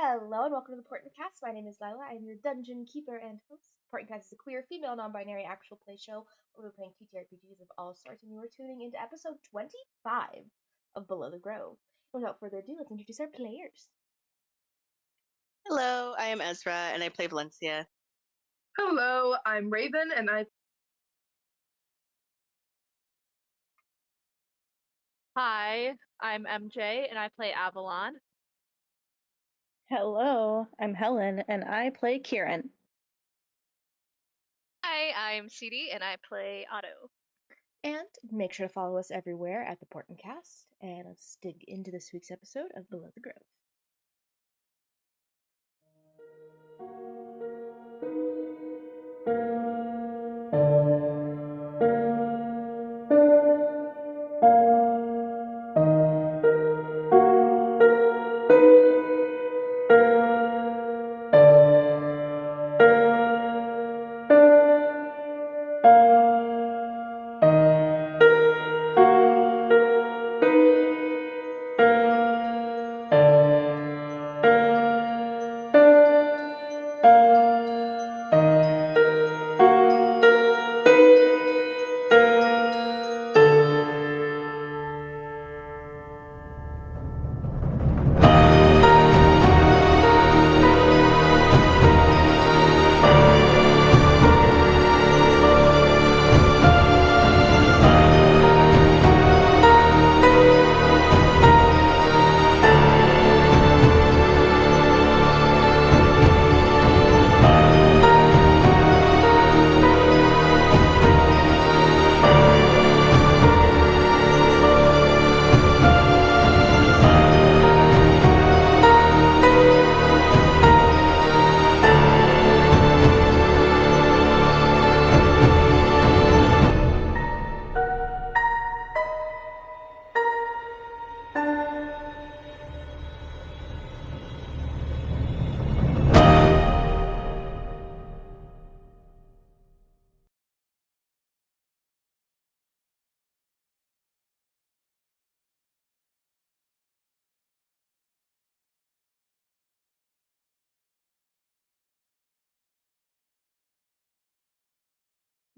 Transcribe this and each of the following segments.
Hello and welcome to the Portent Kast. My name is Lila. I'm your dungeon keeper and host. Portent Kast is a queer, female, non-binary actual play show where we're playing TTRPGs of all sorts, and you are tuning into episode 25 of Below the Grove. Without further ado, let's introduce our players. Hello, I am Ezra, and I play Valencia. Hello, I'm Raven, and Hi, I'm MJ, and I play Avalon. Hello, I'm Helen, and I play Kieran. Hi, I'm CD, and I play Otto. And make sure to follow us everywhere at the Portent Kast, and let's dig into this week's episode of Below the Grove.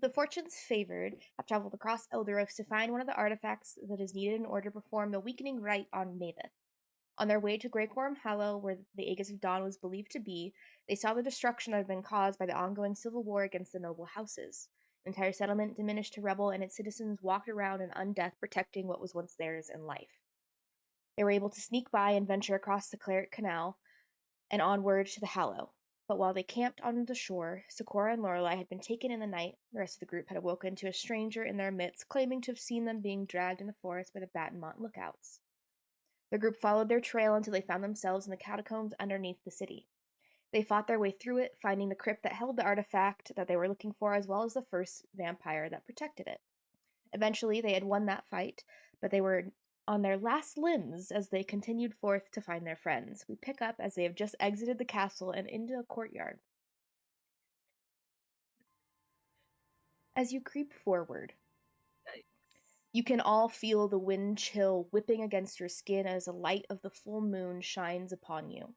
The fortunes favored have traveled across Elderos to find one of the artifacts that is needed in order to perform the weakening rite on Maveth. On their way to Greycorm Hollow, where the Aegis of Dawn was believed to be, they saw the destruction that had been caused by the ongoing civil war against the noble houses. The entire settlement diminished to rubble, and its citizens walked around in undeath protecting what was once theirs in life. They were able to sneak by and venture across the Claret Canal and onward to the Hallow. But while they camped on the shore, Sakura and Lorelei had been taken in the night. The rest of the group had awoken to a stranger in their midst, claiming to have seen them being dragged in the forest by the Battenmont lookouts. The group followed their trail until they found themselves in the catacombs underneath the city. They fought their way through it, finding the crypt that held the artifact that they were looking for, as well as the first vampire that protected it. Eventually, they had won that fight, but they were on their last limbs as they continued forth to find their friends. We pick up as they have just exited the castle and into a courtyard. As you creep forward, you can all feel the wind chill whipping against your skin as the light of the full moon shines upon you.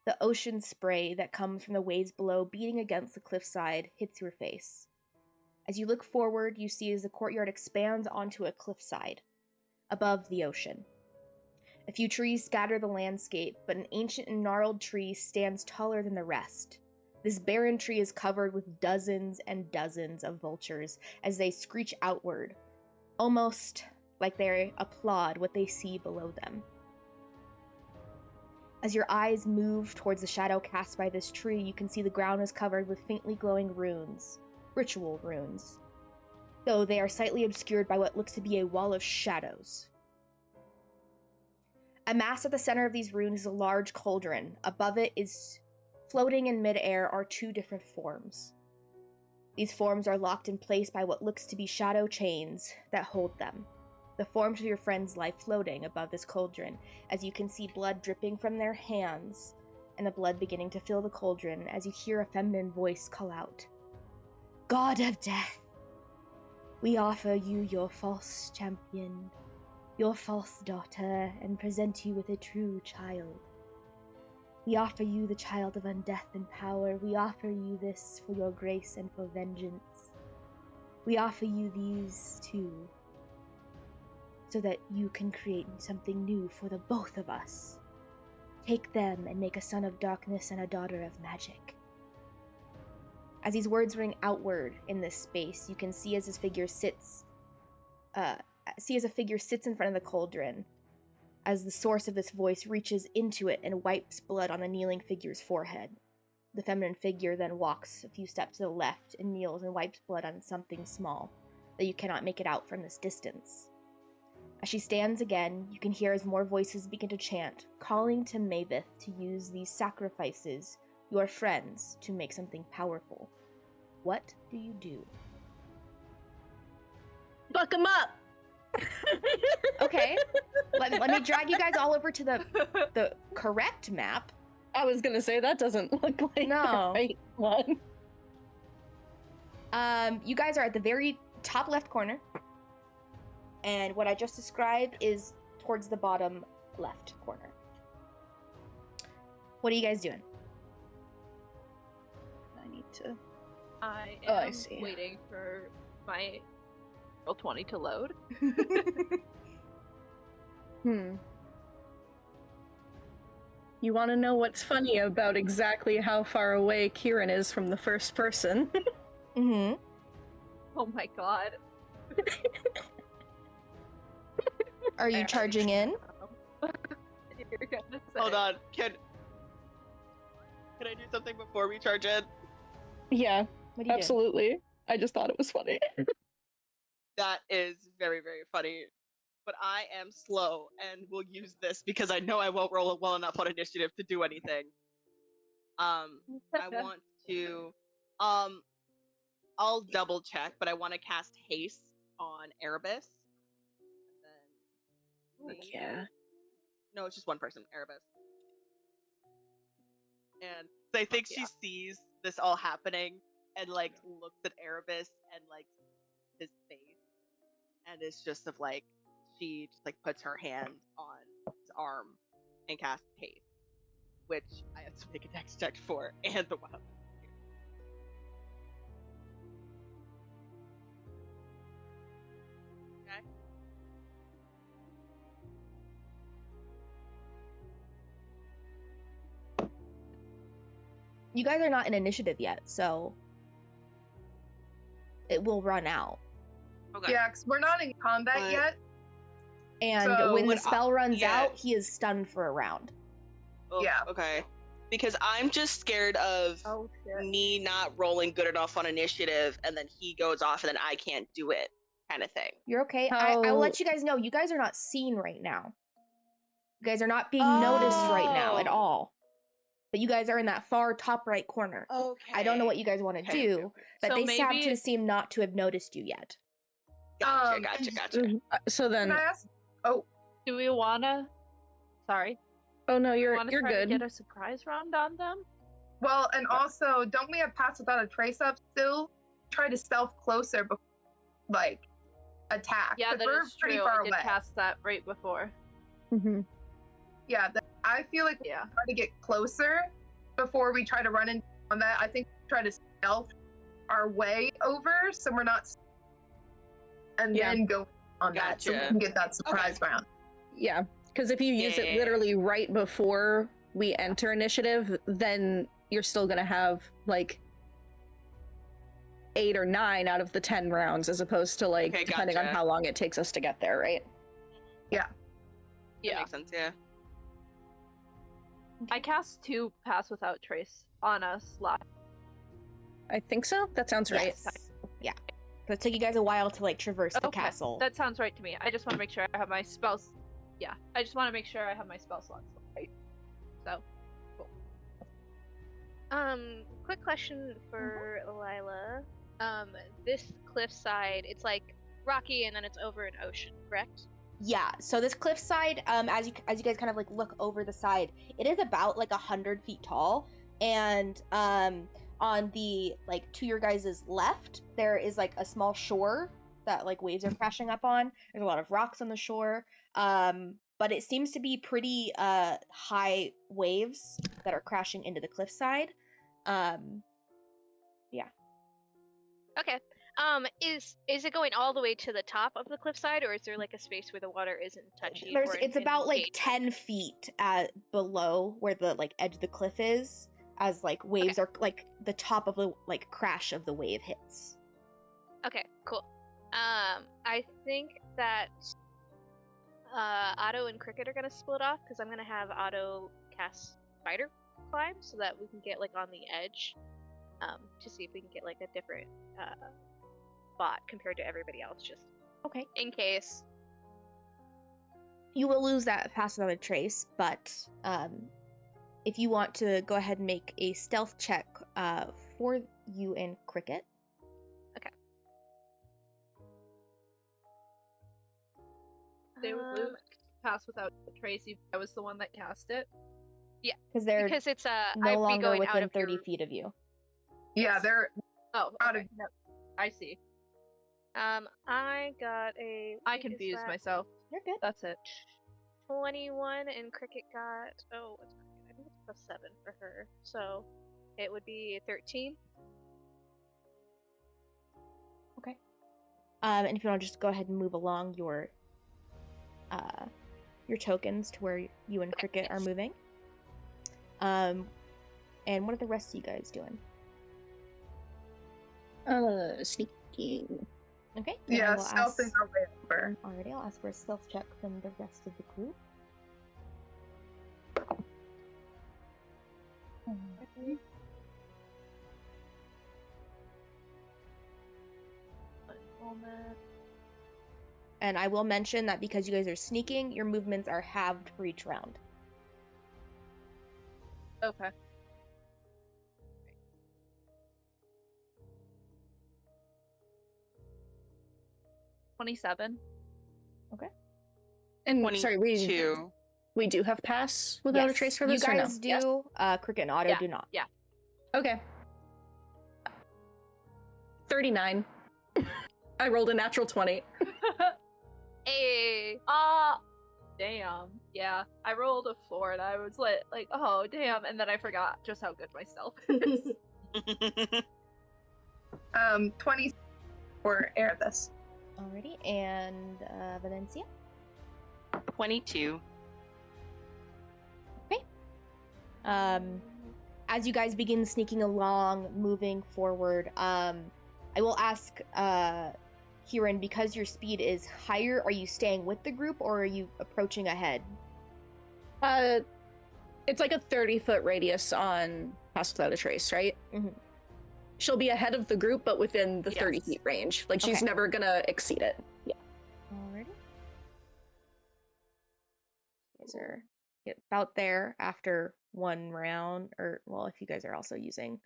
The ocean spray that comes from the waves below beating against the cliffside hits your face. As you look forward, you see as the courtyard expands onto a cliffside above the ocean. A few trees scatter the landscape, but an ancient and gnarled tree stands taller than the rest. This barren tree is covered with dozens and dozens of vultures as they screech outward, almost like they applaud what they see below them. As your eyes move towards the shadow cast by this tree, you can see the ground is covered with faintly glowing runes, ritual runes, though they are slightly obscured by what looks to be a wall of shadows. Amassed at the center of these runes is a large cauldron. Above it is floating in midair are two different forms. These forms are locked in place by what looks to be shadow chains that hold them. The forms of your friends lie floating above this cauldron, as you can see blood dripping from their hands, and the blood beginning to fill the cauldron as you hear a feminine voice call out, "God of Death, we offer you your false champion, your false daughter, and present you with a true child. We offer you the child of undeath and power. We offer you this for your grace and for vengeance. We offer you these two so that you can create something new for the both of us. Take them and make a son of darkness and a daughter of magic. As these words ring outward in this space, you can see as his figure sits, in front of the cauldron, as the source of this voice reaches into it and wipes blood on the kneeling figure's forehead. The feminine figure then walks a few steps to the left and kneels and wipes blood on something small that you cannot make it out from this distance. As she stands again, you can hear as more voices begin to chant, calling to Maveth to use these sacrifices, your friends, to make something powerful. What do you do? Fuck him up! Okay, let me drag you guys all over to the correct map. I was gonna say, that doesn't look like No. the right one. You guys are at the very top left corner. And what I just described is towards the bottom left corner. What are you guys doing? I need to... I Oh, I am see. waiting for my roll 20 to load. You want to know what's funny about exactly how far away Kieran is from the first person? Mm-hmm. Oh my god. Are you charging in? You're gonna say. Hold on. Can I do something before we charge in? Yeah, What are you absolutely. I just thought it was funny. That is very, very funny. But I am slow and will use this because I know I won't roll well enough on initiative to do anything. I want to I'll double check, but I want to cast haste on Erebus. And then Yeah. No, it's just one person, Erebus. And so I think she sees this all happening and like looks at Erebus and like his face, and it's just of like she just like puts her hand on his arm and casts haste, which I have to make a dex check for, and the wild. Okay. You guys are not in initiative yet, so it will run out. Okay. Yeah, because we're not in combat But- yet. And So when the would spell runs yeah. out, he is stunned for a round. Oh, Yeah. Okay. Because I'm just scared of Oh shit. me not rolling good enough on initiative, and then he goes off, and then I can't do it, kind of thing. You're okay. I will How- let you guys know. You guys are not seen right now. You guys are not being noticed right now at Oh. all. But you guys are in that far top right corner. Okay. I don't know what you guys want to Okay, do, okay, okay. but So they have maybe- to seem not to have noticed you yet. Gotcha, Um, gotcha. So then... Can I ask? Oh, Do we wanna? Sorry. Oh no, you're Wanna you're try good. to get a surprise round on them? well, and also, don't we have Pass Without a Trace up still? Try to stealth closer before, like, attack. Yeah, 'cause that we're is pretty true. far I did away. cast that right before. Mhm. Yeah, I feel like we Yeah. try to get closer before we try to run into on that. I think we try to stealth our way over so we're not, and Yeah. then go on that so we Gotcha. can get that surprise round. Yeah, because if you use it Yeah. literally right before we enter initiative, then you're still gonna have like 8 or 9 out of the 10 rounds, as opposed to like Okay, depending on gotcha. how long it takes us to get there, right? That Yeah. makes sense, yeah. I cast 2 Pass Without Trace on a slot. I think so. That sounds right. Yes. Yeah. So it took you guys a while to like traverse the Okay, castle. that sounds right to me. I just want to make sure I have my spells. Yeah, I just want to make sure I have my spell slots right. So, cool. Quick question for Lila. This cliffside, it's like rocky and then it's over an ocean, correct? Yeah, so this cliffside, as you guys kind of like look over the side, it is about like 100 feet tall, and on the like to your guys' left, there is like a small shore that like waves are crashing up on. There's a lot of rocks on the shore, but it seems to be pretty high waves that are crashing into the cliffside. Yeah. Okay. Is it going all the way to the top of the cliffside, or is there like a space where the water isn't touchy? It's about like 10 feet below where the like edge of the cliff is, as like waves are like the top of the like crash of the wave hits. Okay, cool. I think that Otto and Cricket are gonna split off because I'm gonna have Otto cast spider climb so that we can get like on the edge, to see if we can get like a different spot compared to everybody else, just Okay. in case. You will lose that pass without a trace, but if you want to go ahead and make a stealth check for you and Cricket. They would lose pass without a trace. I was the one that cast it. Yeah, They're because it's no I'd be longer going out within of 30 your... feet of you. Yeah, they're Oh, Out okay. of- No, I see. I got a... I what is confused that? myself. You're good. That's it. 21, and Cricket got... Oh, what's Cricket? I think it's +7 for her. So it would be 13. Okay. And if you want to just go ahead and move along your tokens to where you and Cricket are moving. And what are the rest of you guys doing? Sneaking. Okay. then I yeah, will stealthing ask- our way over. Alrighty, I'll ask for a stealth check from the rest of the group. And I will mention that because you guys are sneaking, your movements are halved for each round. Okay. 27. And sorry, we 22. do have pass without a Yes, trace for you this, or no? guys do. Yes? Cricket and Otto Yeah, do not. yeah. Okay. 39. I rolled a natural 20. Hey! Damn. Yeah, I rolled a 4 and I was like, oh, damn. And then I forgot just how good my stealth is. 20 for Airthus. Alrighty, and Valencia? 22. As you guys begin sneaking along, moving forward, I will ask Kieran, because your speed is higher, are you staying with the group or are you approaching ahead? It's like a 30-foot radius on pass without a trace, right? Mhm. She'll be ahead of the group, but within the 30 Yes. feet range. Like, she's Okay. never gonna exceed it. Yeah. Alrighty. You guys are about there after one round, or, well, if you guys are also using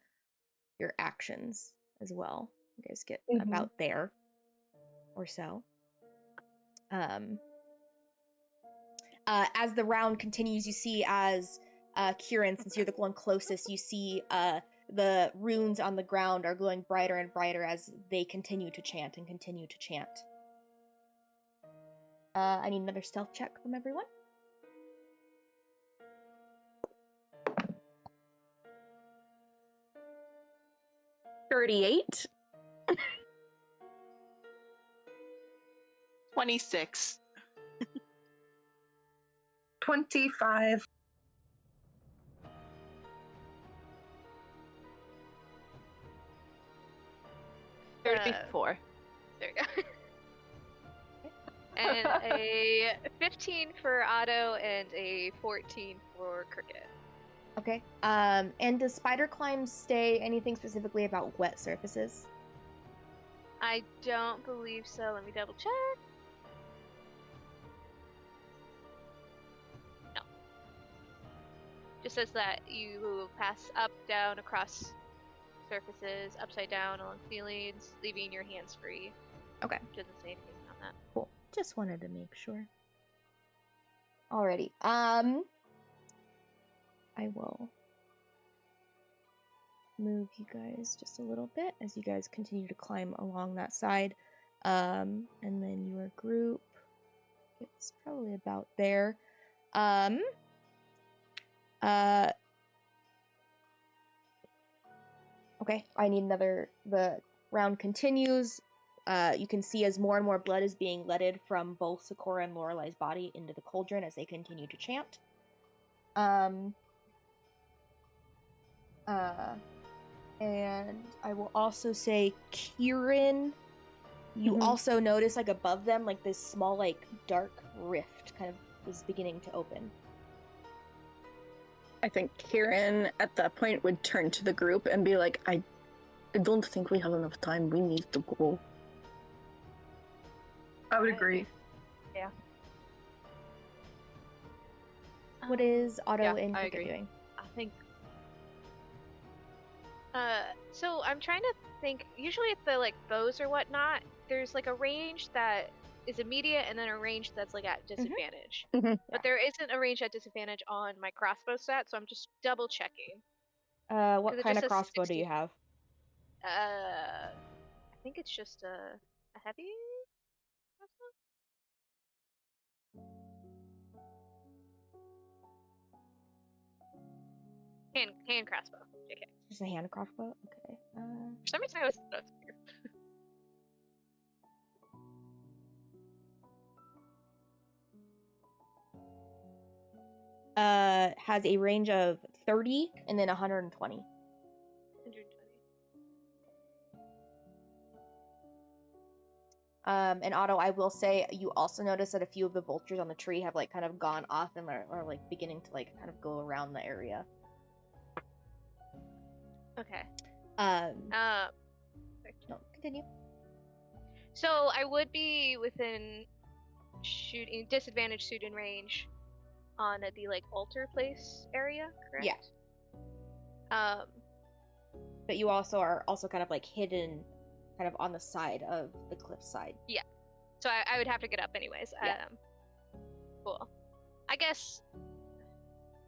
your actions as well, you guys get Mhm. about there or so. As the round continues, you see as Kieran, since you're the one closest, you see the runes on the ground are glowing brighter and brighter as they continue to chant and continue to chant. I need another stealth check from everyone. 38. 26. 25. 34. There you go. And a 15 for Otto and a 14 for Cricket. Okay. And does spider climb say anything specifically about wet surfaces? I don't believe so. Let me double check. No. Just says that you pass up, down, across surfaces, upside down, along ceilings, leaving your hands free. Okay. Doesn't say anything on that. Cool. Just wanted to make sure. Alrighty. I will move you guys just a little bit as you guys continue to climb along that side. And then your group, it's probably about there. Okay, I need another. The round continues. You can see as more and more blood is being leaded from both Sakura and Lorelai's body into the cauldron as they continue to chant. And I will also say, Kieran, you also notice, like, above them, like, this small, like, dark rift kind of is beginning to open. I think Kieran, at that point, would turn to the group and be like, I don't think we have enough time. We need to go. I would agree. Yeah. What is Otto Yeah, and I Cricket agree. doing? I think So I'm trying to think. Usually, if the like bows or whatnot, there's like a range that is immediate, and then a range that's like at disadvantage. But there isn't a range at disadvantage on my crossbow set, so I'm just double checking. What 'Cause it kind just of says crossbow do 60. you have? I think it's just a heavy crossbow. Hand crossbow. JK. Just a hand crossbow? Okay. For some reason, I always thought it was bigger. Has a range of 30 and then 120. 120. And Otto, I will say, you also notice that a few of the vultures on the tree have, like, kind of gone off and are like, beginning to, like, kind of go around the area. Okay. No, continue. So I would be within shooting disadvantage shooting range on the like altar place area, correct? Yeah. But you also are also kind of like hidden kind of on the side of the cliffside. Yeah. So I would have to get up anyways. Yeah. Cool. I guess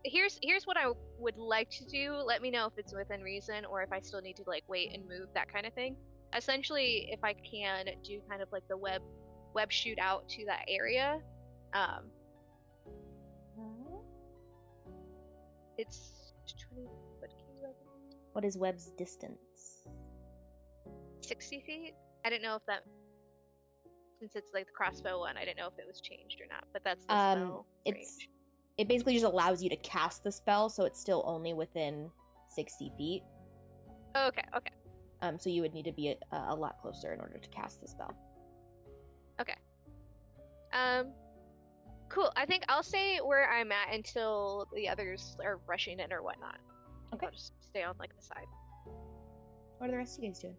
here's what I would like to do. Let me know if it's within reason or if I still need to like wait and move, that kind of thing. Essentially, if I can do kind of like the web shoot out to that area. It's 20 What is Webb's distance? 60 feet. I didn't know if that, since it's like the crossbow one, I didn't know if it was changed or not. But that's the spell range. It basically just allows you to cast the spell, so it's still only within 60 feet. Okay. So you would need to be a lot closer in order to cast the spell. Okay. Cool. I think I'll stay where I'm at until the others are rushing in or whatnot. Okay. I'll just stay on like the side. What are the rest of you guys doing?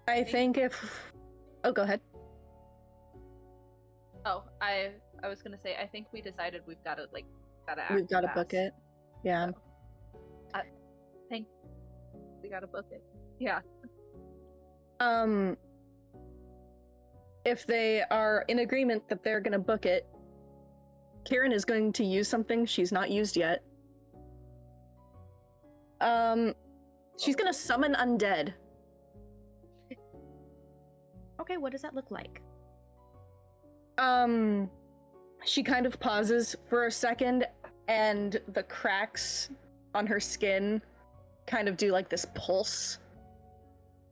I think if... Oh, go ahead. Oh, I was gonna say, I think we decided we've gotta act We've got to fast. book it. Yeah. So, I think we gotta book it. Yeah. If they are in agreement that they're gonna book it, Kieran is going to use something she's not used yet. She's gonna summon undead. Okay, what does that look like? She kind of pauses for a second, and the cracks on her skin kind of do like this pulse.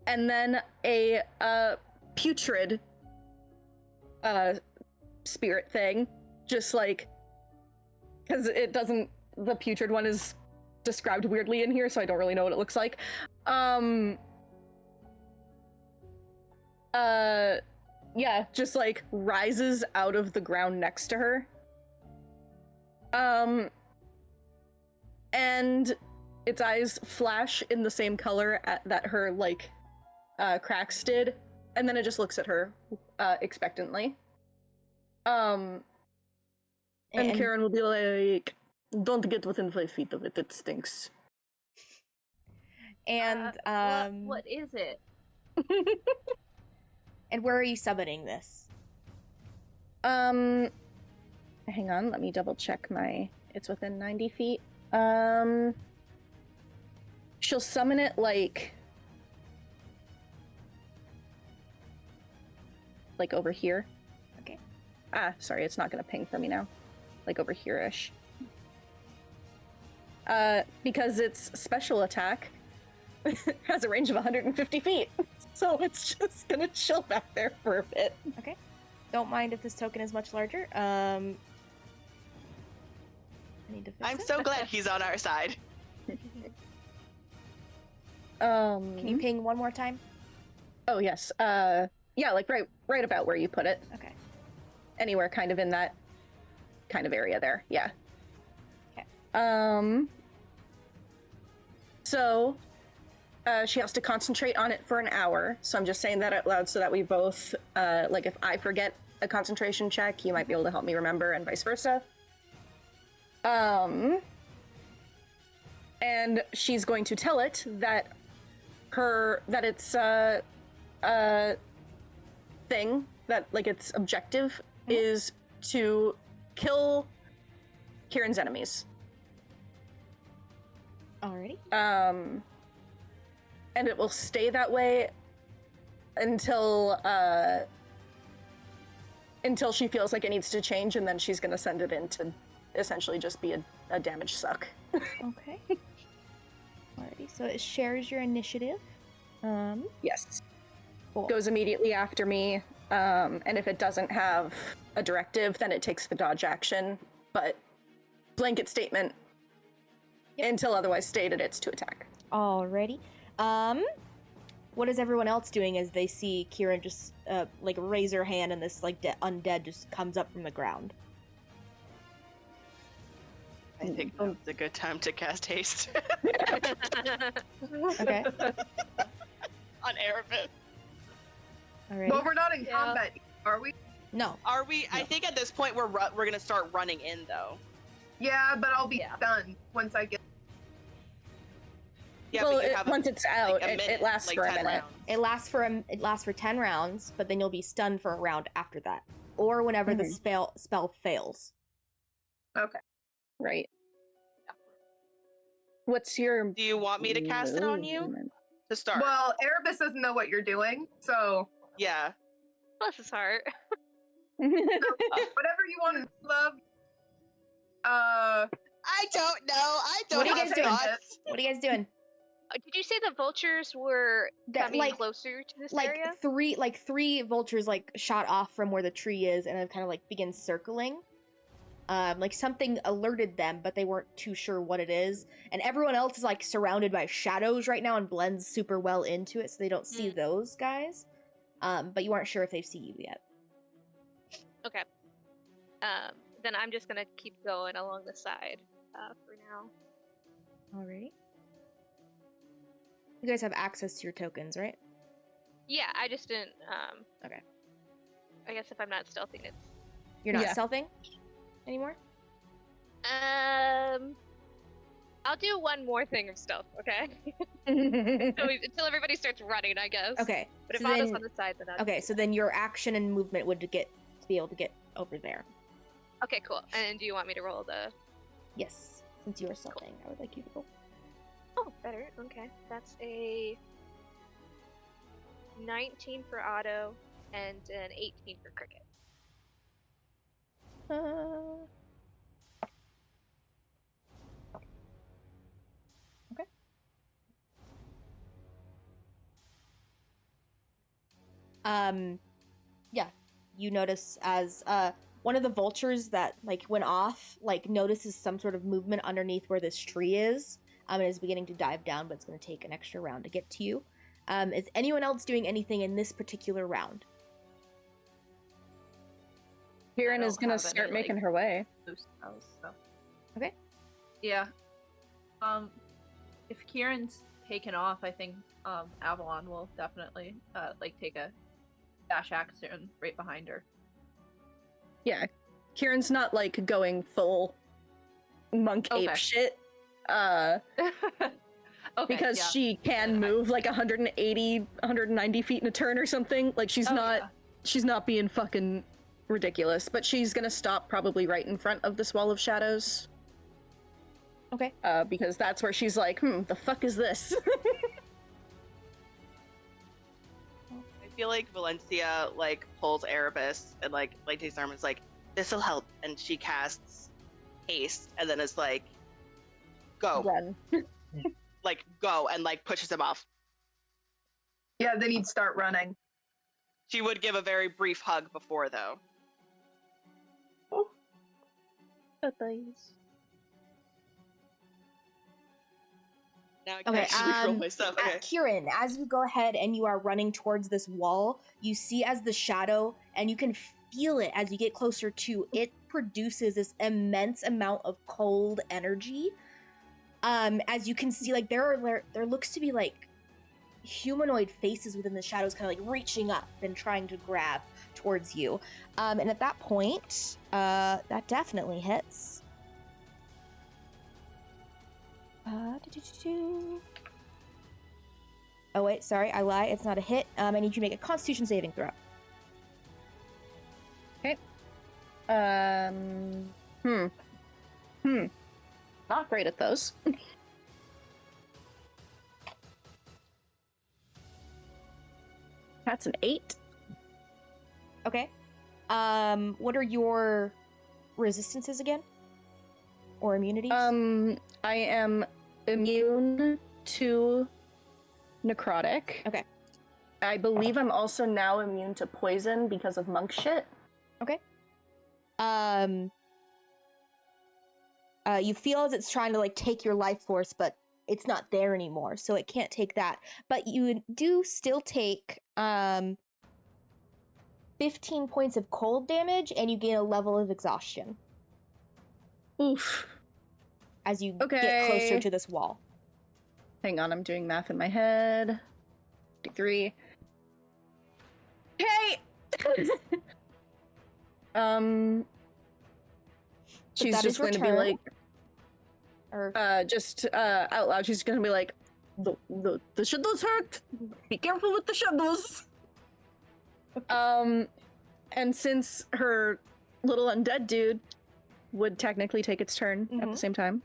And then a putrid spirit thing, just like, because it doesn't, the putrid one is described weirdly in here, so I don't really know what it looks like. Yeah, just like rises out of the ground next to her. And its eyes flash in the same color that her like cracks did, and then it just looks at her expectantly. And Karen will be like, "Don't get within 5 feet of it. It stinks." And what is it? And where are you summoning this? Hang on, let me double check it's within 90 feet. She'll summon it like over here. Okay. Sorry, it's not gonna ping for me now. Like over here-ish. because its special attack has a range of 150 feet. So it's just gonna chill back there for a bit. Okay. Don't mind if this token is much larger. I need to fix I'm it. so glad he's on our side. Can you ping one more time? Oh yes. Yeah, like right about where you put it. Okay. Anywhere kind of in that kind of area there. Yeah. Okay. So she has to concentrate on it for an hour. So I'm just saying that out loud so that we both like if I forget a concentration check, you might be able to help me remember and vice versa. And she's going to tell it that its thing, that like its objective is to kill Kieran's enemies. Alrighty. And it will stay that way until she feels like it needs to change, and then she's gonna send it in to essentially just be a damage suck. Okay. Alrighty, so it shares your initiative. Yes. Cool. Goes immediately after me, and if it doesn't have a directive, then it takes the dodge action, but blanket statement, until otherwise stated, it's to attack. Alrighty. What is everyone else doing as they see Kieran just like raise her hand and this like undead just comes up from the ground? I think that was a good time to cast haste Okay. on Erebus. Alrighty. Well, we're not in combat, are we? No. Are we? I think at this point we're gonna start running in though. Yeah, but I'll be done once I get. Yeah, Well, but you have once it's out, a it minute, lasts like for a 10 minute. rounds. It lasts for 10 rounds, but then you'll be stunned for a round after that, or whenever the spell fails. Okay. Right. What's your... Do you want me to cast it on you to start? Well, Erebus doesn't know what you're doing, so Yeah. Bless his heart. whatever you want to love. I don't know. I don't What are you have guys doing? thoughts. What are you guys doing? Did you say the vultures were That, coming like- closer to this Like area? three vultures like shot off from where the tree is and have kind of like begin circling. Like something alerted them, but they weren't too sure what it is. And everyone else is like surrounded by shadows right now and blends super well into it, so they don't see those guys. But you aren't sure if they see you yet. Okay. Then I'm just gonna keep going along the side for now. Alrighty. You guys have access to your tokens, right? Yeah, I just didn't. Okay. I guess if I'm not stealthing, it's. You're not Yeah. stealthing anymore? I'll do one more thing of stealth, okay? Until everybody starts running, I guess. Okay. But if so Otto's then- on the side, then Okay, so then your action and movement would be able to get over there. Okay, cool. And do you want me to roll the? Yes. Since you are stealthing, I would like you to roll. Oh, better. Okay, that's a 19 for Otto and an 18 for Cricket. Okay. Yeah, you notice as one of the vultures that like went off like notices some sort of movement underneath where this tree is, and is beginning to dive down, but it's going to take an extra round to get to you. Is anyone else doing anything in this particular round? Kieran I is don't gonna have start any, making like, her way. Loose spells, so. Okay. Yeah. If Kieran's taken off, I think Avalon will definitely like take a dash action right behind her. Yeah. Kieran's not like going full monk ape Okay. shit. Okay, Because yeah. she can move like 180, 190 feet in a turn or something. Like she's not being fucking ridiculous, but she's gonna stop probably right in front of this wall of shadows. Okay. Because that's where she's like, the fuck is this? I feel like Valencia like pulls Erebus and like takes arm and is like, this'll help, and she casts haste and then is like, go. Run. Like, go, and, like, pushes him off. Yeah, then he'd start running. She would give a very brief hug before, though. Now I can Okay, actually roll my stuff. Okay. Kieran, as you go ahead and you are running towards this wall, you see as the shadow, and you can feel it as you get closer to it, produces this immense amount of cold energy. As you can see, like there looks to be like humanoid faces within the shadows, kind of like reaching up and trying to grab towards you. And at that point, that definitely hits. Oh wait, sorry, I lied. It's not a hit. I need you to make a Constitution saving throw. Okay. Not great at those. That's an 8. Okay. What are your resistances again? Or immunities? I am immune to necrotic. Okay. I believe I'm also now immune to poison because of monk shit. Okay. You feel as it's trying to like take your life force, but it's not there anymore, so it can't take that. But you do still take 15 points of cold damage, and you gain a level of exhaustion Oof. as you Okay. get closer to this wall. Hang on, I'm doing math in my head. 3. Hey! She's that is just your going to be turn. like, Or out loud, she's going to be like, the shadows hurt! Be careful with the shadows! And since her little undead dude would technically take its turn at the same time,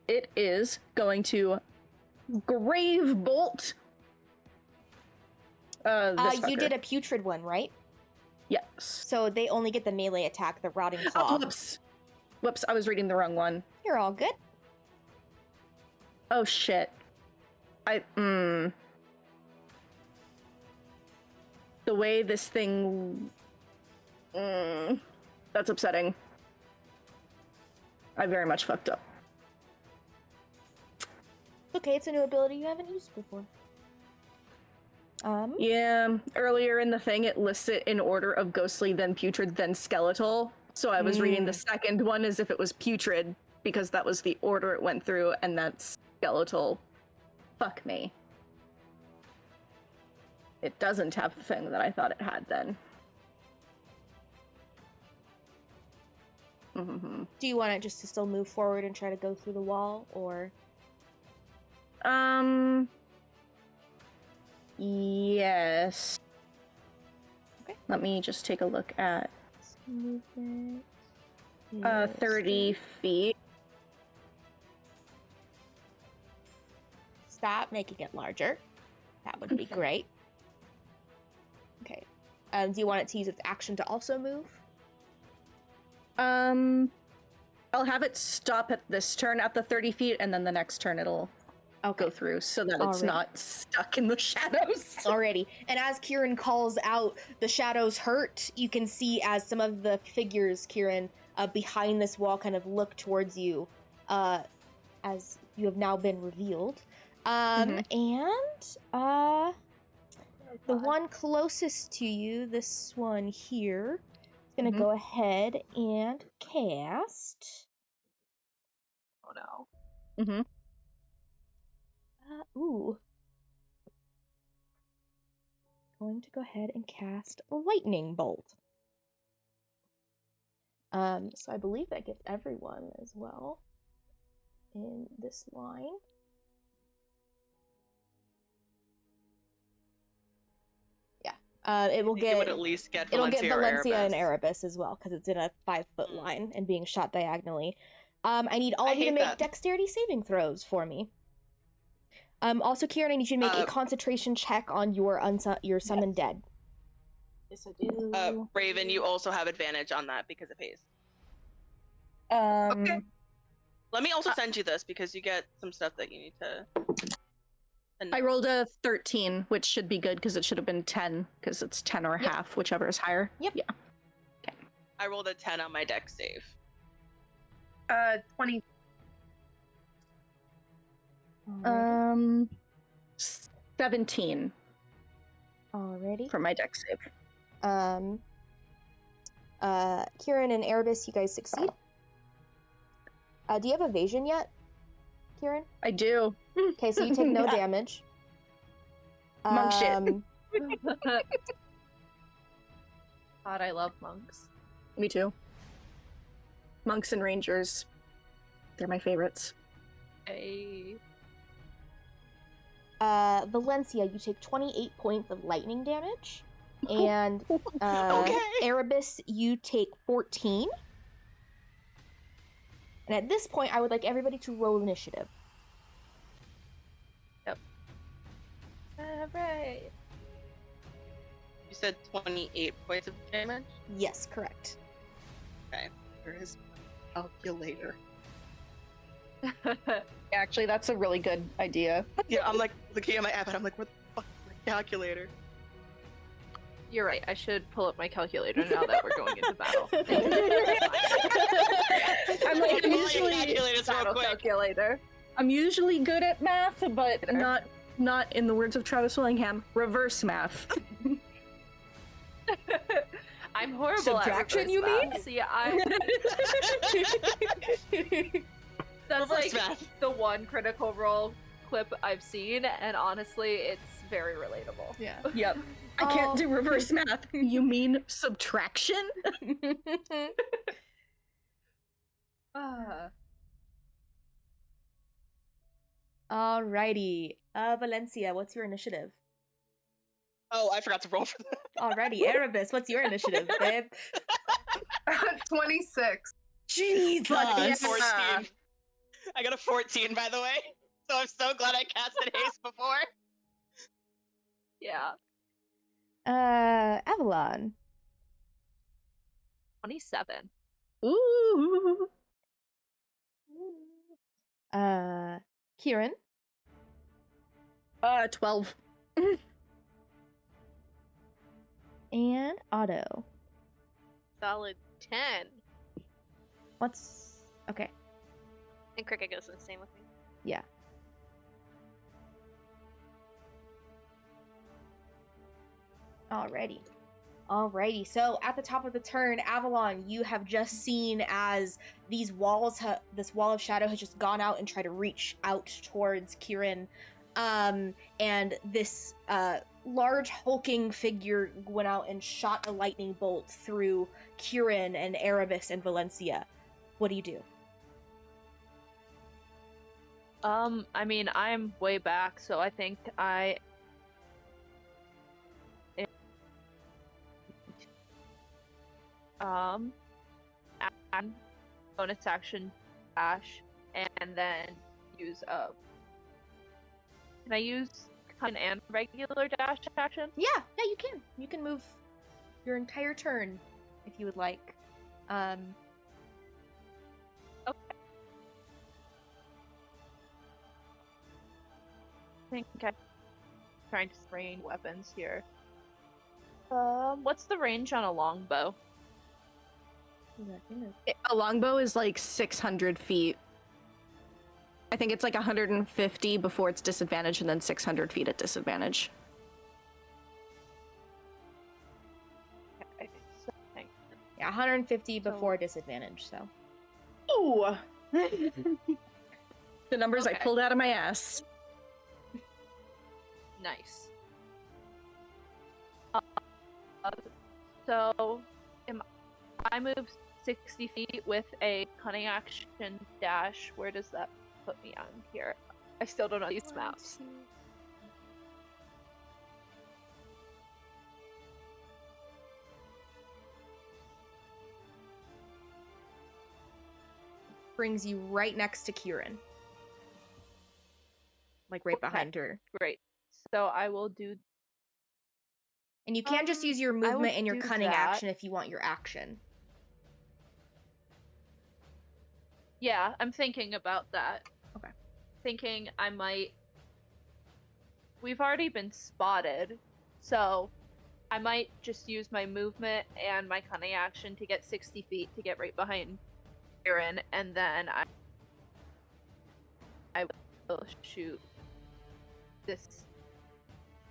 it is going to grave bolt. This you fucker. did a putrid one, right? Yes. So they only get the melee attack, the rotting claw. Oh, whoops, I was reading the wrong one. You're all good. Oh shit. The way this thing... that's upsetting. I very much fucked up. Okay, it's a new ability you haven't used before. Yeah, earlier in the thing it lists it in order of ghostly, then putrid, then skeletal. So I was reading the second one as if it was putrid, because that was the order it went through, and that's skeletal. Fuck me. It doesn't have the thing that I thought it had then. Do you want it just to still move forward and try to go through the wall, or? Yes. Okay. Let me just take a look at Movement. 30 feet. Stop making it larger. That would be great. Okay. Do you want it to use its action to also move? I'll have it stop at this turn at the 30 feet, and then the next turn it'll go through so that it's Alrighty. not stuck in the shadows. Alrighty. And as Kieran calls out, the shadows hurt, you can see as some of the figures, Kieran, behind this wall kind of look towards you, as you have now been revealed. And the one closest to you, this one here, is going to go ahead and cast. Oh no. Going to go ahead and cast a lightning bolt. So I believe that gets everyone as well in this line. It will get. It would at least get It'll get Valencia and Erebus. Erebus as well because it's in a 5-foot line and being shot diagonally. I need all of you to hate make that. dexterity saving throws for me. Also, Kieran, I need you to make a concentration check on your summoned dead. Yes, I do. Raven, you also have advantage on that because it pays. Okay. Let me also send you this because you get some stuff that you need to. I rolled a 13, which should be good because it should have been 10 because it's 10 or half, whichever is higher. Yep. Yeah. I rolled a 10 on my deck save. 20. 17 Alrighty. for my deck save. Kieran and Erebus, you guys succeed. Do you have evasion yet, Kieran? I do. Okay, so you take no Yeah. damage. Monk shit. God, I love monks. Me too. Monks and rangers. They're my favorites. Hey. Valencia, you take 28 points of lightning damage. And Okay. Erebus, you take 14. And at this point, I would like everybody to roll initiative. Alright. You said 28 points of damage? Yes, correct. Okay. Where is my calculator? Actually, that's a really good idea. Yeah, I'm like looking at my app and I'm like, what the fuck is my calculator? You're right. I should pull up my calculator now that we're going into battle. I'm like, Pull out your calculators real Battle quick. calculator. I'm usually good at math, but not in the words of Travis Willingham, reverse math. I'm horrible Subtraction, at reverse you mean? math. See, that's Reverse like math. the one Critical Role clip I've seen, and honestly, it's very relatable. Yeah. Yep. I can't do reverse math. You mean subtraction? Alrighty. Valencia, what's your initiative? Oh, I forgot to roll for that. Alrighty, Erebus, what's your initiative, babe? 26. Jesus! I got a 14. I got a 14, by the way. So I'm so glad I casted haste before. Yeah. Avalon. 27. Ooh. Kieran. 12. And Otto. Solid 10. What's... Okay. And Cricket goes the same with me. Yeah. Alrighty. So at the top of the turn, Avalon, you have just seen as these walls, this wall of shadow has just gone out and tried to reach out towards Kieran, and this large hulking figure went out and shot a lightning bolt through Kieran and Erebus and Valencia. What do you do? I mean, I'm way back, so I think add bonus action dash, and then use a. Can I use and regular dash action? Yeah, you can. You can move your entire turn if you would like. Okay. I think I'm trying to train weapons here. What's the range on a longbow? A longbow is like 600 feet. I think it's like 150 before it's disadvantage and then 600 feet at disadvantage. Okay, so hang Yeah, 150 before disadvantage, so. Ooh! The numbers I Okay. pulled out of my ass. Nice. So, I move 60 feet with a cunning action dash. Where does that put me on here? I still don't know these maps. Brings you right next to Kieran. Like right Okay. behind her. Great. So I will do. And you can just use your I would movement and your do cunning that. action if you want your action. Yeah, I'm thinking about that. Okay. Thinking I might. We've already been spotted, so I might just use my movement and my cunning action to get 60 feet to get right behind Aaron, and then I will shoot this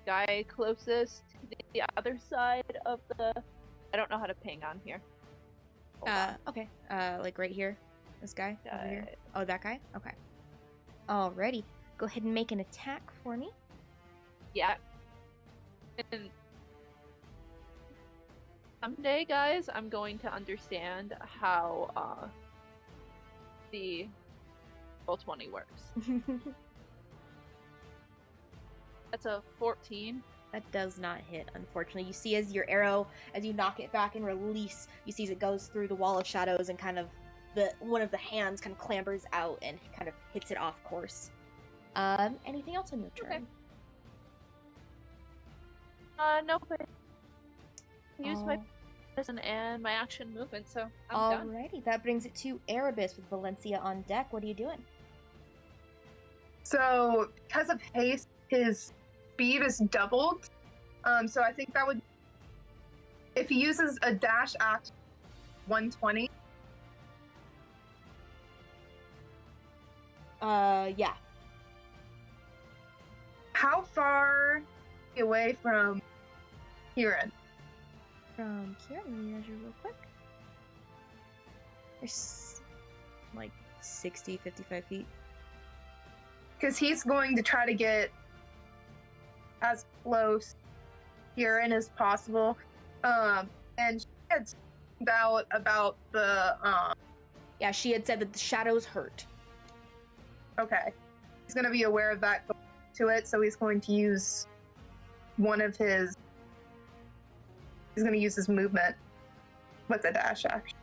guy closest to the other side of the. I don't know how to ping on here. Hold on. Okay. Like right here? This guy? Over here? Uh, Oh, that guy? Okay. Alrighty. Go ahead and make an attack for me. Yeah. And someday, guys, I'm going to understand how the Roll20 works. That's a 14. That does not hit, unfortunately. You see as your arrow, as you knock it back and release, you see as it goes through the wall of shadows and kind of one of the hands kind of clambers out and kind of hits it off course. Anything else on your turn? Okay. Nope. I used my poison and my action movement, so I'm done. Alrighty, that brings it to Erebus with Valencia on deck. What are you doing? So, because of haste, his speed is doubled. So I think that would, if he uses a dash action, 120. Yeah. How far away from Kieran? From here, let me measure real quick. There's like 60, 55 feet. Because he's going to try to get as close Kieran as possible. And she had found out about the Yeah, she had said that the shadows hurt. okay. He's gonna be aware of that going to it, so he's going to use he's gonna use his movement with the dash action.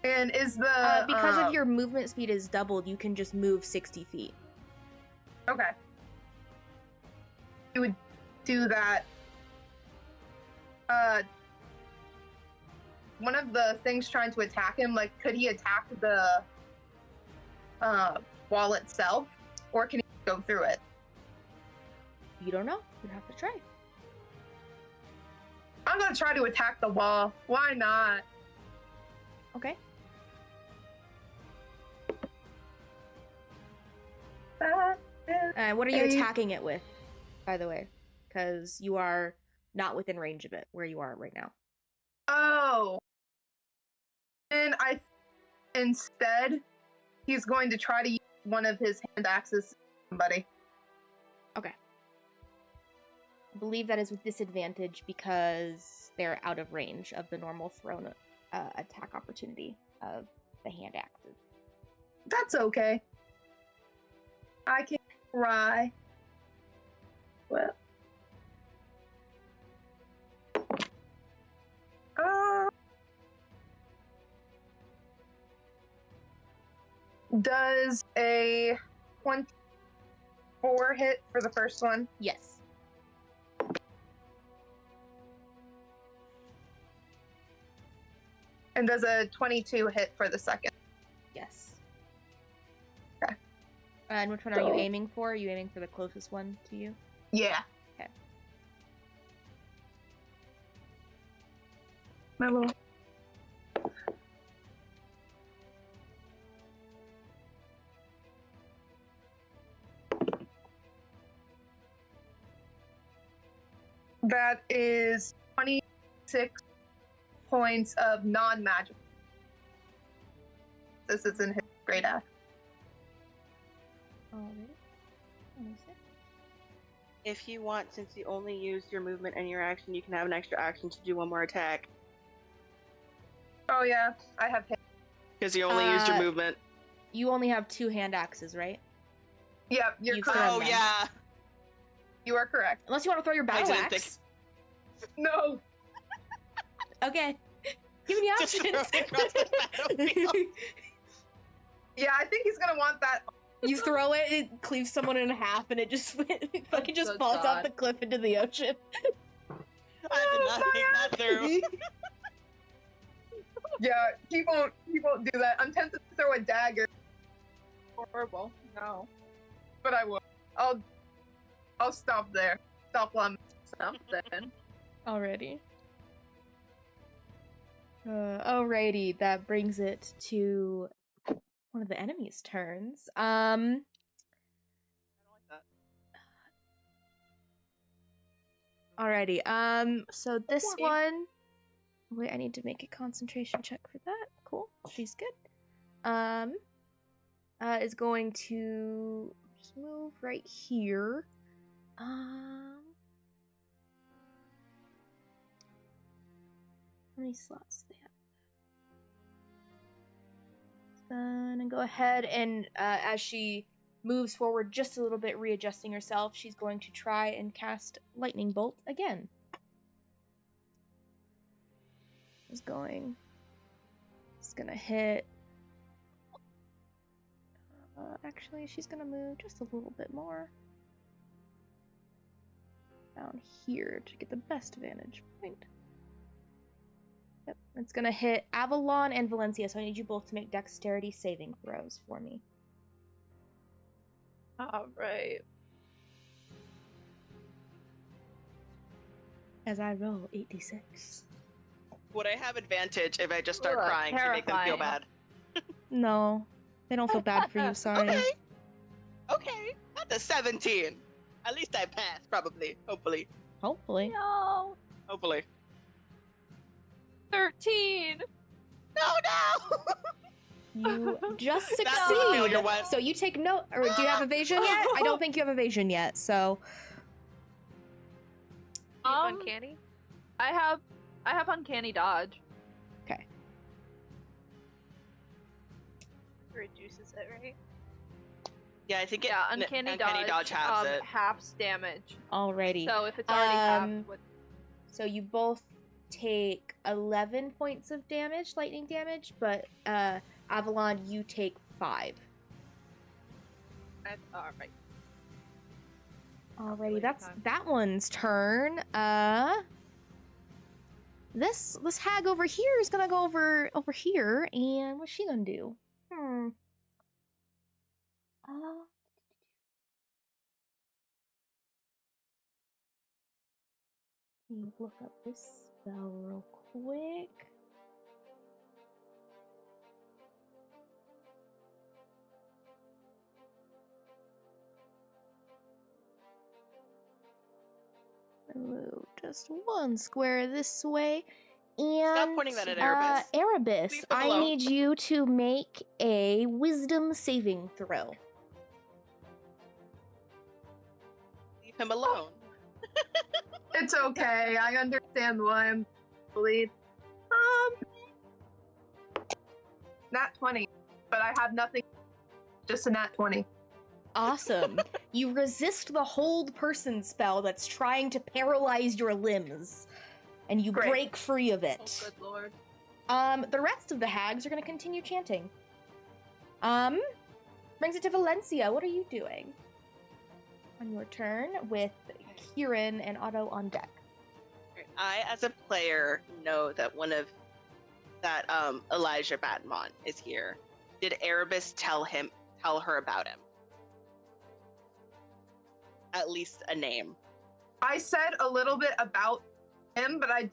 And is the because of your movement speed is doubled, you can just move 60 feet. okay. You would do that. One of the things trying to attack him, like, could he attack the wall itself, or can he go through it? You don't know. You have to try. I'm gonna try to attack the wall. Why not? Okay. What are you attacking it with, by the way? Because you are not within range of it where you are right now. Oh. And instead, he's going to try to use one of his hand axes on somebody. Okay. I believe that is with disadvantage because they're out of range of the normal thrown attack opportunity of the hand axes. That's okay. I can try. Well. Does a 24 hit for the first one? Yes. And does a 22 hit for the second? Yes. Okay. And which one are you aiming for? Are you aiming for the closest one to you? Yeah. Okay. My little. That is 26 points of non-magic. This is in his great axe. Alrighty. If you want, since you only used your movement and your action, you can have an extra action to do one more attack. Oh yeah, I have hit. Because you only used your movement. You only have 2 hand axes, right? Yep, you're You've correct. thrown Oh, them. yeah. You are correct. Unless you want to throw your battle didn't axe. No. Okay. Give me the Just options. throw it across the battlefield. Yeah, I think he's gonna want that. You throw it, it cleaves someone in half, and it just it fucking just so falls off God. the cliff into the ocean. I did not think that through. Yeah, he won't do that. I'm tempted to throw a dagger, Horrible. No. but I won't. I'll stop there. Stop lemon. Something. Alrighty. Alrighty, that brings it to one of the enemy's turns. I don't like that. Alrighty, so this Poor me. one... Wait, I need to make a concentration check for that. Cool, she's good. Is going to just move right here. How many slots do they have? Gonna go ahead and, as she moves forward just a little bit, readjusting herself, she's going to try and cast Lightning Bolt again. It's gonna hit. Actually, she's gonna move just a little bit more down here to get the best vantage point. Yep, it's gonna hit Avalon and Valencia, so I need you both to make dexterity saving throws for me. Alright. As I roll 8d6. Would I have advantage if I just start Ugh, crying to make them feel bad? terrifying. No, they don't feel bad for you, sorry. Okay. That's a 17. At least I passed, probably. Hopefully. Hopefully. No. Hopefully. 13. No! You just That's the failure succeed. one. So you take no. Or do you have evasion yet? I don't think you have evasion yet. So Uncanny. I have uncanny dodge. okay. Reduces it, right? Yeah, I think it, Yeah, uncanny dodge has it. halves damage. Alrighty. So if it's already half, what? So you both take 11 points of damage, lightning damage, but Avalon, you take 5. Alright. Alrighty, that's time. that one's turn. This hag over here is gonna go over here, and what's she gonna do? Let me look up this spell real quick. Move just one square this way. And Stop pointing that at Erebus. Erebus, Leave them I alone. need you to make a wisdom saving throw. Leave him alone. It's okay. I understand why I'm bullied. Nat 20, but I have nothing. Just a nat 20. Awesome. You resist the hold person spell that's trying to paralyze your limbs, and you Great. break free of Oh, it. good lord. The rest of the hags are going to continue chanting. Brings it to Valencia. What are you doing on your turn with Kieran and Otto on deck? I, as a player, know that Elijah Battenmont is here. Did Erebus tell her about him? At least a name. I said a little bit about him, but I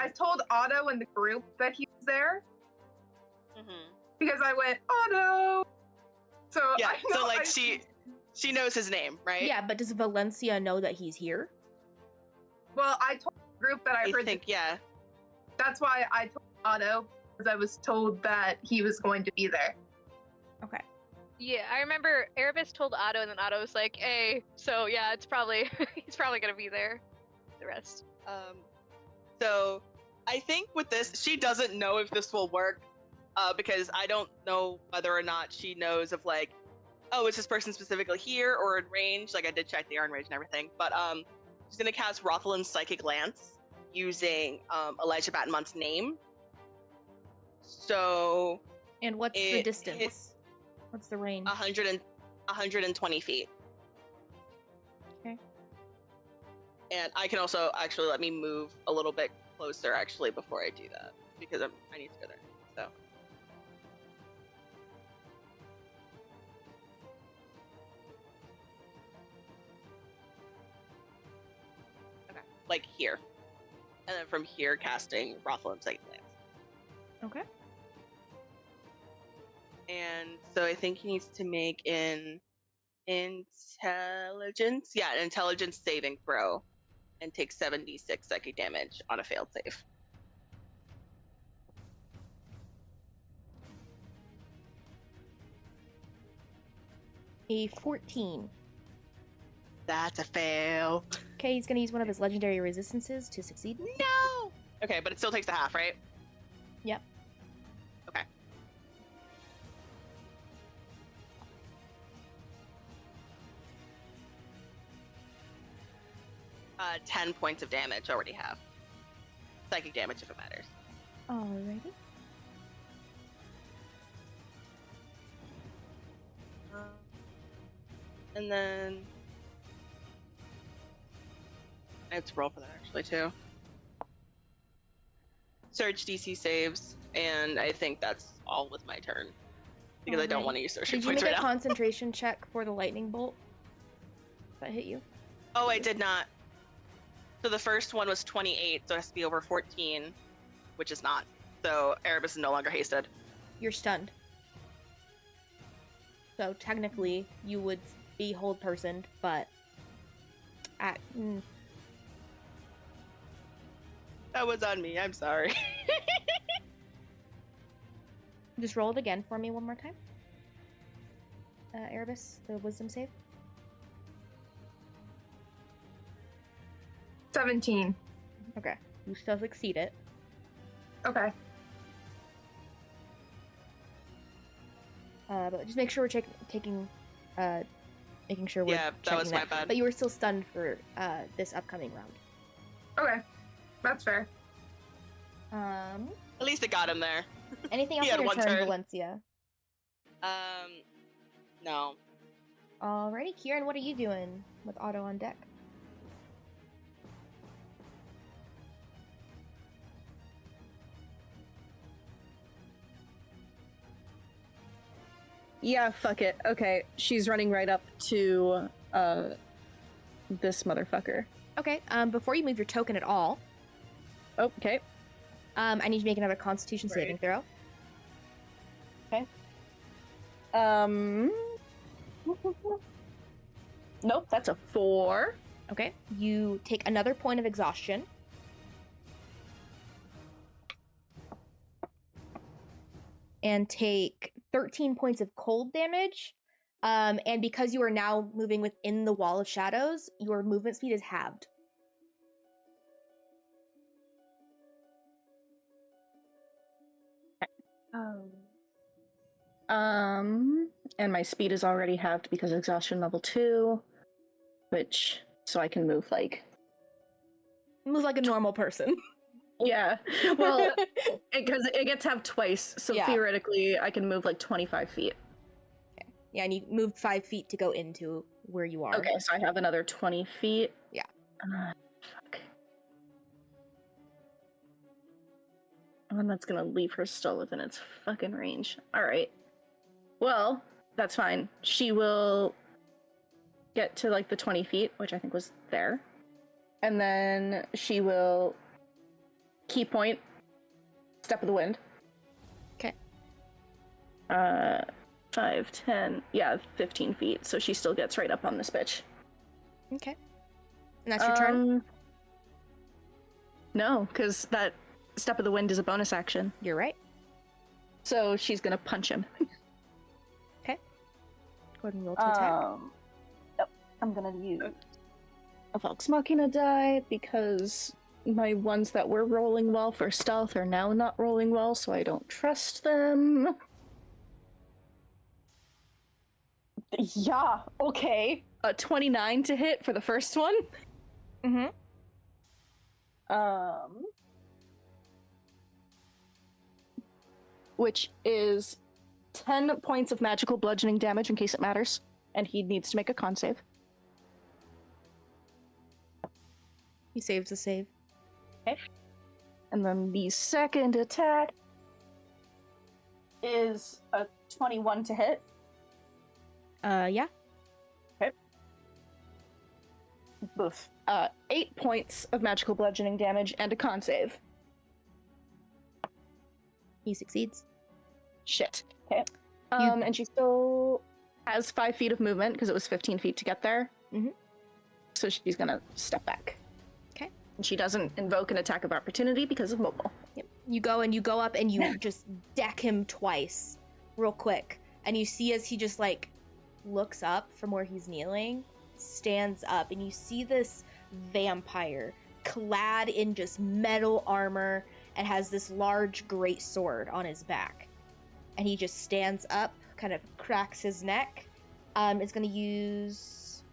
told Otto and the group that he was there because I went, Otto! So Yeah, I know, so like she knows his name, right? Yeah, but does Valencia know that he's here? Well, I told the group that I heard. Yeah. That's why I told Otto, because I was told that he was going to be there. Okay. Yeah, I remember Erebus told Otto, and then Otto was like, "Hey, so yeah, it's probably he's probably gonna be there." The rest. So I think with this, she doesn't know if this will work, because I don't know whether or not she knows of like, oh, is this person specifically here or in range? Like I did check they are in range and everything, but she's gonna cast Rothlin's Psychic Lance using Elijah Battenmont's name. So And what's the distance? What's the range? 120 feet. Okay. And I can also actually let me move a little bit closer actually before I do that. because I need to go there. So. Okay. Like here. And then from here, casting Rothlum Second Glance. Okay. And so I think he needs to make an intelligence. Yeah, an intelligence saving throw. And take 7d6 psychic damage on a failed save. A 14. That's a fail. Okay, he's gonna use one of his legendary resistances to succeed. No! Okay, but it still takes a half, right? Yep. Okay. 10 points of damage already have. Psychic damage if it matters. Alrighty. And then I have to roll for that actually too. Surge DC saves, and I think that's all with my turn. Because I don't Alrighty. want to use surge Did you points make right a now. concentration check for the lightning bolt that hit you? Oh, I did not. So the first one was 28, so it has to be over 14, which is not. So Erebus is no longer hasted. You're stunned. So technically, you would be hold personed, but That was on me, I'm sorry. just roll it again for me one more time. Erebus, the wisdom save. 17. Okay, you still succeed it. Okay. But just make sure we're making sure we're Yeah, that checking was my bad. But you were still stunned for this upcoming round. Okay. That's fair. At least it got him there. Anything else He on had your one turn, turn. Valencia? No. Alrighty, Kieran, what are you doing with Otto on deck? Yeah, fuck it. Okay, she's running right up to this motherfucker. Okay, before you move your token at all, Oh, okay. I need you to make another Constitution saving throw. Nope, that's a 4. Okay, you take another point of exhaustion. And take 13 points of cold damage. And because you are now moving within the wall of shadows, your movement speed is halved. And my speed is already halved because exhaustion level 2, so I can move like... Move like a normal person. Yeah, well, because it gets halved twice, so Yeah. theoretically I can move like 25 feet. Yeah, and you moved 5 feet to go into where you are. Okay, so I have another 20 feet. Yeah. Fuck. And that's gonna leave her still within its fucking range. Alright. Well, that's fine. She will get to like the 20 feet, which I think was there. And then she will key point, step of the wind. Okay. 5, 10, yeah, 15 feet. So she still gets right up on this bitch. Okay. And that's your turn? No, because that step of the wind is a bonus action. You're right. So she's gonna punch him. Okay. Go ahead and roll to attack. Yep. I'm gonna use a Vox Machina die because my ones that were rolling well for stealth are now not rolling well, so I don't trust them. Yeah, okay. A 29 to hit for the first one. Mm-hmm. Which is 10 points of magical bludgeoning damage in case it matters, and he needs to make a con save. He saves the save. Okay. And then the second attack is a 21 to hit. Yeah. Boof. 8 points of magical bludgeoning damage and a con save. He succeeds. Shit. Okay. And she still has 5 feet of movement because it was 15 feet to get there. Mhm. So she's gonna step back. Okay. And she doesn't invoke an attack of opportunity because of mobile. Yep. You go up and you just deck him twice, real quick. And you see as he just like looks up from where he's kneeling, stands up, and you see this vampire clad in just metal armor and has this large great sword on his back. And he just stands up, kind of cracks his neck. Is gonna use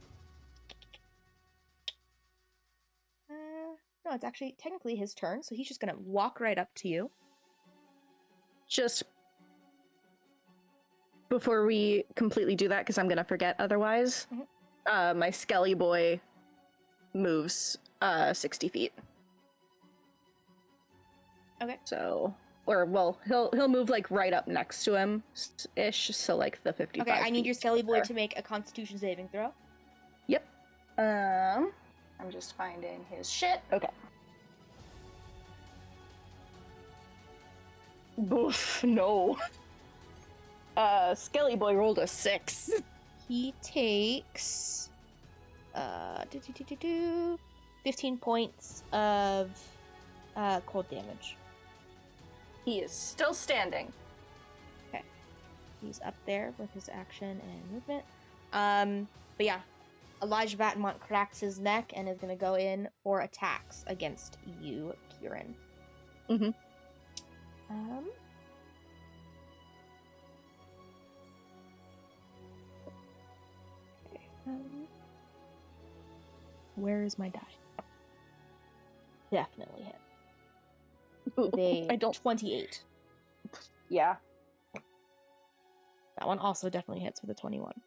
no, it's actually technically his turn, so he's just gonna walk right up to you. Just before we completely do that, because I'm gonna forget otherwise, my Skelly boy moves 60 feet. Okay. So, or well, he'll move like right up next to him ish. So like the 55. Okay, I need your feet Skelly boy there. to make a Constitution saving throw. Yep. I'm just finding his shit. Okay. Boof, no. Skelly boy rolled a 6. He takes 15 points of cold damage. He is still standing. Okay. He's up there with his action and movement. But yeah, Elijah Battenmont cracks his neck and is going to go in for attacks against you, Kieran. Mhm. Where is my die? Definitely hit. Ooh, They I don't. 28. Yeah. That one also definitely hits with a 21.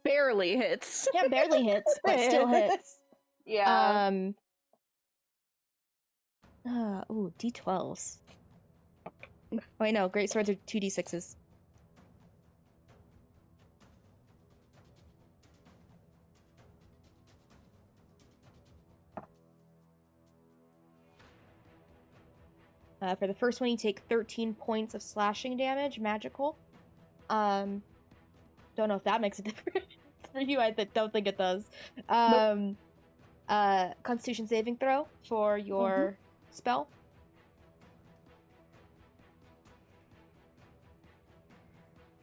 Barely hits. Yeah, barely hits, but still hits. Yeah. Ooh, D12s. Oh, wait, no, great swords are 2d6s. For the first one, you take 13 points of slashing damage, magical. Don't know if that makes a difference for you. I don't think it does. Constitution saving throw for your spell.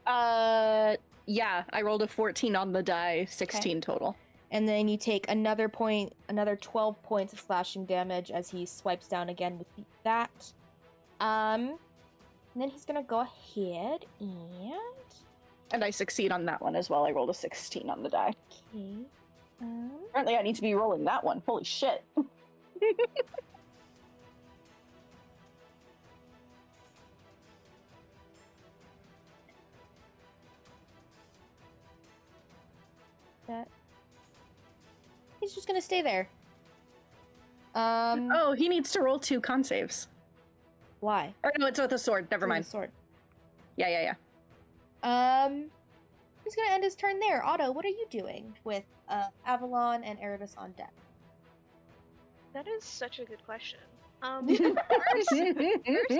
Yeah, I rolled a 14 on the die, 16 total. And then you take another 12 points of slashing damage as he swipes down again with that. And then he's gonna go ahead And I succeed on that one as well. I rolled a 16 on the die. Okay. Apparently I need to be rolling that one. Holy shit. He's just gonna stay there. Oh, he needs to roll 2 con saves. Why? Or no, it's with a sword. Never With mind. a sword. Yeah. He's gonna end his turn there. Otto, what are you doing with Avalon and Erebus on deck? That is such a good question. First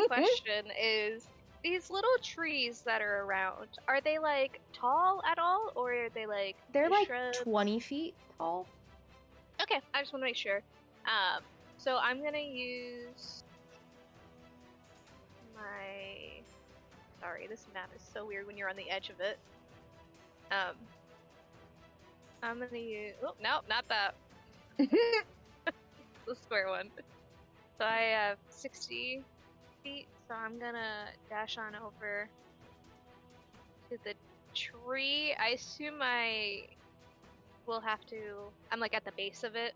question is, these little trees that are around, are they like tall at all, or are they like They're just like shrubs? 20 feet tall. Okay, I just want to make sure. So I'm gonna use my. Sorry, this map is so weird when you're on the edge of it. I'm gonna use. Oh no, not that. The square one. So I have 60 feet, so I'm gonna dash on over to the tree. I assume I will have to. I'm like at the base of it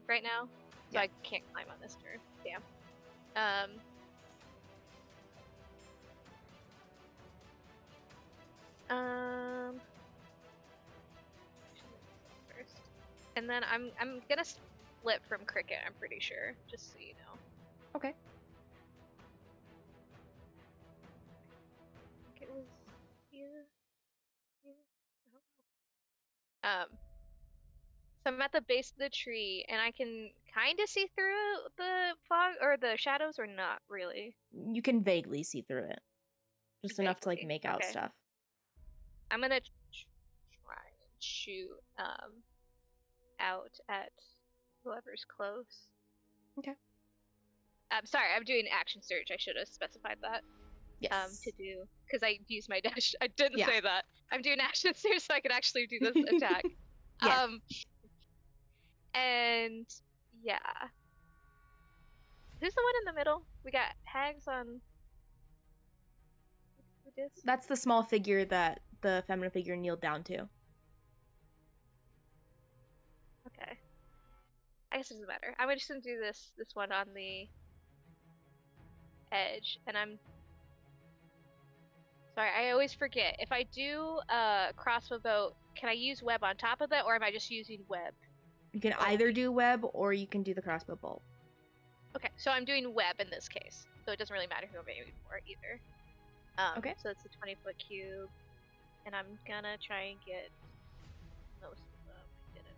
right now, so I can't climb on this turn. Damn. First, and then I'm gonna split from Cricket. I'm pretty sure, just so you know. So I'm at the base of the tree, and I can kind of see through the fog or the shadows, or not really. You can vaguely see through it. Just enough to like Vaguely, make out okay. stuff. I'm gonna try and shoot out at whoever's close. Okay. I'm sorry, I'm doing action search. I should have specified that. Yes. To do, because I used my dash. I didn't Yeah. say that. I'm doing action search so I can actually do this attack. Yes. And yeah. Who's the one in the middle? We got hags on. Who dis? That's the small figure that the feminine figure kneeled down to. Okay. I guess it doesn't matter. I'm just gonna do this one on the edge, and I'm sorry. I always forget if I do crossbow bolt. Can I use web on top of that, or am I just using web? You can either do web or you can do the crossbow bolt. Okay, so I'm doing web in this case, so it doesn't really matter who I'm aiming for either. Okay. So it's a 20-foot cube, and I'm gonna try and get most of them. I did it.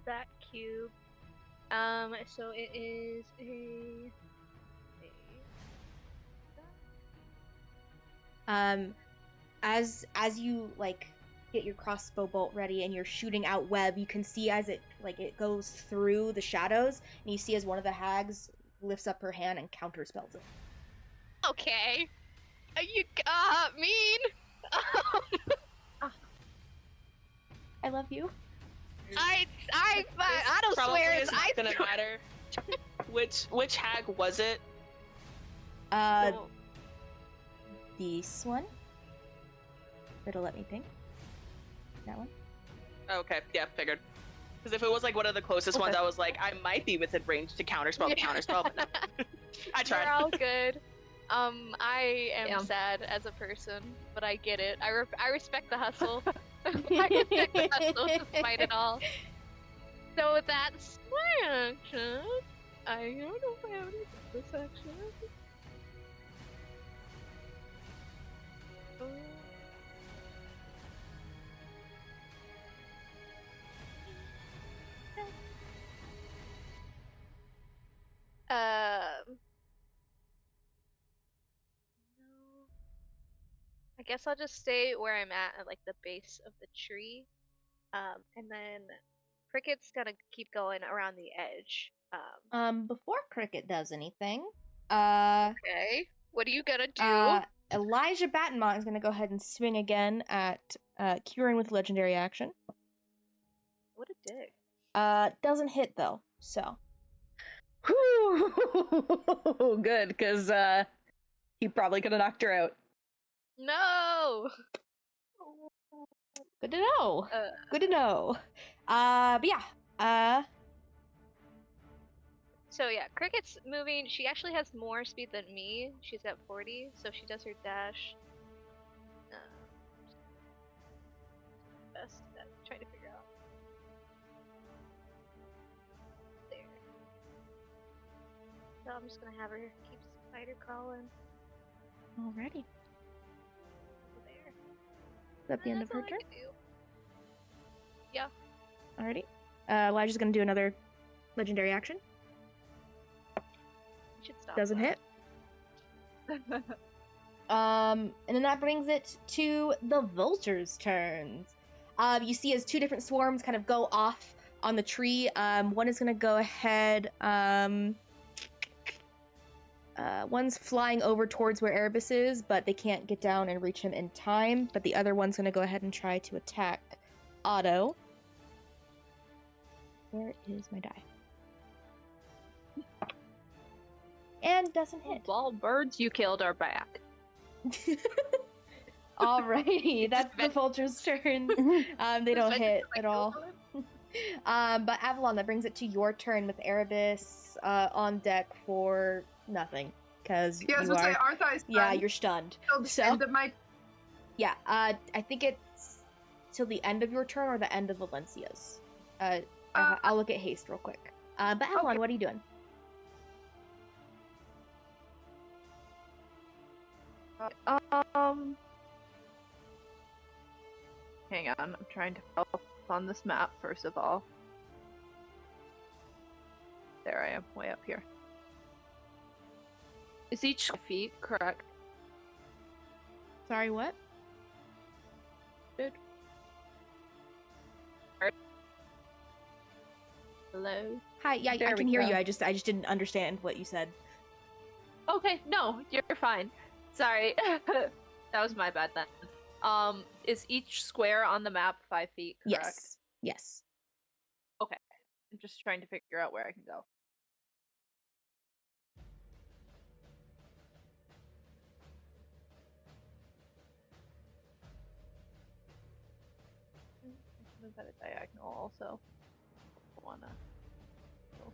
That cube. So it is As you like get your crossbow bolt ready and you're shooting out web, you can see as it goes through the shadows, and you see as one of the hags lifts up her hand and counterspells it. Okay. You mean? I love you. I don't Probably swear. is not gonna matter. Which hag was it? This one. It'll let me think. That one. Okay, yeah, figured. Because if it was like one of the closest ones, I was like, I might be within range to counterspell the counterspell. But no. I tried. You're all good. I am sad as a person, but I get it. I respect the hustle. I respect the hustle despite it all. So that's my action. I don't know if I have any bonus action. No. I guess I'll just stay where I'm at like the base of the tree. And then Cricket's gonna keep going around the edge. Before Cricket does anything, Okay. What are you gonna do? Elijah Battenmont is gonna go ahead and swing again at Kieran with legendary action. What a dick. Doesn't hit though, so. Whew, good, because he probably could have knocked her out. No! Good to know. Good to know. But yeah. So yeah, Cricket's moving. She actually has more speed than me. She's at 40, so if she does her dash. Best at trying to figure out. There. So I'm just gonna have her keep spider crawling. Alrighty. There. Is that the end of That's her all I turn? can do. Yeah. Alrighty. Elijah's gonna do another legendary action. You should stop. Doesn't hit. And then that brings it to the vultures' turns. You see as two different swarms kind of go off on the tree. One is gonna go ahead. One's flying over towards where Erebus is, but they can't get down and reach him in time. But the other one's gonna go ahead and try to attack Otto. Where is my die? And doesn't hit. All birds you killed are back. Alrighty, that's the vulture's turn. They don't hit at all. But Avalon, that brings it to your turn with Erebus on deck for nothing. Because Yeah, I was gonna say, Arthai's yeah, you're stunned. till the So- end of my Yeah, I think it's till the end of your turn or the end of Valencia's. I'll look at haste real quick. But Avalon, Okay. what are you doing? Hang on, I'm trying to help on this map first of all. There I am, way up here. Is each feet correct? Sorry, what? Dude. Hello? Hi, yeah, There I we can hear go. you. I just didn't understand what you said. Okay, no, you're fine. Sorry. That was my bad then. Is each square on the map 5 feet correct? Yes. Yes. Okay. I'm just trying to figure out where I can go. Move at a diagonal also. Wanna go.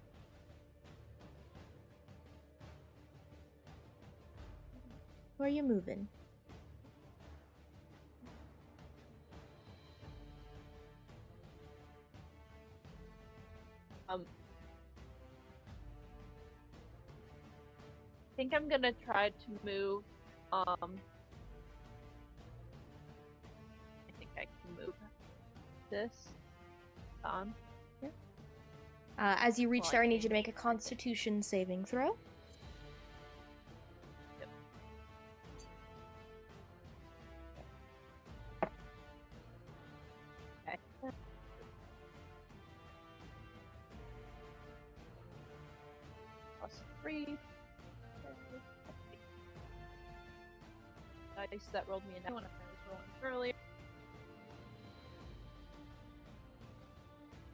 Where are you moving? I think I'm gonna try to move, I think I can move this on. As you reach Well, there, I I need you to can't. make a Constitution saving throw. Yep. Okay. +3. Dice that rolled me a 9 when I was rolling earlier.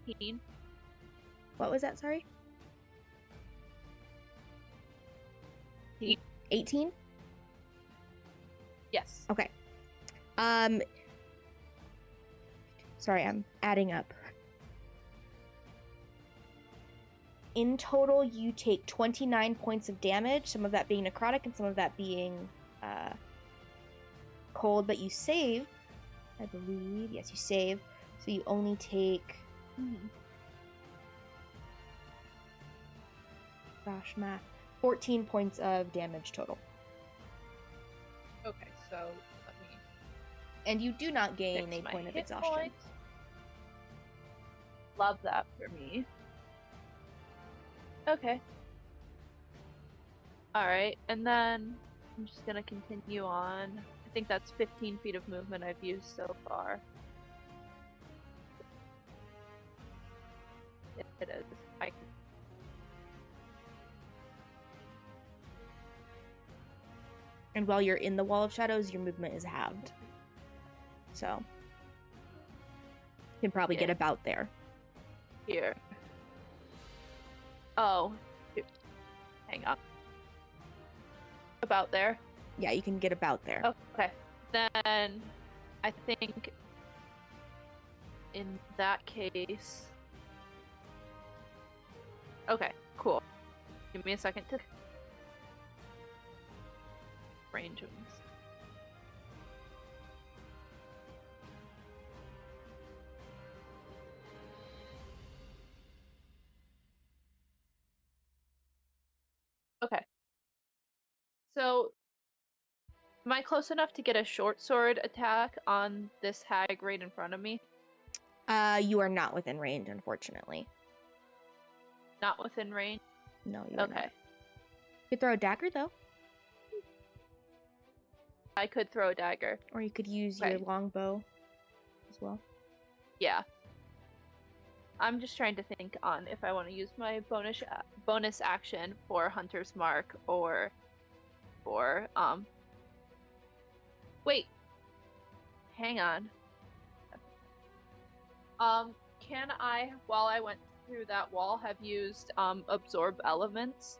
18. What was that, sorry? 18? Yes. Okay. Sorry, I'm adding up. In total, you take 29 points of damage, some of that being necrotic and some of that being cold, but you save, I believe. Yes, you save. So you only take... Gosh, math. 14 points of damage total. Okay, so let me And you do not gain fix a my point of hit exhaustion. points. Love that for me. Okay. Alright, and then I'm just gonna continue on. I think that's 15 feet of movement I've used so far. It is. I can... And while you're in the Wall of Shadows, your movement is halved. So you can probably get Yeah. about there. Here. Oh. Hang on. About there. Yeah, you can get about there. Okay. Then I think in that case. Okay, cool. Give me a second to range of this. Okay. So, am I close enough to get a short sword attack on this hag right in front of me? You are not within range, unfortunately. Not within range? No, you are Okay. not. You could throw a dagger, though. I could throw a dagger. Or you could use Okay. your longbow as well. Yeah. I'm just trying to think on if I want to use my bonus action for Hunter's Mark or for wait. Hang on. Can I, while I went through that wall, have used absorb elements?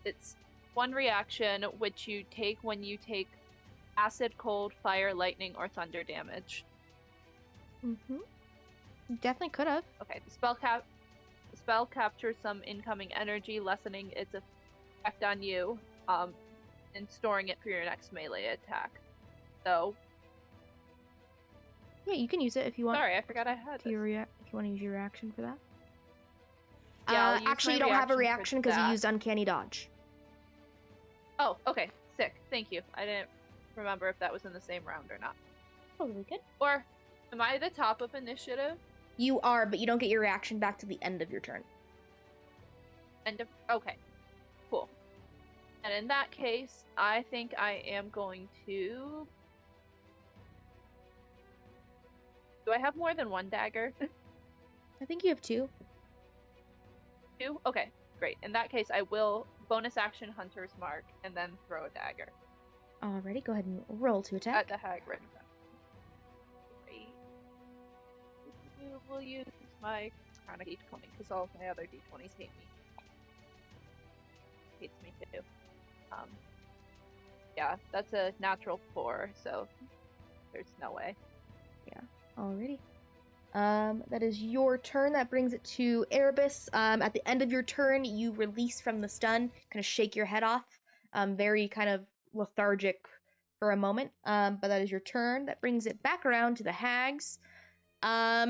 It's one reaction which you take when you take acid, cold, fire, lightning, or thunder damage. Mm-hmm. You definitely could have. Okay, the spell captures some incoming energy, lessening its effect on you, and storing it for your next melee attack. So, Yeah, you can use it if you want. sorry, I forgot I had If you this. want to use your reaction for that. Yeah, I'll use actually, my you don't have a for reaction because you that. used Uncanny Dodge. Oh, okay. Sick. Thank you. I didn't remember if that was in the same round or not. Totally good. Or am I the top of initiative? You are, but you don't get your reaction back to the end of your turn. Okay. Cool. And in that case, I think I am going to... Do I have more than one dagger? I think you have 2. 2? Okay, great. In that case, I will bonus action Hunter's Mark and then throw a dagger Alrighty, go ahead and roll to attack. at the hag right now. Great. We'll use my chronic d20 because all of my other d20s hate me. Hates me too. Yeah, that's a natural 4, so there's no way. Alrighty. That is your turn. That brings it to Erebus. At the end of your turn, you release from the stun, kind of shake your head off, very kind of lethargic for a moment. But that is your turn. That brings it back around to the hags. What are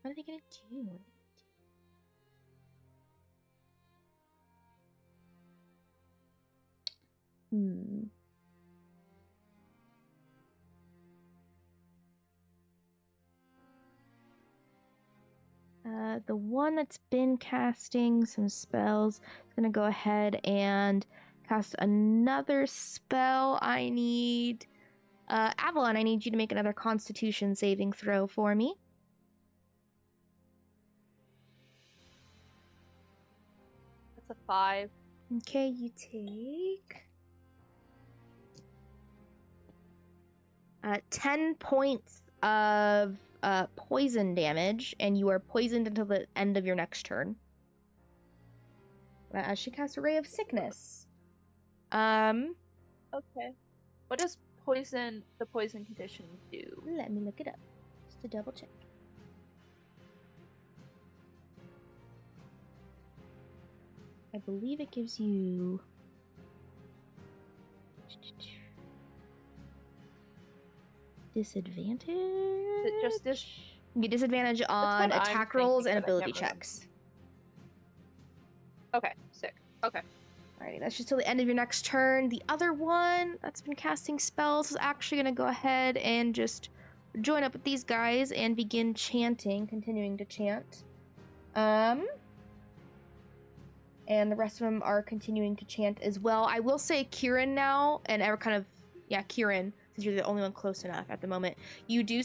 they gonna do? The one that's been casting some spells is going to go ahead and cast another spell. I need... Avalon, I need you to make another Constitution saving throw for me. That's a 5. Okay, you take... 10 points of poison damage, and you are poisoned until the end of your next turn. As she casts a Ray of Sickness. Okay. What does the poison condition do? Let me look it up, just to double check. I believe it gives you... disadvantage? Is it just You get disadvantage on what I'm attack rolls thinking, and but I ability can't remember. checks. Okay, sick. Okay. Alrighty, that's just till the end of your next turn. The other one that's been casting spells is actually going to go ahead and just join up with these guys and begin chanting, continuing to chant. And the rest of them are continuing to chant as well. I will say Kieran now, and Kieran, since you're the only one close enough at the moment, you do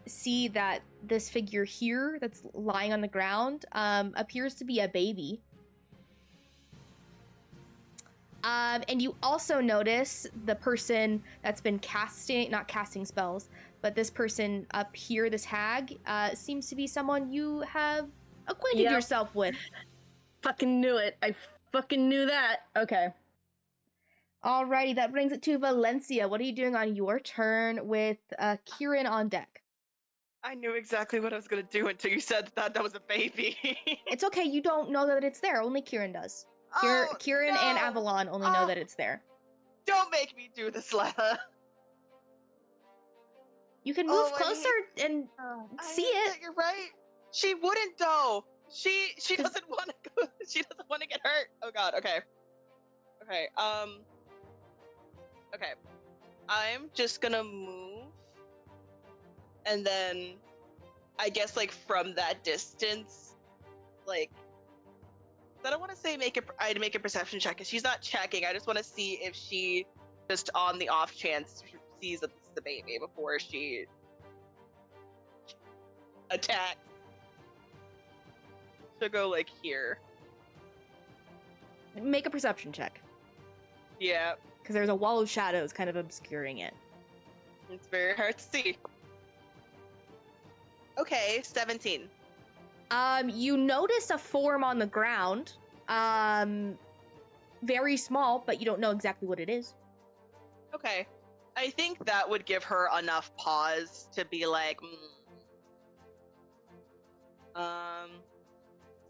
see that this figure here that's lying on the ground appears to be a baby. And you also notice the person that's been not casting spells, but this person up here, this hag, seems to be someone you have acquainted yourself with. Fucking knew it. I fucking knew that. Okay. Alrighty, that brings it to Valencia. What are you doing on your turn with Kieran on deck? I knew exactly what I was gonna do until you said that was a baby. It's okay, you don't know that it's there. Only Kieran does. Kieran no. and Avalon only know that it's there. Don't make me do this, Letta. You can move closer and see it. You're right. She wouldn't though. She doesn't want to go. She doesn't want to get hurt. Oh god. Okay. Okay. Okay. I'm just gonna move, and then I guess like from that distance, like. I don't want to say I'd make a perception check because she's not checking. I just want to see if she just on the off chance sees that this is the baby before she attacks. She'll go like here. Make a perception check. Yeah. Because there's a wall of shadows kind of obscuring it. It's very hard to see. Okay, 17. You notice a form on the ground. Very small, but you don't know exactly what it is. Okay. I think that would give her enough pause to be like, So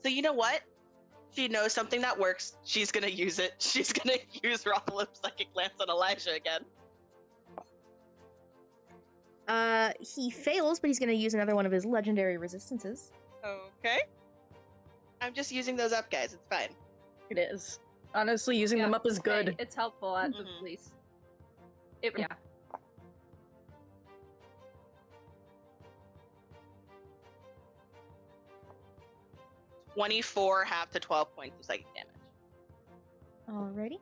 you know what? She knows something that works. She's gonna use it. She's gonna use Rothalo's Psychic Glance on Elijah again. He fails, but he's gonna use another one of his legendary resistances. Okay. I'm just using those up, guys. It's fine. It is. Honestly, using them up is good. Hey, it's helpful at the least. Yeah. 24 half to 12 points of psychic damage. Alrighty.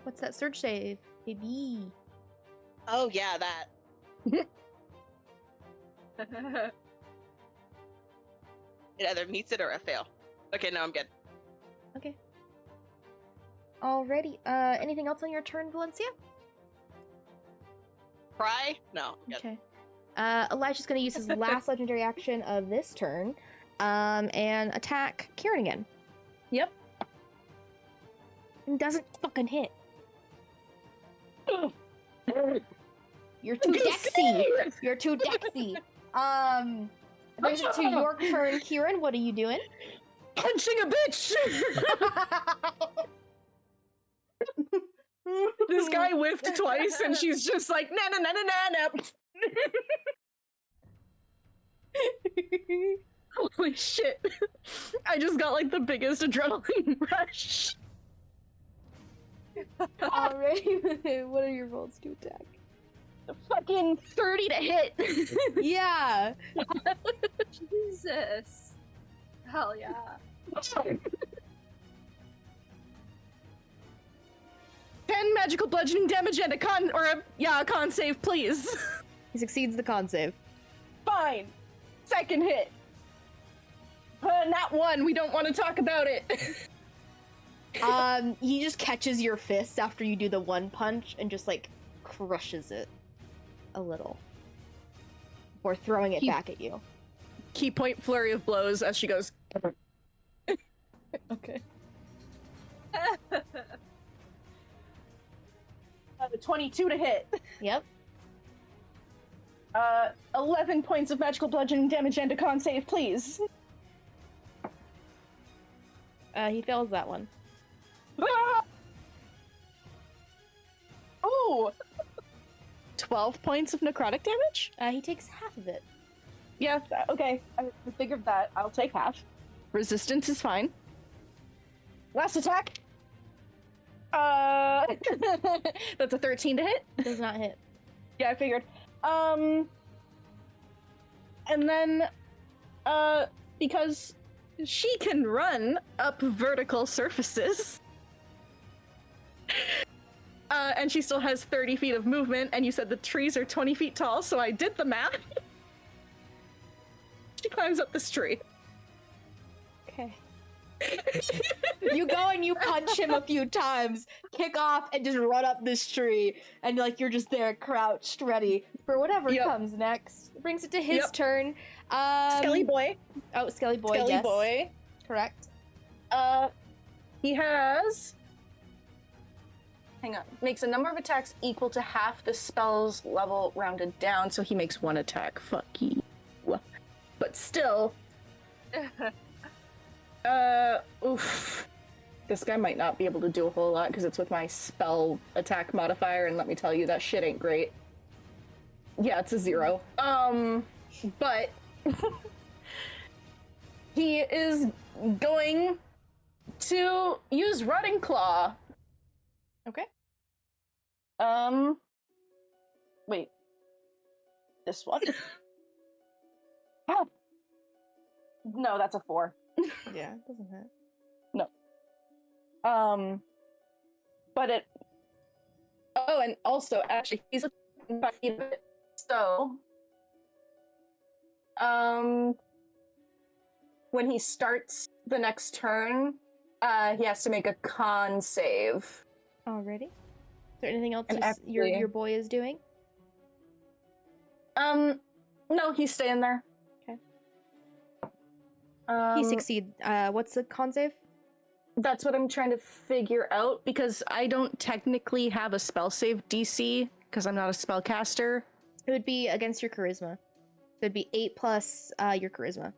What's that surge save, baby? Oh yeah, that. It either meets it or I fail. Okay, no, I'm good. Okay. Alrighty. Anything else on your turn, Valencia? Cry? No. I'm good. Okay. Elijah's gonna use his last legendary action of this turn, and attack Kieran again. Yep. And doesn't fucking hit. You're too dexy. You're too dexy. Brings it to your turn, Kieran. What are you doing? Punching a bitch! This guy whiffed twice, and she's just like, na na na na na na. Holy shit. I just got like the biggest adrenaline rush. Alright, what are your rolls to attack? Fucking 30 to hit. Yeah. Jesus. Hell yeah. 10 magical bludgeoning damage and a con save, please. He succeeds the con save. Fine. Second hit. Not one. We don't want to talk about it. He just catches your fist after you do the one punch and just like crushes it a little before throwing it back at you. Key point flurry of blows as she goes. Okay. 22 to hit. Yep. 11 points of magical bludgeoning damage and a con save, please. He fails that one. Ah! Oh! 12 points of necrotic damage? He takes half of it. Yeah, okay. I figured that. I'll take half. Resistance is fine. Last attack. That's a 13 to hit. Does not hit. Yeah, I figured. And then, because she can run up vertical surfaces, and she still has 30 feet of movement, and you said the trees are 20 feet tall, so I did the math. She climbs up this tree. Okay. You go and you punch him a few times, kick off, and just run up this tree, and like you're just there crouched, ready for whatever comes next. Brings it to his turn. Skelly boy. Oh, Skelly boy. Skelly yes. boy. Correct. He has. Hang on. Makes a number of attacks equal to half the spell's level rounded down, so he makes one attack. Fuck you. But still. Oof. This guy might not be able to do a whole lot because it's with my spell attack modifier, and let me tell you, that shit ain't great. Yeah, it's a 0. But he is going to use Rotting Claw. Okay. Wait. This one? Oh. No, that's a 4. Yeah, it doesn't hit. No. But it. Oh, and also, actually, he's a 5 feet of it. So, when he starts the next turn, he has to make a con save. Alrighty. Is there anything else And your boy is doing? No, he's staying there. Okay. He Um, succeeds. What's the con save? That's what I'm trying to figure out, because I don't technically have a spell save DC, because I'm not a spellcaster. It would be against your charisma. So it'd be 8 plus your charisma.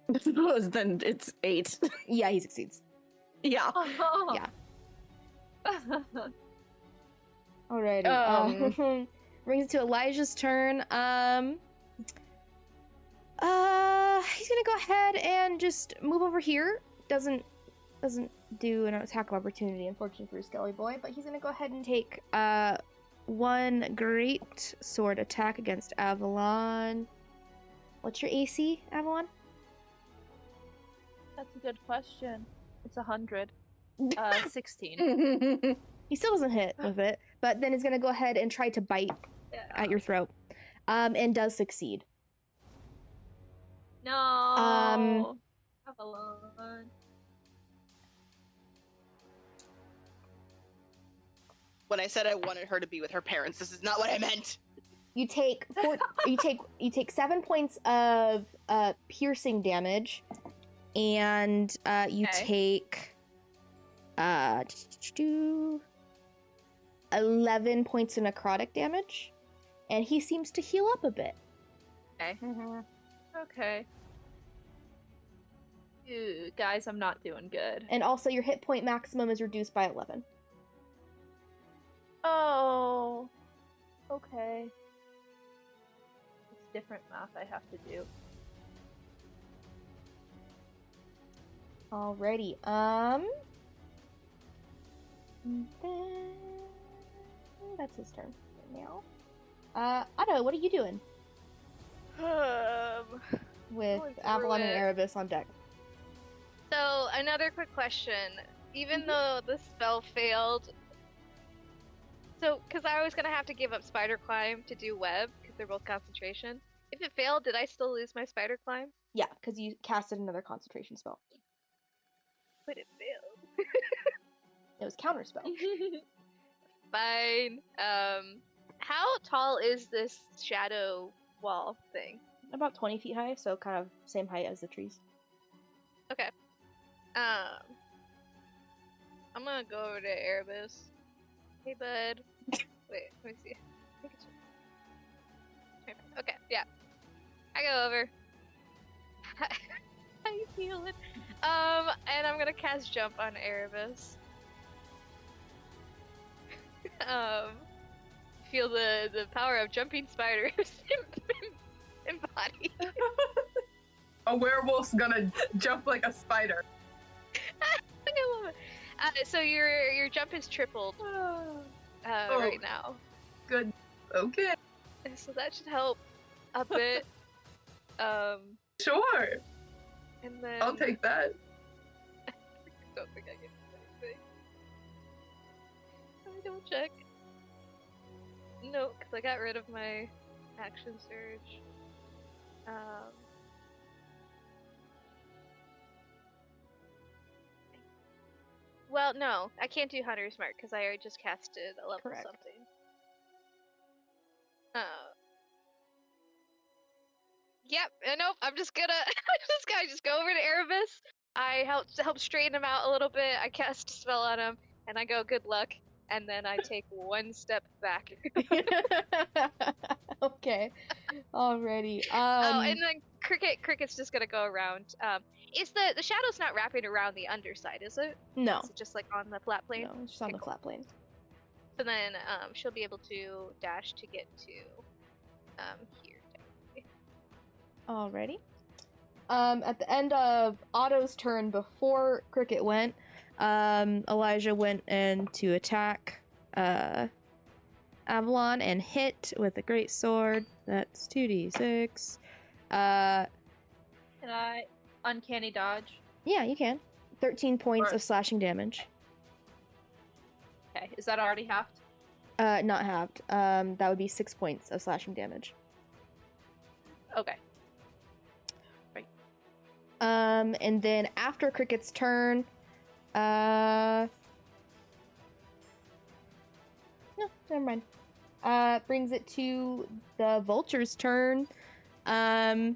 Then it's 8. Yeah, he succeeds. Yeah. Oh. Yeah. Alrighty. Brings it to Elijah's turn. He's gonna go ahead and just move over here. Doesn't do an attack of opportunity, unfortunately for Skelly Boy, but he's gonna go ahead and take one great sword attack against Avalon. What's your AC, Avalon? That's a good question. It's 100. 16. He still doesn't hit with it, but then he's gonna go ahead and try to bite at your throat, and does succeed. No. Avalon. When I said I wanted her to be with her parents, this is not what I meant. You take you take 7 points of piercing damage, and you take 11 points of necrotic damage, and he seems to heal up a bit. Okay. Okay. Ew, guys, I'm not doing good. And also, your hit point maximum is reduced by 11. Oh. Okay. It's different math I have to do. Alrighty. That's his turn right now. Otto, what are you doing with Going through Avalon and it. Erebus on deck? So, another quick question. Even though the spell failed, so, because I was gonna have to give up Spider Climb to do Web, because they're both concentration. If it failed, did I still lose my Spider Climb? Yeah, because you casted another concentration spell. But it failed. It was counterspell. Fine. How tall is this shadow wall thing? About 20 feet high, so kind of same height as the trees. Okay. I'm gonna go over to Erebus. Hey, bud. Wait, let me see. I think it's... Okay, yeah. I go over. How you feeling? And I'm gonna cast Jump on Erebus. Feel the power of jumping spiders embodied. A werewolf's gonna jump like a spider. I love it. So your jump is tripled right now. Good. Okay. So that should help a bit. Sure. And then I'll take that. don't think I can do anything. Let me double check. No, because I got rid of my action surge. Well, no, I can't do Hunter's Mark because I already just casted a level Correct. something. Yep. Nope. I'm just gonna just go over to Erebus. I help straighten him out a little bit. I cast a spell on him, and I go, "Good luck." And then I take one step back. Okay. Alrighty. Oh, and then Cricket's just gonna go around. Is the shadow's not wrapping around the underside, is it? No. Is it just like on the flat plane? No, it's just on the cool. flat plane. So then she'll be able to dash to get to here. Alrighty. At the end of Otto's turn, before Cricket went, Elijah went in to attack Avalon and hit with a great sword. That's 2d6. Can I uncanny dodge? Yeah, you can. 13 points Or- of slashing damage. Okay, is that already halved? Not halved. That would be 6 points of slashing damage. Okay. And then after Cricket's turn, no, never mind. Brings it to the Vulture's turn. Gonna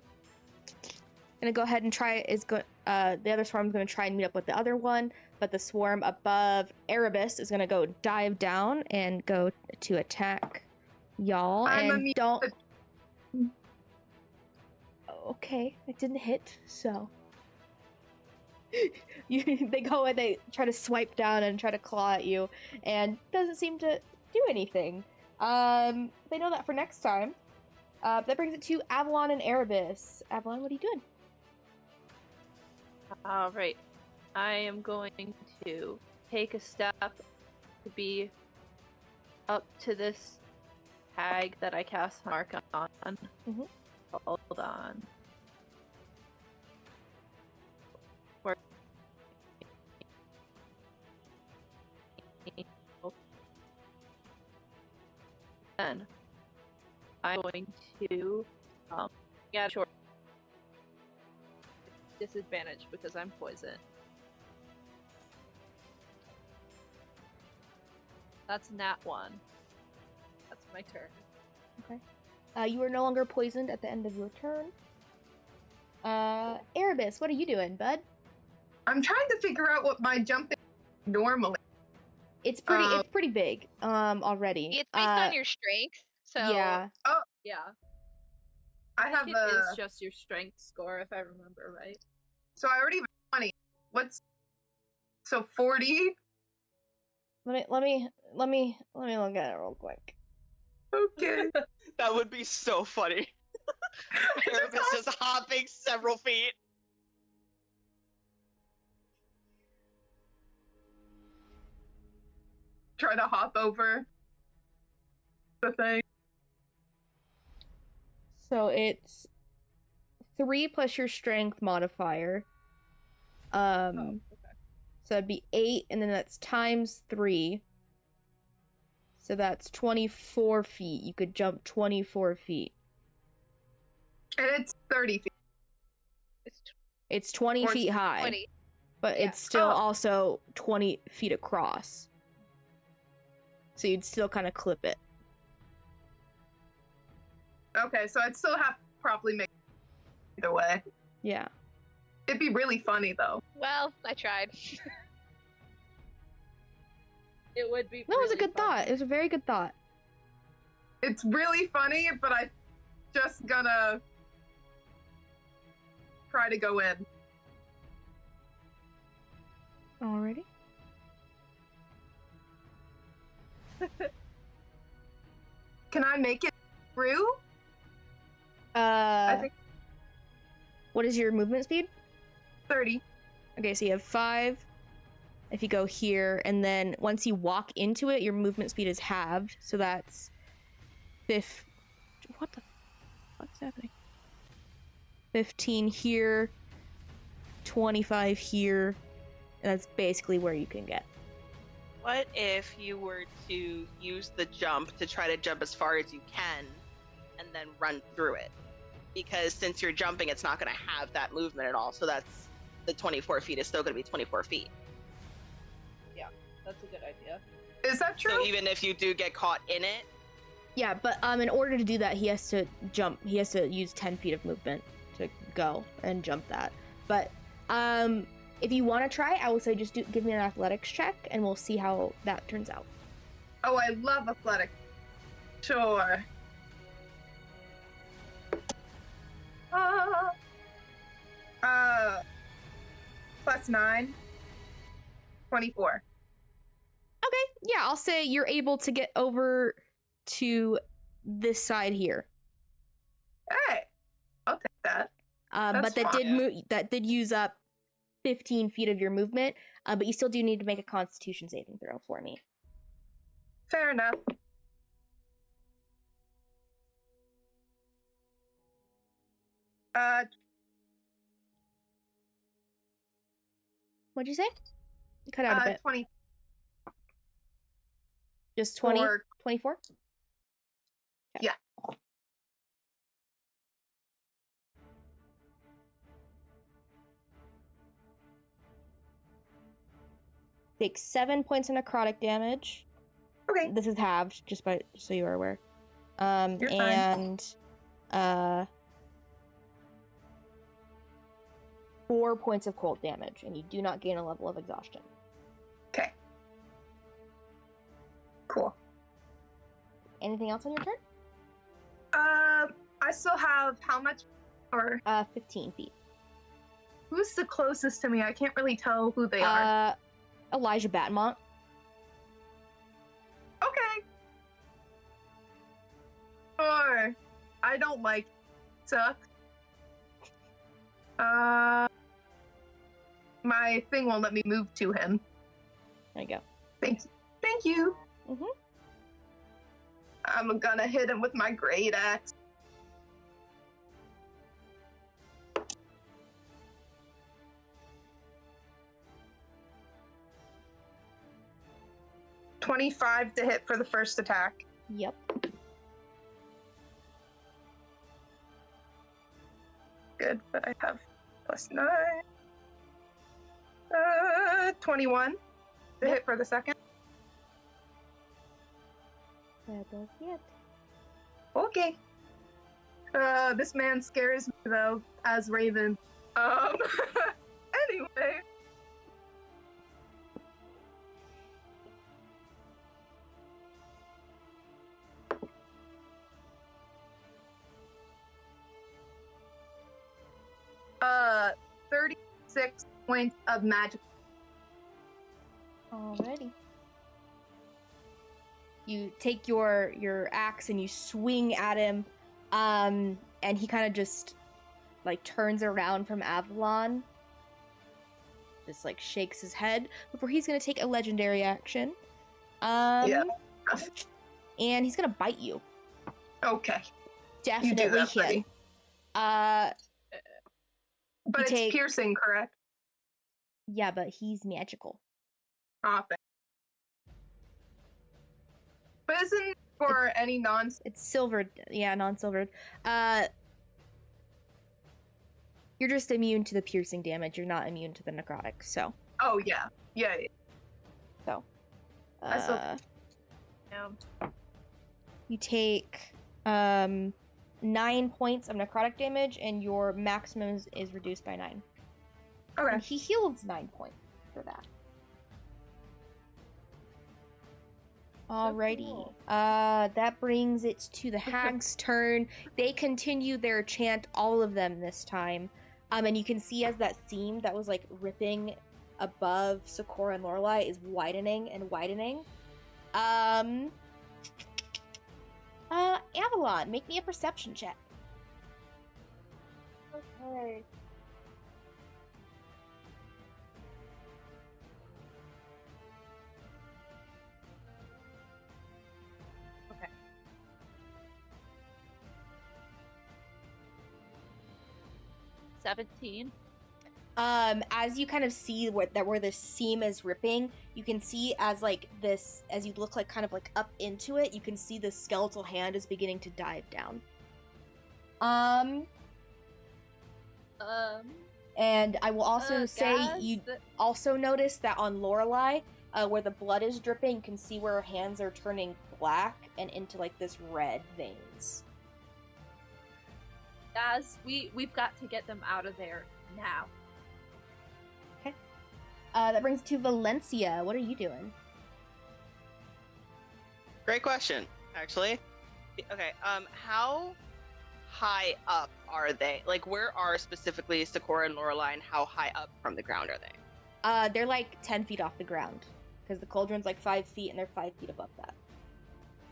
go ahead and try. The other swarm's gonna try and meet up with the other one, but the swarm above Erebus is gonna go dive down and go to attack y'all. I'm and immune don't. to- Okay, it didn't hit, so. They go and they try to swipe down and try to claw at you, and doesn't seem to do anything. They know that for next time. That brings it to Avalon and Erebus. Avalon, what are you doing? Alright. I am going to take a step to be up to this tag that I cast Mark on. Mhm. Hold on. Where- Then I'm going to get short disadvantage because I'm poisoned. That's nat 1. That's my turn. You are no longer poisoned at the end of your turn. Erebus, what are you doing, bud? I'm trying to figure out what my jump is normally. It's pretty big. Already. It's based on your strength, so Yeah. Yeah. I have It a. is just your strength score, if I remember right. So I already have 20. What's. So 40? Let me look at it real quick. Okay. That would be so funny. Erebus is hopping several feet. Try to hop over the thing. So it's 3 plus your strength modifier. So that'd be 8, and then that's times 3. So that's 24 feet. You could jump 24 feet. And it's 30 feet. It's 20 Or it's feet high, 20. but Yeah. it's still Oh. also 20 feet across. So you'd still kind of clip it. Okay, so I'd still have to properly make it either way. Yeah. It'd be really funny though. Well, I tried. It would be. That was a really good fun. thought. It was a very good thought. It's really funny, but I'm just gonna try to go in. Alrighty. Can I make it through? I think- What is your movement speed? 30. Okay, so you have 5. If you go here, and then once you walk into it, your movement speed is halved. So that's 5. What the fuck's happening? 15 here, 25 here, and that's basically where you can get. What if you were to use the jump to try to jump as far as you can and then run through it? Because since you're jumping, it's not going to have that movement at all. So that's the 24 feet is still going to be 24 feet. That's a good idea. Is that true? So even if you do get caught in it, Yeah, but in order to do that, he has to jump. He has to use 10 feet of movement to go and jump that. But if you want to try, I would say just give me an athletics check, and we'll see how that turns out. Oh, I love athletic. Sure. Plus 9. 24. Okay, yeah, I'll say you're able to get over to this side here. Hey, I'll take that. But that fine. did use up 15 feet of your movement. But you still do need to make a Constitution saving throw for me. Fair enough. What'd you say? You cut out a bit. 20. Just 20? Or- 24? Okay. Yeah. Take 7 points of necrotic damage. Okay. This is halved, just so you are aware. You're fine. And 4 points of cold damage, and you do not gain a level of exhaustion. Okay. Cool. Anything else on your turn? I still have how much? Or 15 feet. who's the closest to me? I can't really tell who they are. Elijah Battenmont. Okay. Sure. I don't like sucks. my thing won't let me move to him. There you go. Thank you. Mhm. I'm gonna hit him with my great axe. $25 to hit for the first attack. Yep. Good, but I have +9. 21 to hit for the second. That does it. Okay. This man scares me though, as Raven. Anyway. Uh, 36 points of magic. Alrighty. You take your axe and you swing at him, and he kind of just like turns around from Avalon, just like shakes his head before he's gonna take a legendary action. Yeah. And he's gonna bite you. Okay. Definitely that, him. buddy. But You it's take- piercing, correct? Yeah, but he's magical. Ah, thanks. But isn't for any non... It's silvered. Yeah, non-silvered. You're just immune to the piercing damage. You're not immune to the necrotic, so. Oh, yeah. Yeah. So. I still- Yeah. You take 9 points of necrotic damage, and your maximum is reduced by 9. Okay. And he heals 9 points for that. Alrighty. cool. That brings it to the hag's turn. They continue their chant, all of them this time. And you can see as that seam that was like ripping above Sakura and Lorelei is widening and widening. Avalon, make me a perception check. Okay. Okay. $17. As you kind of see where the seam is ripping, you can see as like this, as you look like kind of like up into it, you can see the skeletal hand is beginning to dive down. And I will also say guys, you also notice that on Lorelei, where the blood is dripping, you can see where her hands are turning black and into like this red veins. Guys, we've got to get them out of there now. That brings to Valencia. What are you doing? Great question, actually. Okay, how high up are they? Like, where are specifically Sakura and Lorelei, and how high up from the ground are they? They're like 10 feet off the ground, because the cauldron's like 5 feet, and they're 5 feet above that.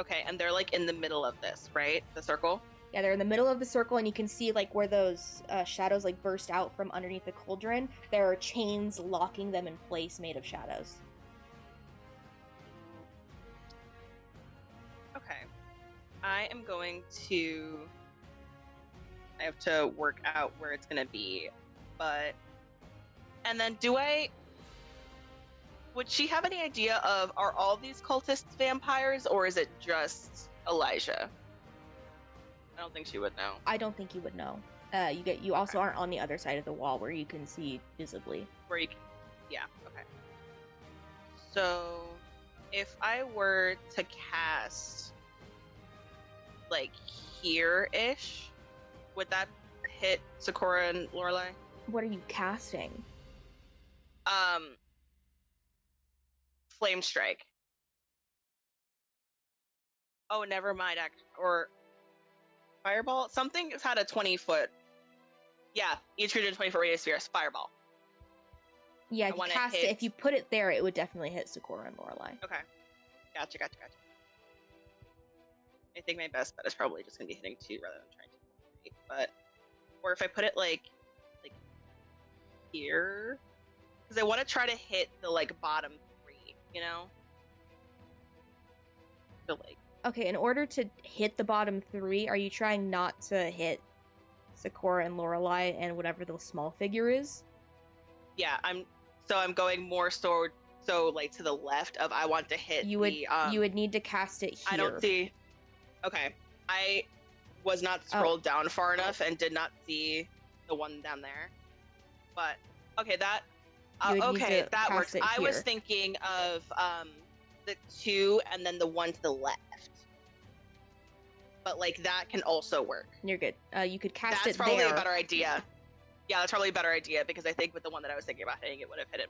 Okay, and they're like in the middle of this, right? The circle? Yeah, they're in the middle of the circle, and you can see like where those shadows like burst out from underneath the cauldron. There are chains locking them in place made of shadows. Okay. I am going to... I have to work out where it's going to be, but... And then would she have any idea of, are all these cultists vampires, or is it just Elijah? I don't think she would know. I don't think you would know. You also aren't on the other side of the wall where you can see visibly. Where you can... Yeah, okay. So, if I were to cast, like, here-ish, would that hit Sakura and Lorelei? What are you casting? Flame Strike. Oh, never mind. Or Fireball? Something had a 20-foot. Yeah, each creature in 20-foot radius sphere is Fireball. Yeah, I if you wanna cast it, hit- if you put it there, it would definitely hit Sakura and Lorelei. Okay. Gotcha. I think my best bet is probably just going to be hitting 2 rather than trying to hit, but... Or if I put it, like here... Because I want to try to hit the like bottom 3, you know? So like. Okay, in order to hit the bottom 3, are you trying not to hit Sakura and Lorelei and whatever the small figure is? Yeah, I'm going more so like to the left of I want to hit You would the you would need to cast it here. I don't see. Okay, I was not scrolled down far enough and did not see the one down there. But okay, that okay, that works. I was thinking of the 2 and then the one to the left. But like that can also work. You're good. You could cast That's it probably there. a better idea. Yeah, that's probably a better idea because I think with the one that I was thinking about hitting, it would have hit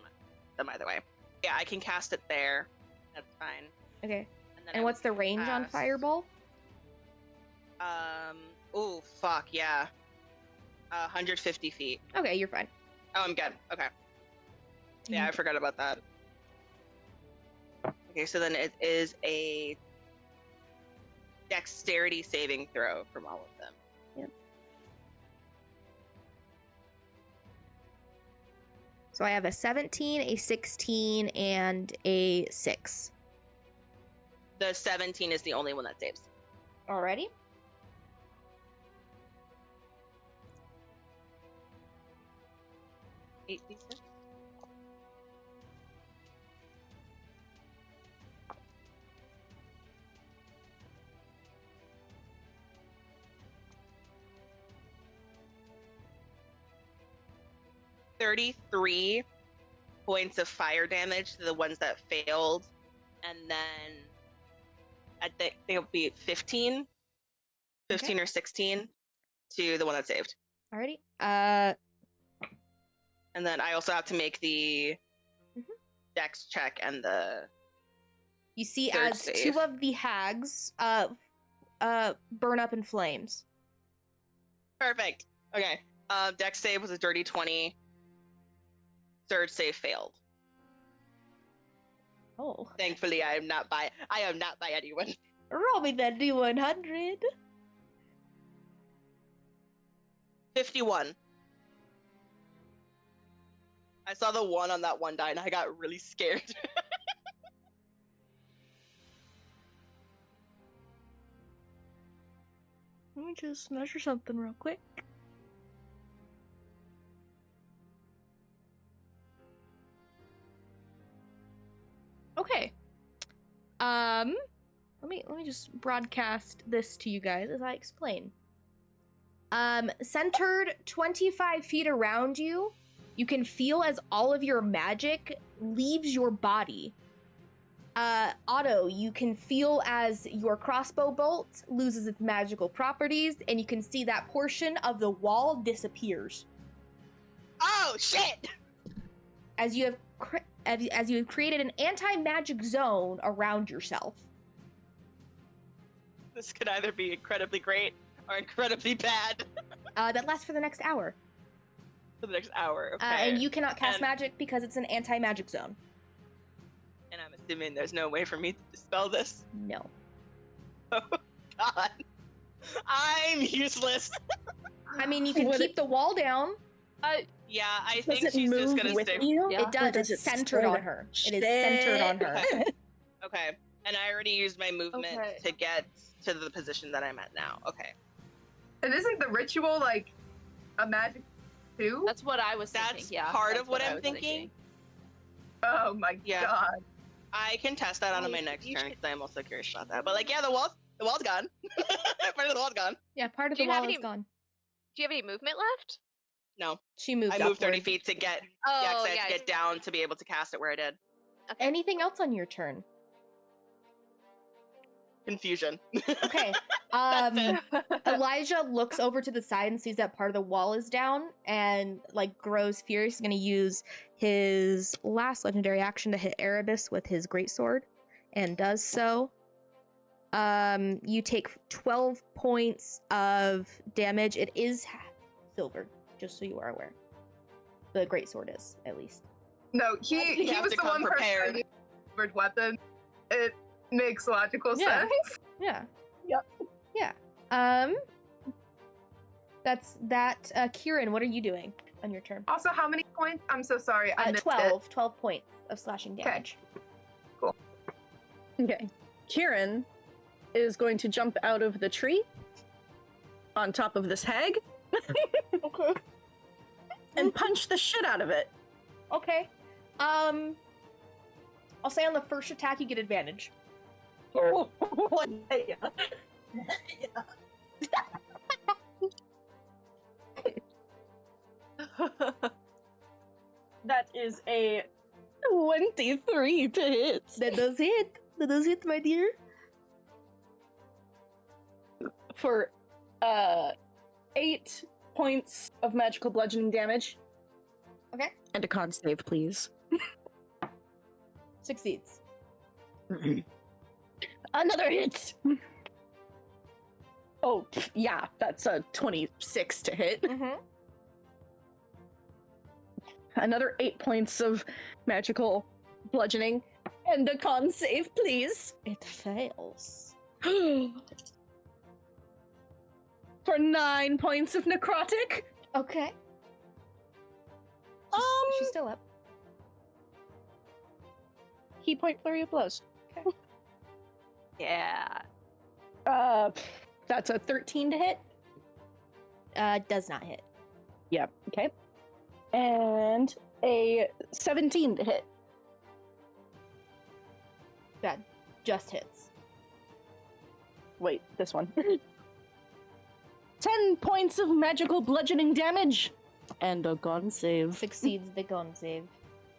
them either way. Yeah, I can cast it there. That's fine. Okay. And And what's the range on Fireball? Oh, fuck, yeah. 150 feet. Okay, you're fine. Oh, I'm good. Okay. Yeah, I forgot about that. Okay, so then it is a dexterity saving throw from all of them. Yep. So I have a 17, a 16, and a 6. The 17 is the only one that saves. Alrighty. Eight. 33 points of fire damage to the ones that failed, and then I think it'll be 15 or 16 to the one that saved. Alrighty. And then I also have to make the dex check and the You see third as save. 2 of the hags burn up in flames. Perfect. Okay. Dex save was a dirty 20. Third save failed. Oh. Thankfully, I am not by anyone. Roll me that D100. 51. I saw the 1 on that one die and I got really scared. Let me just measure something real quick. Okay. Let me just broadcast this to you guys as I explain. Centered 25 feet around you, you can feel as all of your magic leaves your body. Otto, you can feel as your crossbow bolt loses its magical properties, and you can see that portion of the wall disappears. Oh shit! As you have created an anti-magic zone around yourself. This could either be incredibly great or incredibly bad. That lasts for the next hour. For the next hour, okay. And you cannot cast magic because it's an anti-magic zone. And I'm assuming there's no way for me to dispel this. No. Oh god. I'm useless. I mean, you can keep the wall down. Yeah, I think she's just gonna stay. Yeah. It does. Does It's it centered on her. It is centered on her. Okay. And I already used my movement to get to the position that I'm at now. Okay. And isn't the ritual like a magic too? That's what I was thinking. That's Yeah, part that's of what I I'm was thinking. Oh my god. I can test that on my next You turn should- because I'm also curious about that. But like, yeah, the wall's gone. Part of the wall's gone. Yeah, part of Do the you have wall is any- gone. Do you have any movement left? No, She moved I moved 30 upward. feet to get. Oh, Yeah, 'cause I yeah. had to get down to be able to cast it where I did. Okay. Anything else on your turn? Confusion. Okay. That's Elijah looks over to the side and sees that part of the wall is down and like grows furious. He's gonna use his last legendary action to hit Erebus with his greatsword and does so. You take 12 points of damage. It is silver, just so you are aware. The greatsword is, at least. No, he have was to the come one person prepared. that used the word weapon. It makes logical Yeah. sense. Yeah. Yep. Yeah. That's that. Kieran, what are you doing? on your turn. Also, how many points? I'm so sorry. I missed 12. it. 12 points of slashing damage. Okay. Kieran is going to jump out of the tree on top of this hag Okay. and punch the shit out of it. Okay. I'll say on the first attack you get advantage. That is a 23 to hit. That does hit. That does hit, my dear. For 8 points of magical bludgeoning damage. Okay. And a con save, please. Succeeds. Another hit. Oh, yeah, that's a 26 to hit. Mm-hmm. Another 8 points of magical bludgeoning. And a con save, please. It fails. For 9 points of necrotic. Okay. She's still up. Key point flurry of blows. Yeah. That's a 13 to hit. Does not hit. Yep. Okay. And a 17 to hit. That just hits. Wait, this one. 10 points of magical bludgeoning damage. And a con save. Succeeds the con save.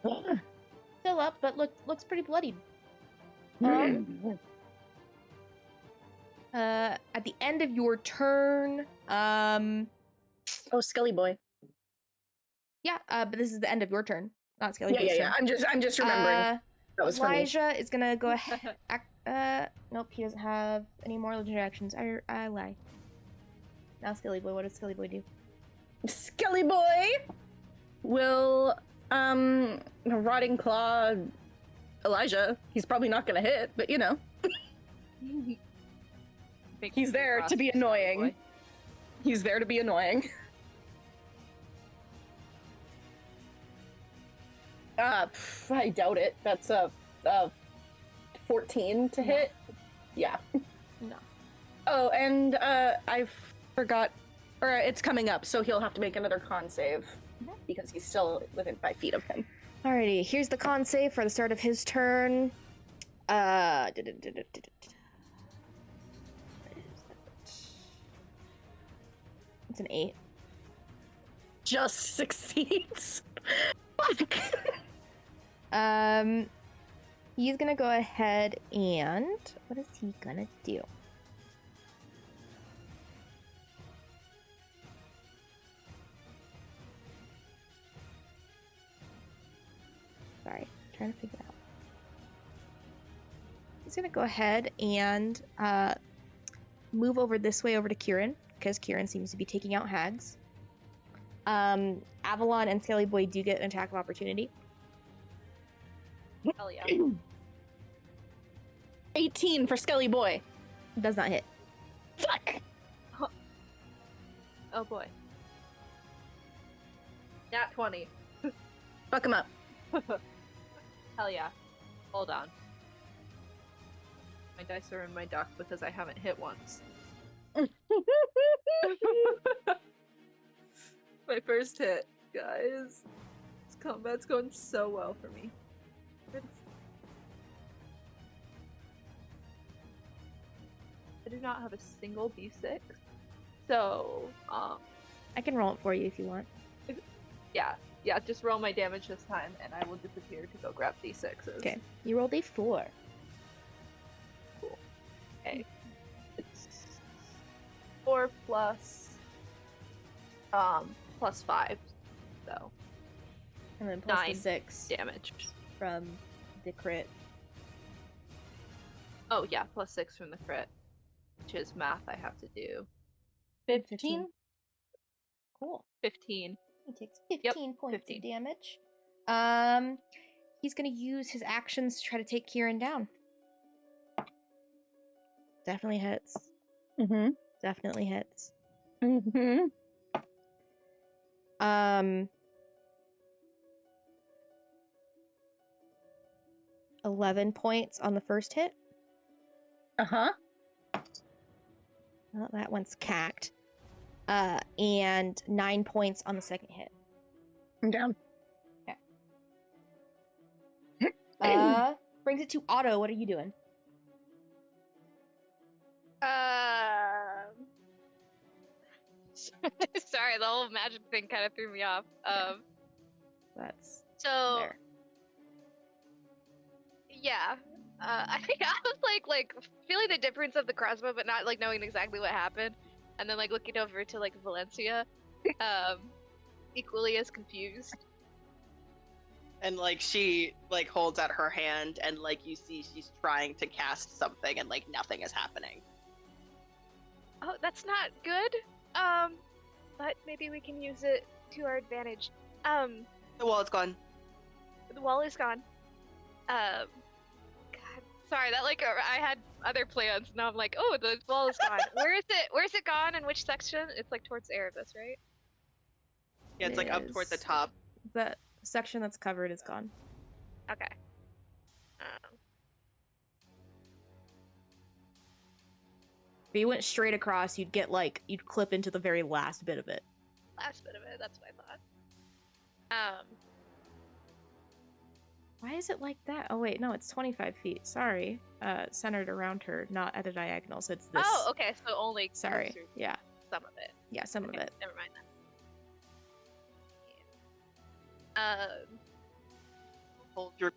Still up, but looks pretty bloodied. At the end of your turn, Oh, Skelly boy. yeah, but this is the end of your turn, not Skelly Boy's Yeah. turn. I'm just remembering. That was funny. Elijah is gonna go ahead. Nope, he doesn't have any more legendary actions. I lie. Now Skelly Boy, what does Skelly Boy do? Skelly boy will rotting claw Elijah. He's probably not gonna hit, but you know. He's there to be annoying. He's there to be annoying. I doubt it. That's a 14 to hit. Yeah. No. Oh, and I forgot, or it's coming up, so he'll have to make another con save because he's still within 5 feet of him. Alrighty, here's the con save for the start of his turn. It's an 8. Just succeeds. Fuck. He's gonna go ahead and what is he gonna do? Sorry, trying to figure it out. He's gonna go ahead and move over this way over to Kieran, because Kieran seems to be taking out hags. Avalon and Skelly Boy do get an attack of opportunity. Hell yeah. 18 for Skelly boy. Does not hit. Fuck. Oh boy. Nat 20. Fuck him up. Hell yeah. Hold on. My dice are in my dock because I haven't hit once. My first hit, guys. This combat's going so well for me. I do not have a single D6. So, I can roll it for you if you want. yeah, just roll my damage this time and I will disappear to go grab D6s. Okay, you rolled a 4. Cool. Okay. It's 4 plus 5. So, And then plus 9 the 6 damage. from the crit. Oh yeah, plus 6 from the crit. Which is math I have to do. 15? Cool. 15. He takes 15 points 15. of damage. He's gonna use his actions to try to take Kieran down. Definitely hits. Mm-hmm. Definitely hits. Mm-hmm. Um, 11 points on the first hit. Uh-huh. Well, that one's cacked. And 9 points on the second hit. I'm down. Brings it to Otto. What are you doing? Sorry, the whole magic thing kind of threw me off. That's So there. yeah, I think I was like feeling the difference of the crossbow, but not like knowing exactly what happened, and then like looking over to like Valencia, equally as confused. And like she like holds out her hand, and like you see she's trying to cast something, and like nothing is happening. Oh, that's not good. But maybe we can use it to our advantage. The wall is gone. The wall is gone. God, sorry, that like I had other plans. Now I'm like, oh, the wall is gone. Where is it? Where's it gone? And which section? It's like towards Erebus, right? Yeah, it's like up toward the Is- top. The section that's covered is gone. Okay. If you went straight across, you'd you'd clip into the very last bit of it. Last bit of it. That's what I thought. Why is it like that? Oh wait, no, it's 25 feet. Sorry. Centered around her, not at a diagonal. So it's this. Oh, okay. So only goes Sorry. through Yeah. some of it. Yeah, some Okay, of it. never mind that. Hold your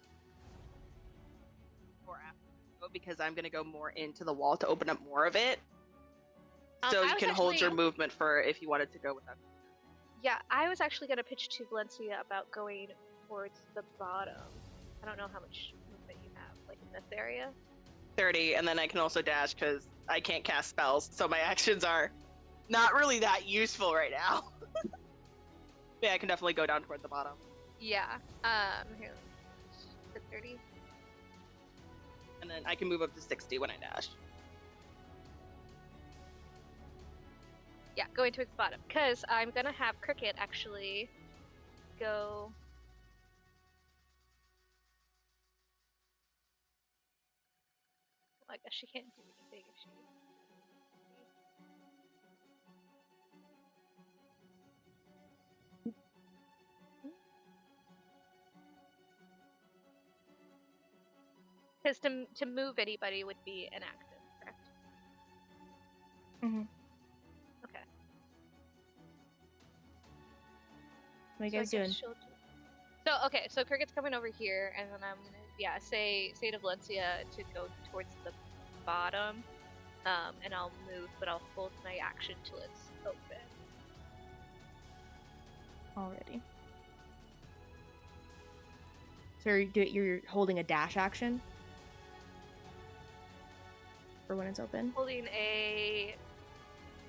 more after, because I'm gonna go more into the wall to open up more of it. So I you was can hold your actually- movement for if you wanted to go with that. Yeah, I was actually gonna pitch to Valencia about going towards the bottom. I don't know how much movement you have, like in this area. 30, and then I can also dash because I can't cast spells, so my actions are not really that useful right now. Yeah, I can definitely go down toward the bottom. Yeah. Here, the 30. And then I can move up to 60 when I dash. Yeah, going towards the bottom. Because I'm gonna have Cricket actually go. Well, I guess she can't do anything if she. Because to move anybody would be an action, correct? Mhm. Okay. What are you So I guys doing? guess she'll do- So okay, so Cricket's coming over here, and then I'm gonna say to Valencia to go towards the bottom, and I'll move, but I'll hold my action till it's open. Already. So you're holding a dash action for when it's open. Holding a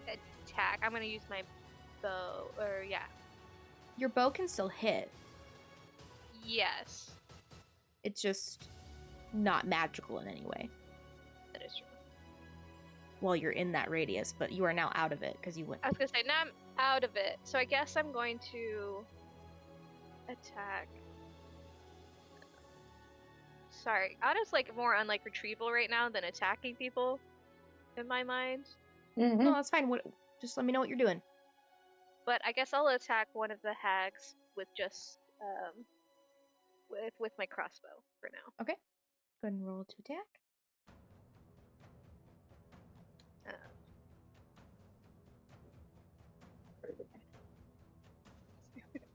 attack. I'm gonna use my bow, or yeah, Your bow can still hit. yes, It's just not magical in any way that is true. while you're in that radius, but you are now out of it because you went. I was gonna say now I'm out of it, so I guess I'm going to attack. Sorry, Otto's like more on like retrieval right now than attacking people, in my mind. Mm-hmm. No, that's fine. What? Just let me know what you're doing. But I guess I'll attack one of the hags with just with my crossbow for now. Okay. Go ahead and roll to attack.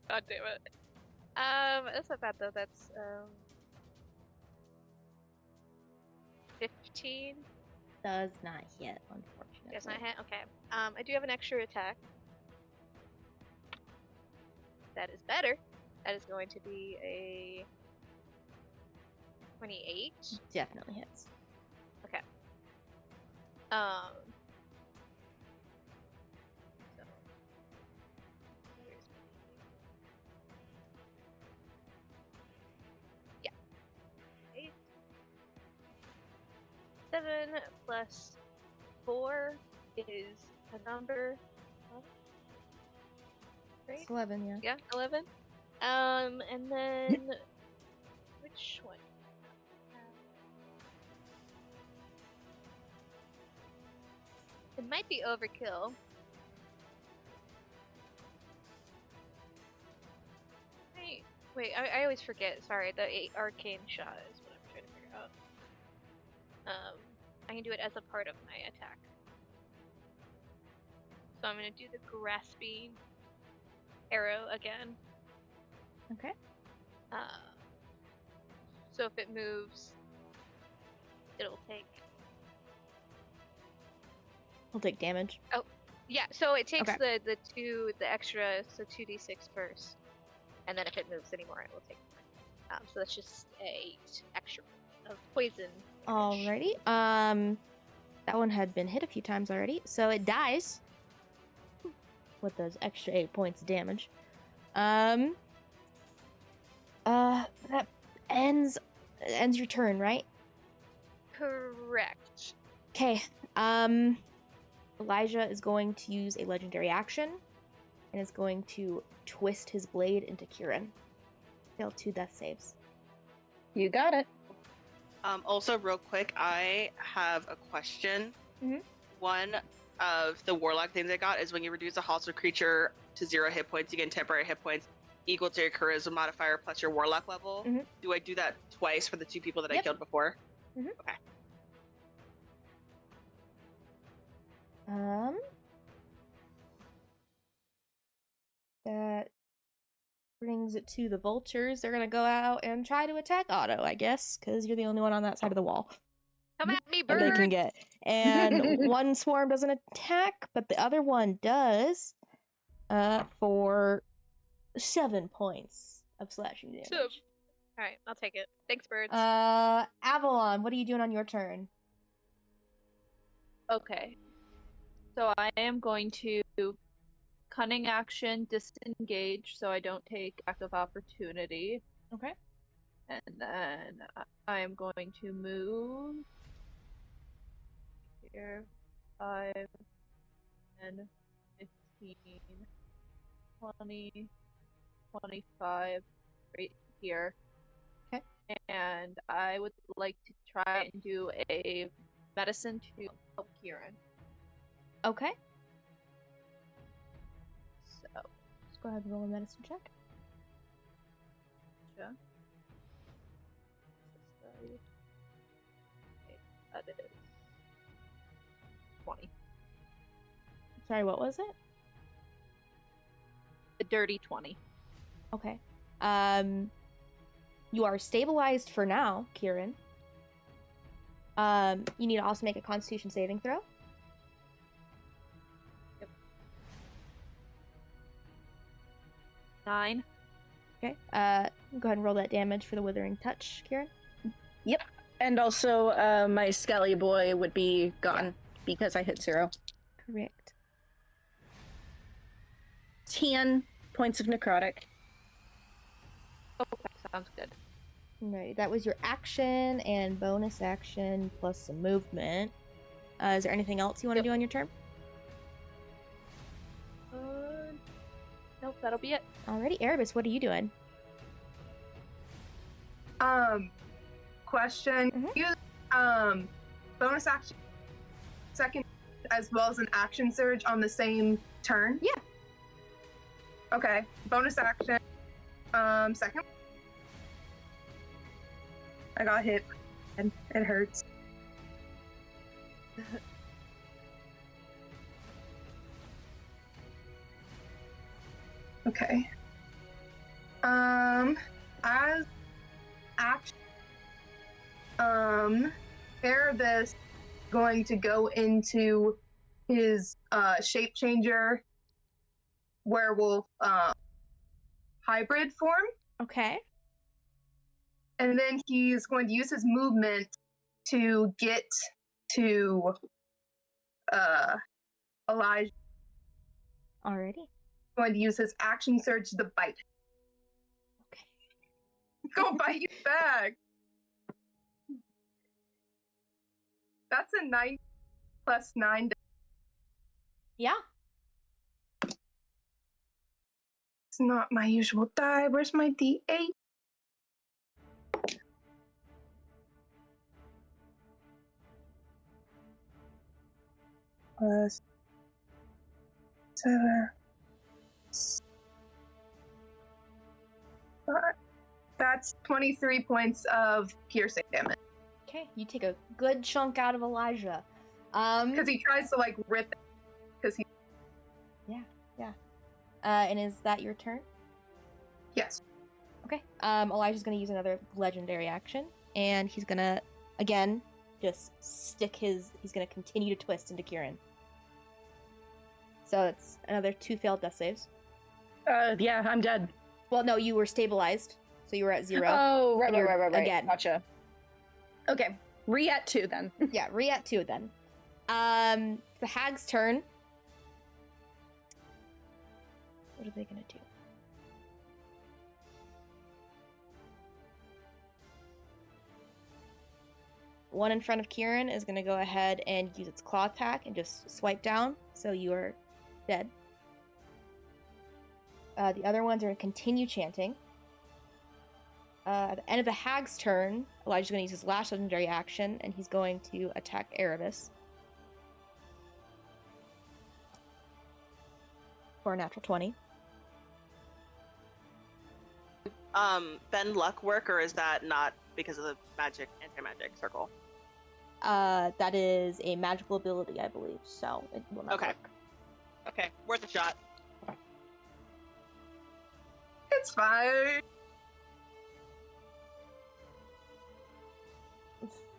God damn it. That's not bad though. That's 15. Does not hit, unfortunately. Does not hit. Okay. I do have an extra attack. That is better. That is going to be a 28. Definitely hits. So, here's yeah. 8. 7 plus 4 is a number of right? It's 11, yeah. Yeah, 11. And then which one? It might be overkill. Wait, I always forget. Sorry, the 8 arcane shot is what I'm trying to figure out. I can do it as a part of my attack. So I'm gonna do the grasping arrow again. Okay. So if it moves, it'll take. We'll take damage. Yeah, so it takes Okay. the extra, so 2d6 first, and then if it moves anymore, it will take more. So that's just 8 extra of poison damage. Alrighty. That one had been hit a few times already, so it dies with those extra 8 points of damage. That ends your turn, right? Correct. Okay. Elijah is going to use a legendary action and is going to twist his blade into Kieran. Fail 2 death saves. You got it. Also, real quick, I have a question. Mhm. One of the warlock things I got is when you reduce a hostile creature to 0 hit points, you gain temporary hit points equal to your charisma modifier plus your warlock level. Mhm. Do I do that twice for the 2 people that I Yep. killed before? Mhm. Okay. That brings it to the vultures. They're gonna go out and try to attack Otto, I guess, because you're the only one on that side of the wall Come at me, that they bird! can get. And one swarm doesn't attack, but the other one does. For 7 points of slashing damage. Alright, I'll take it. Thanks, birds. Avalon, what are you doing on your turn? Okay. So I am going to cunning action disengage so I don't take active opportunity. Okay. And then I am going to move here 5, 10, 15, 20, 25, right here. Okay. And I would like to try and do a medicine to help Kieran. Okay. So, Just go ahead and roll a medicine check. sure. That is 20. Sorry, what was it? A dirty 20. Okay. You are stabilized for now, Kieran. You need to also make a Constitution saving throw. Yep. 9. Okay. Go ahead and roll that damage for the Withering Touch, Kieran. Yep. And also, my Skelly boy would be gone because I hit 0. Correct. 10 points of necrotic. Okay, sounds good. Alrighty, that was your action and bonus action plus some movement. Is there anything else you want to do on your turn? Nope, that'll be it. Alrighty, Erebus, what are you doing? Question. Mhm. Use bonus action second as well as an action surge on the same turn? Yeah. Okay. Bonus action. Second. I got hit and it hurts. Okay. As action, Erebus going to go into his shape changer werewolf hybrid form, Okay. and then he's going to use his movement to get to Elijah. Alrighty. Going to use his action surge to bite. Okay. Go bite you back. That's a 9 plus 9. Yeah. not my usual die. Where's my D8? Plus 7. 5. That's 23 points of piercing damage. Okay, you take a good chunk out of Elijah. Because he tries to like rip it. Because he. And is that your turn? Yes. Okay. Elijah's gonna use another legendary action, and he's gonna again just stick his. He's gonna continue to twist into Kieran. So it's another 2 failed death saves. Yeah, I'm dead. Well, no, you were stabilized, so you were at 0. Oh, right. Again. Gotcha. Okay, at 2 then. Yeah, at 2 then. The hag's turn. What are they gonna do? One in front of Kieran is gonna go ahead and use its claw attack and just swipe down, so you are dead. The other ones are gonna continue chanting. At the end of the hag's turn, Elijah's gonna use his last legendary action, and he's going to attack Erebus. For a natural 20. Bend luck work, or is that not because of the anti-magic circle? That is a magical ability, I believe, so it will not work. Okay, worth a shot. It's fine.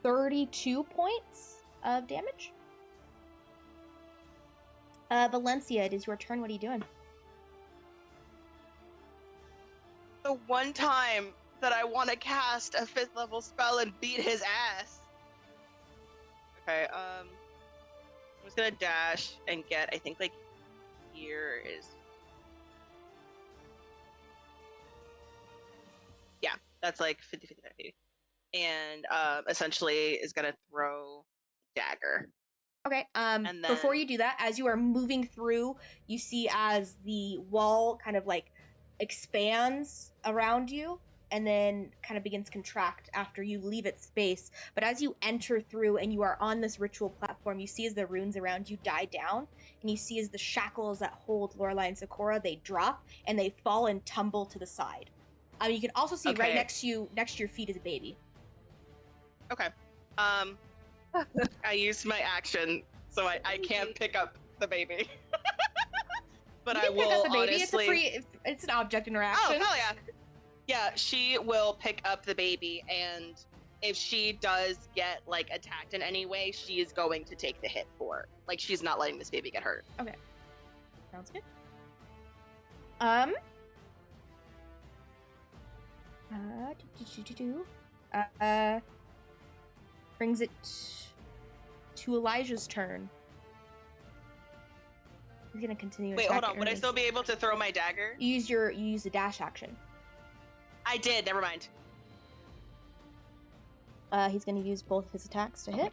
32 points of damage. Valencia, it is your turn. What are you doing? The one time that I want to cast a 5th level spell and beat his ass. Okay, I'm just gonna dash and get, I think, like, here is... Yeah, that's like 50, 50, 50. And essentially is gonna throw dagger. Okay, And then... before you do that, as you are moving through, you see as the wall kind of like expands around you and then kind of begins to contract after you leave its space. But as you enter through and you are on this ritual platform, you see as the runes around you die down, and you see as the shackles that hold Lorelei and Sakura, they drop and they fall and tumble to the side. You can also see right next to your feet is a baby. Okay. I used my action, so I can't pick up the baby. But you I can will pick up the baby. honestly... It's an object interaction. Oh, hell yeah. Yeah, she will pick up the baby, and if she does get, like, attacked in any way, she is going to take the hit for it. Like, she's not letting this baby get hurt. Okay. Sounds good. Brings it to Elijah's turn. He's gonna continue. Wait, hold on. Would I still be able to throw my dagger? You use the dash action. I did. Never mind. He's gonna use both his attacks to hit.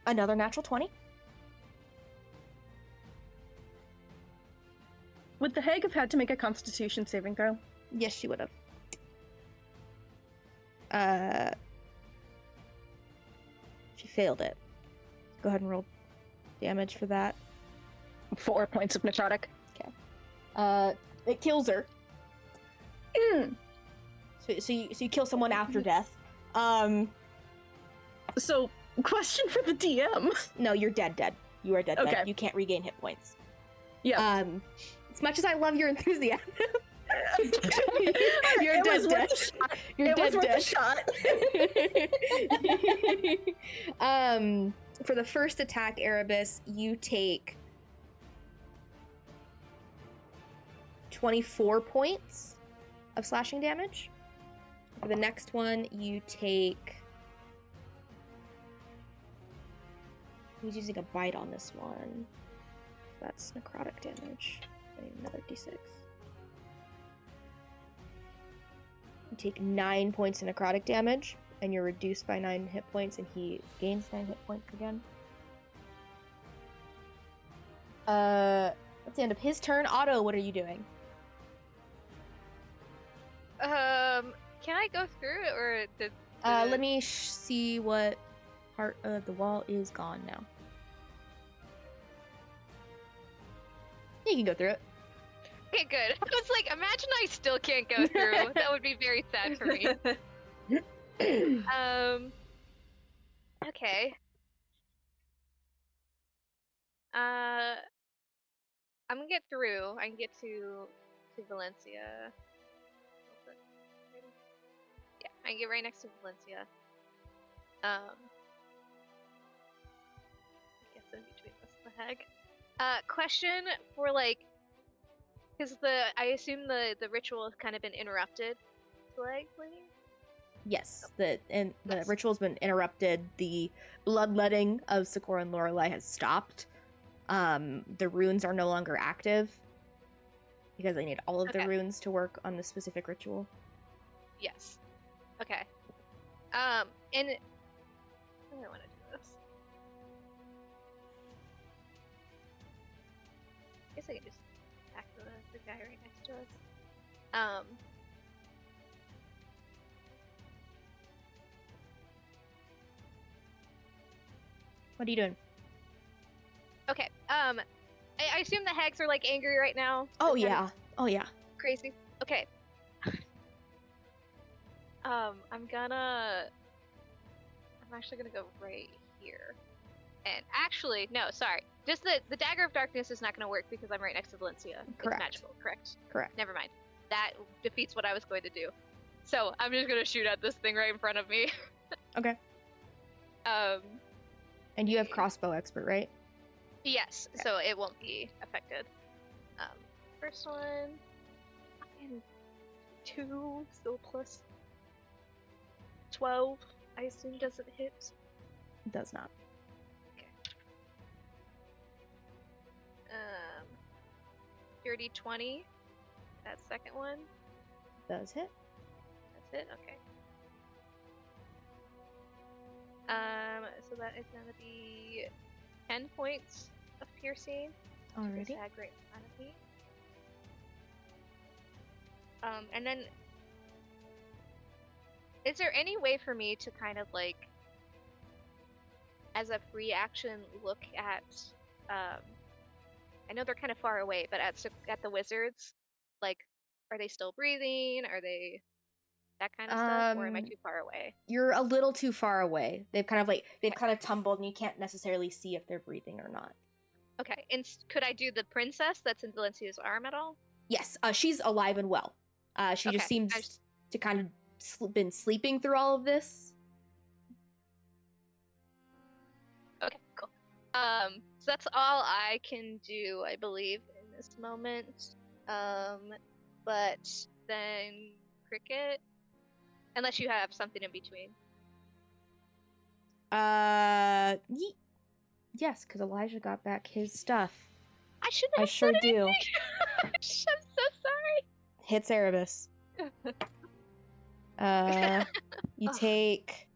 Another natural 20. Would the hag have had to make a Constitution saving throw? Yes, she would have. She failed it. Go ahead and roll damage for that. 4 points of necrotic. Okay. It kills her. Mm. So you kill someone after death. So, question for the DM. No, you're dead. You are dead. Okay. You can't regain hit points. Yeah. As much as I love your enthusiasm, you're It dead. was worth a shot. You're It was worth a shot. For the first attack, Erebus, you take 24 points of slashing damage. For the next one, you take... Who's using a bite on this one? That's necrotic damage. I need another d6. You take 9 points of necrotic damage, and you're reduced by 9 hit points, and he gains 9 hit points again. That's the end of his turn. Otto, what are you doing? Can I go through it, or did Let me see what part of the wall is gone now. You can go through it. Okay, good. I was like, imagine I still can't go through. That would be very sad for me. Okay. I'm gonna get through. I can get to Valencia. Yeah, I can get right next to Valencia. I guess in between us and the hag. Question for like, because I assume the ritual has kind of been interrupted, slightly. Yes, the Yes. ritual's been interrupted. The bloodletting of Sakura and Lorelei has stopped. The runes are no longer active because they need all of the Okay. runes to work on the specific ritual. Yes. Okay. And how do I want to do this? I guess I can just attack the guy right next to us. What are you doing? Okay. I assume the hags are like angry right now. Oh They're kind yeah. of Oh yeah. Crazy. Okay. I'm actually gonna go right here. And actually, no, sorry. Just the Dagger of Darkness is not gonna work because I'm right next to Valencia. Correct. It's magical, correct? Correct. Never mind. That defeats what I was going to do. So I'm just gonna shoot at this thing right in front of me. Okay. And you have crossbow expert, right? Yes, Okay. so it won't be affected. First one, and 2, so plus 12. I assume doesn't hit. It does not. Dirty 20. That second one. Does hit. That's it. Okay. So that is gonna be 10 points of piercing. Alrighty. Tag right in front of me. And then, is there any way for me to kind of like, as a free action, look at, I know they're kind of far away, but at the wizards, like, are they still breathing? Are they that kind of stuff, or am I too far away? You're a little too far away. They've kind of tumbled, and you can't necessarily see if they're breathing or not. Okay, and could I do the princess that's in Valencia's arm at all? Yes, she's alive and well. She Okay, just seems to kind of been sleeping through all of this. Okay, cool. So that's all I can do, I believe, in this moment. But then Cricket, unless you have something in between. Yes, because Elijah got back his stuff. I shouldn't have I sure said do. anything. I'm so sorry. Hits Erebus. You take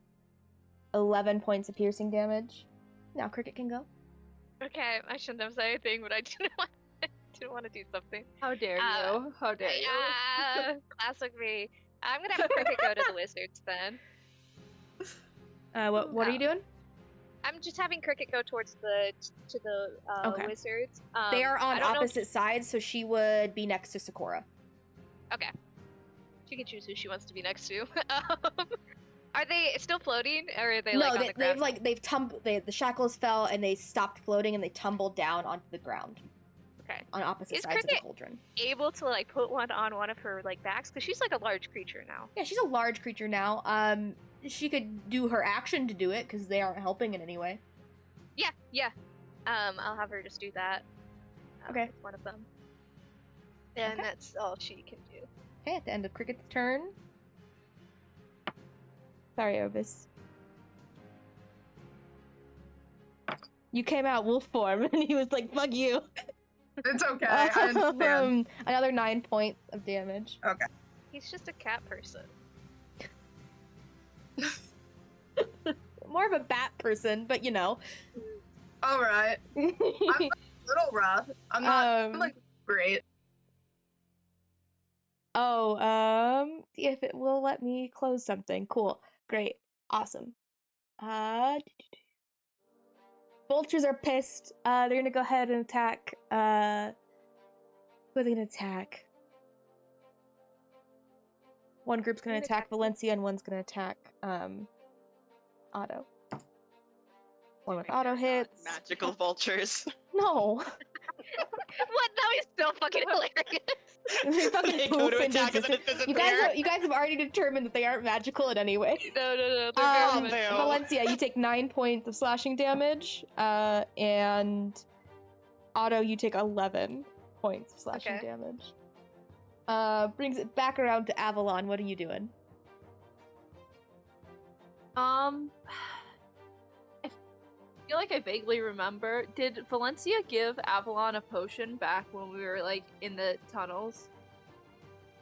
11 points of piercing damage. Now Cricket can go. Okay, I shouldn't have said anything, but I didn't want to do something. How dare you? How dare you? Classic me. I'm gonna have Cricket go to the wizards then. What are you doing? I'm just having Cricket go towards the Okay. wizards. They are on I don't know if- opposite sides, so she would be next to Sakura. Okay. She can choose who she wants to be next to. Are they still floating, or are they No, on the ground? they've tumbled. The shackles fell and they stopped floating and they tumbled down onto the ground Okay. on opposite Is sides of the Cricket cauldron. able to like put one on one of her like backs? Because she's like a large creature now. Yeah, she's a large creature now. She could do her action to do it because they aren't helping in any way. Yeah. I'll have her just do that. Okay. With one of them. And Okay. that's all she can do. Okay, at the end of Cricket's turn. Sorry, Obis. You came out wolf form, and he was like, "Fuck you." It's okay. I understand. Another 9 points of damage. He's just a cat person. More of a bat person, but you know. All right. little rough. I'm not I'm like great. If it will let me close something. Cool. Great. Awesome. Vultures are pissed. They're gonna go ahead and attack. Who are they gonna attack? One group's gonna attack Valencia and one's gonna attack Otto. One with auto hits. Magical vultures. No. What? That was so fucking hilarious. They fucking They go poof to into attack and then existence. it You guys have already determined that they aren't magical in any way. No. They're very Fail. Valencia, you take 9 points of slashing damage, and Otto, you take 11 points of slashing damage. Brings it back around to Avalon. What are you doing? I feel like I vaguely remember. Did Valencia give Avalon a potion back when we were like in the tunnels?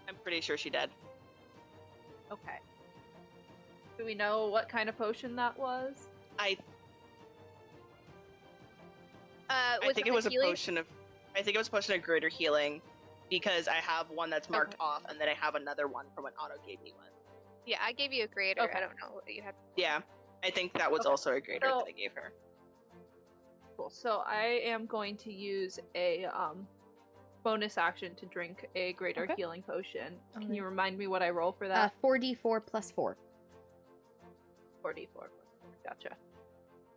I'm pretty sure she did. Okay. Do we know what kind of potion that was? I Was think it it was a healing? potion of. I think it was a potion of greater healing, because I have one that's marked off, and then I have another one from when Otto gave me one. Yeah, I gave you a greater. Okay. I don't know what you had. Yeah, I think that was also a greater So- that I gave her. Cool. So I am going to use a bonus action to drink a greater Okay. healing potion. Can Alright. you remind me what I roll for that? 4d4 plus 4. 44. Gotcha.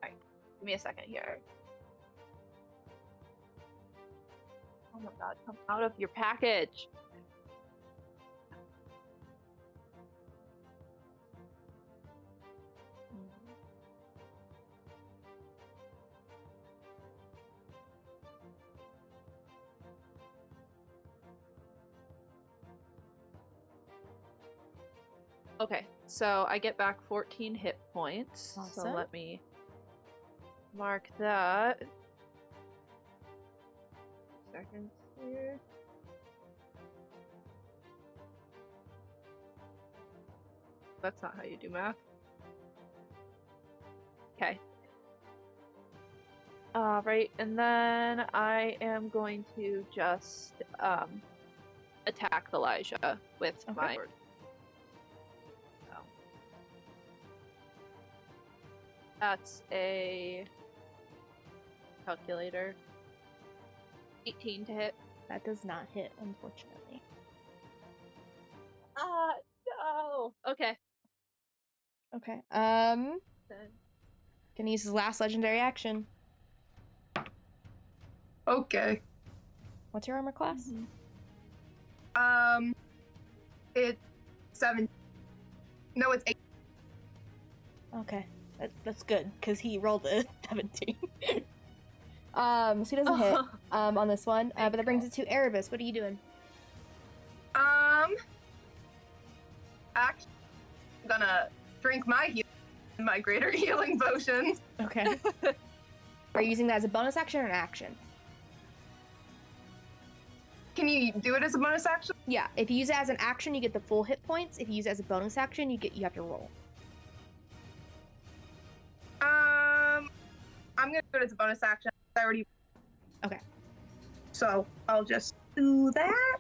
Alright. Give me a second here. Oh my god, come out of your package! Okay, so I get back 14 hit points. So Awesome. let me mark that. Seconds here. That's not how you do math. Okay. Right, and then I am going to just attack Elijah with Okay. my sword. So. That's a calculator. 18 to hit. That does not hit, unfortunately. No. Okay. Okay. Then Gonna use his last legendary action. Okay. What's your armor class? It's 7. No, it's 8. Okay, that's good because he rolled a 17. So he doesn't hit on this one, but that brings it to Erebus. What are you doing? Actually, I'm gonna drink my greater healing potions. Okay. Are you using that as a bonus action or an action? Can you do it as a bonus action? Yeah, if you use it as an action, you get the full hit points. If you use it as a bonus action, you have to roll. I'm gonna do it as a bonus action. I already. Okay. So I'll just do that.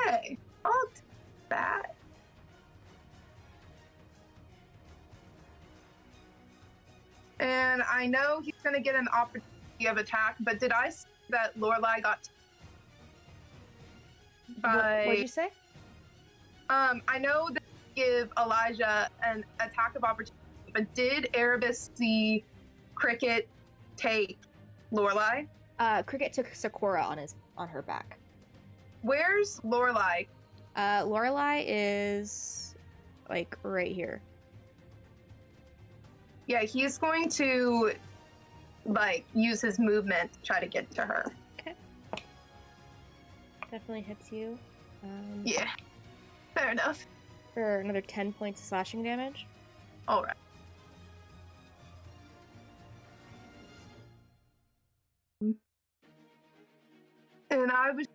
Hey, I'll do that. And I know he's gonna get an opportunity of attack, but did I see that Lorelai got by? What did you say? I know that they give Elijah an attack of opportunity, but did Erebus see Cricket take Lorelai? Cricket took Sakura on her back. Where's Lorelai? Lorelai is like right here. Yeah, he's going to like use his movement to try to get to her. Definitely hits you. Yeah, fair enough. For another 10 points of slashing damage. All right. And I was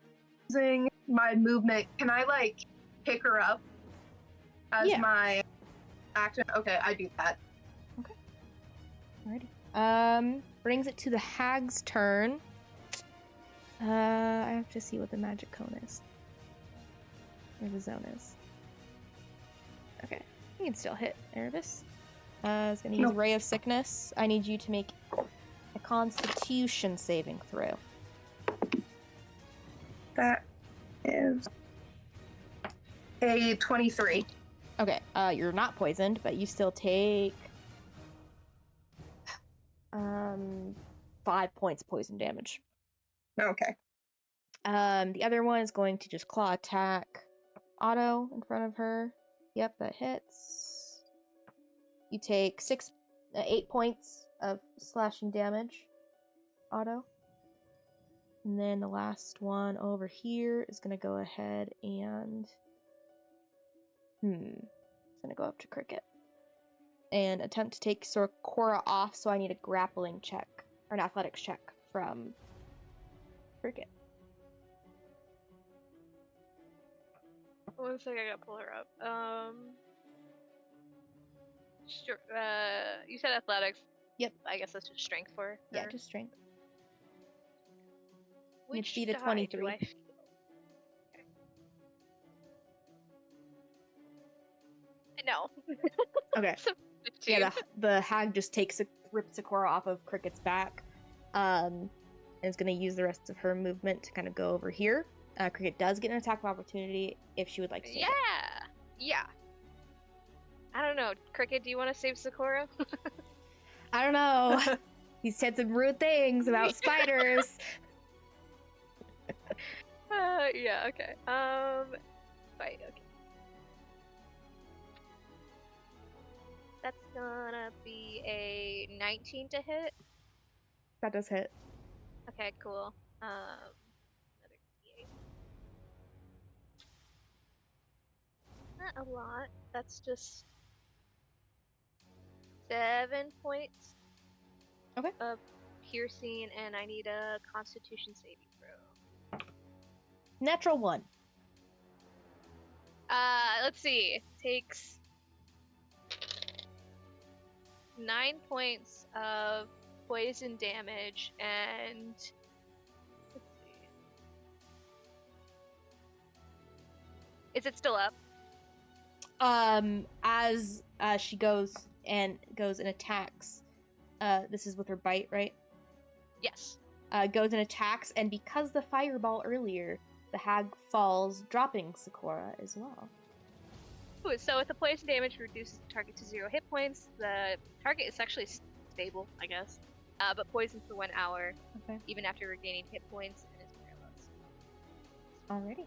using my movement. Can I like pick her up as Yeah. my action? Okay, I do that. Alrighty. Brings it to the hag's turn. I have to see what the magic cone is. Or the zone is. Okay. You can still hit Erebus. It's gonna use Nope. Ray of Sickness. I need you to make a Constitution saving throw. That is a 23. Okay, you're not poisoned, but you still take 5 points poison damage. Okay. The other one is going to just claw attack Otto in front of her. Yep, that hits. You take 8 points of slashing damage, Otto. And then the last one over here is going to go ahead and... It's going to go up to Cricket. And attempt to take Cora off, so I need a grappling check, or an athletics check from Cricket. One second, I gotta pull her up. Sure. You said athletics. Yep. I guess that's just strength for her. Yeah, just strength. Which beat a die 23. do I feel? Okay. No. Okay. So 15. Yeah, the hag just rips Sakura off of Cricket's back, and is going to use the rest of her movement to kind of go over here. Cricket does get an attack of opportunity if she would like to. Yeah. Yeah. I don't know. Cricket, do you want to save Sakura? I don't know. He said some rude things about spiders. Yeah, okay. Fight, okay. That's gonna be a 19 to hit. That does hit. Okay, cool. Another D8. Not a lot. That's just 7 points. Okay. Of piercing, and I need a Constitution saving throw. Natural 1. Let's see. Takes 9 points of poison damage, and let's see. Is it still up? As she goes and attacks, this is with her bite, right? Yes. Goes and attacks, and because the fireball earlier, the hag falls, dropping Sakura as well. Ooh, so if the poison damage reduces the target to 0 hit points, the target is actually stable, I guess. But poisoned for 1 hour, Okay. even after regaining hit points, and is paralyzed. Alrighty.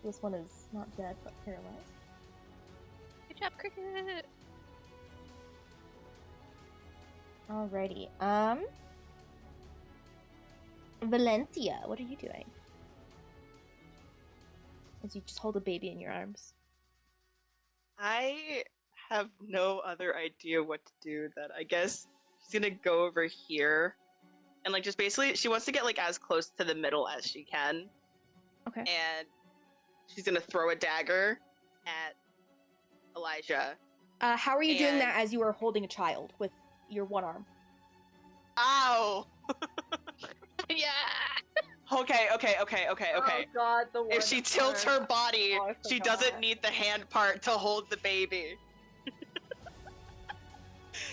This one is not dead, but paralyzed. Good job, Cricket! Alrighty. Valencia, what are you doing? As you just hold a baby in your arms. I have no other idea what to do. That I guess she's gonna go over here, and like just basically she wants to get like as close to the middle as she can. Okay. And she's gonna throw a dagger at Elijah. How are you doing And- that as you are holding a child with your one arm? Ow! Yeah! Okay. Oh god, the one If she tilts her arm. body, Oh, I she forgot. doesn't need the hand part to hold the baby.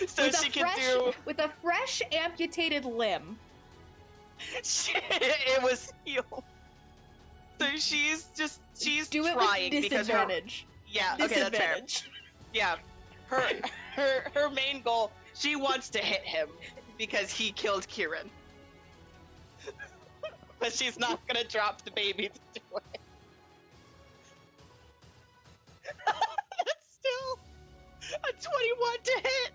So With she a can fresh, do. with a fresh amputated limb. It was healed. So she's Do it trying with because her disadvantage. yeah okay that's fair. Disadvantage. Yeah, her main goal, she wants to hit him because he killed Kieran. But she's not gonna drop the baby to do it. That's still a 21 to hit.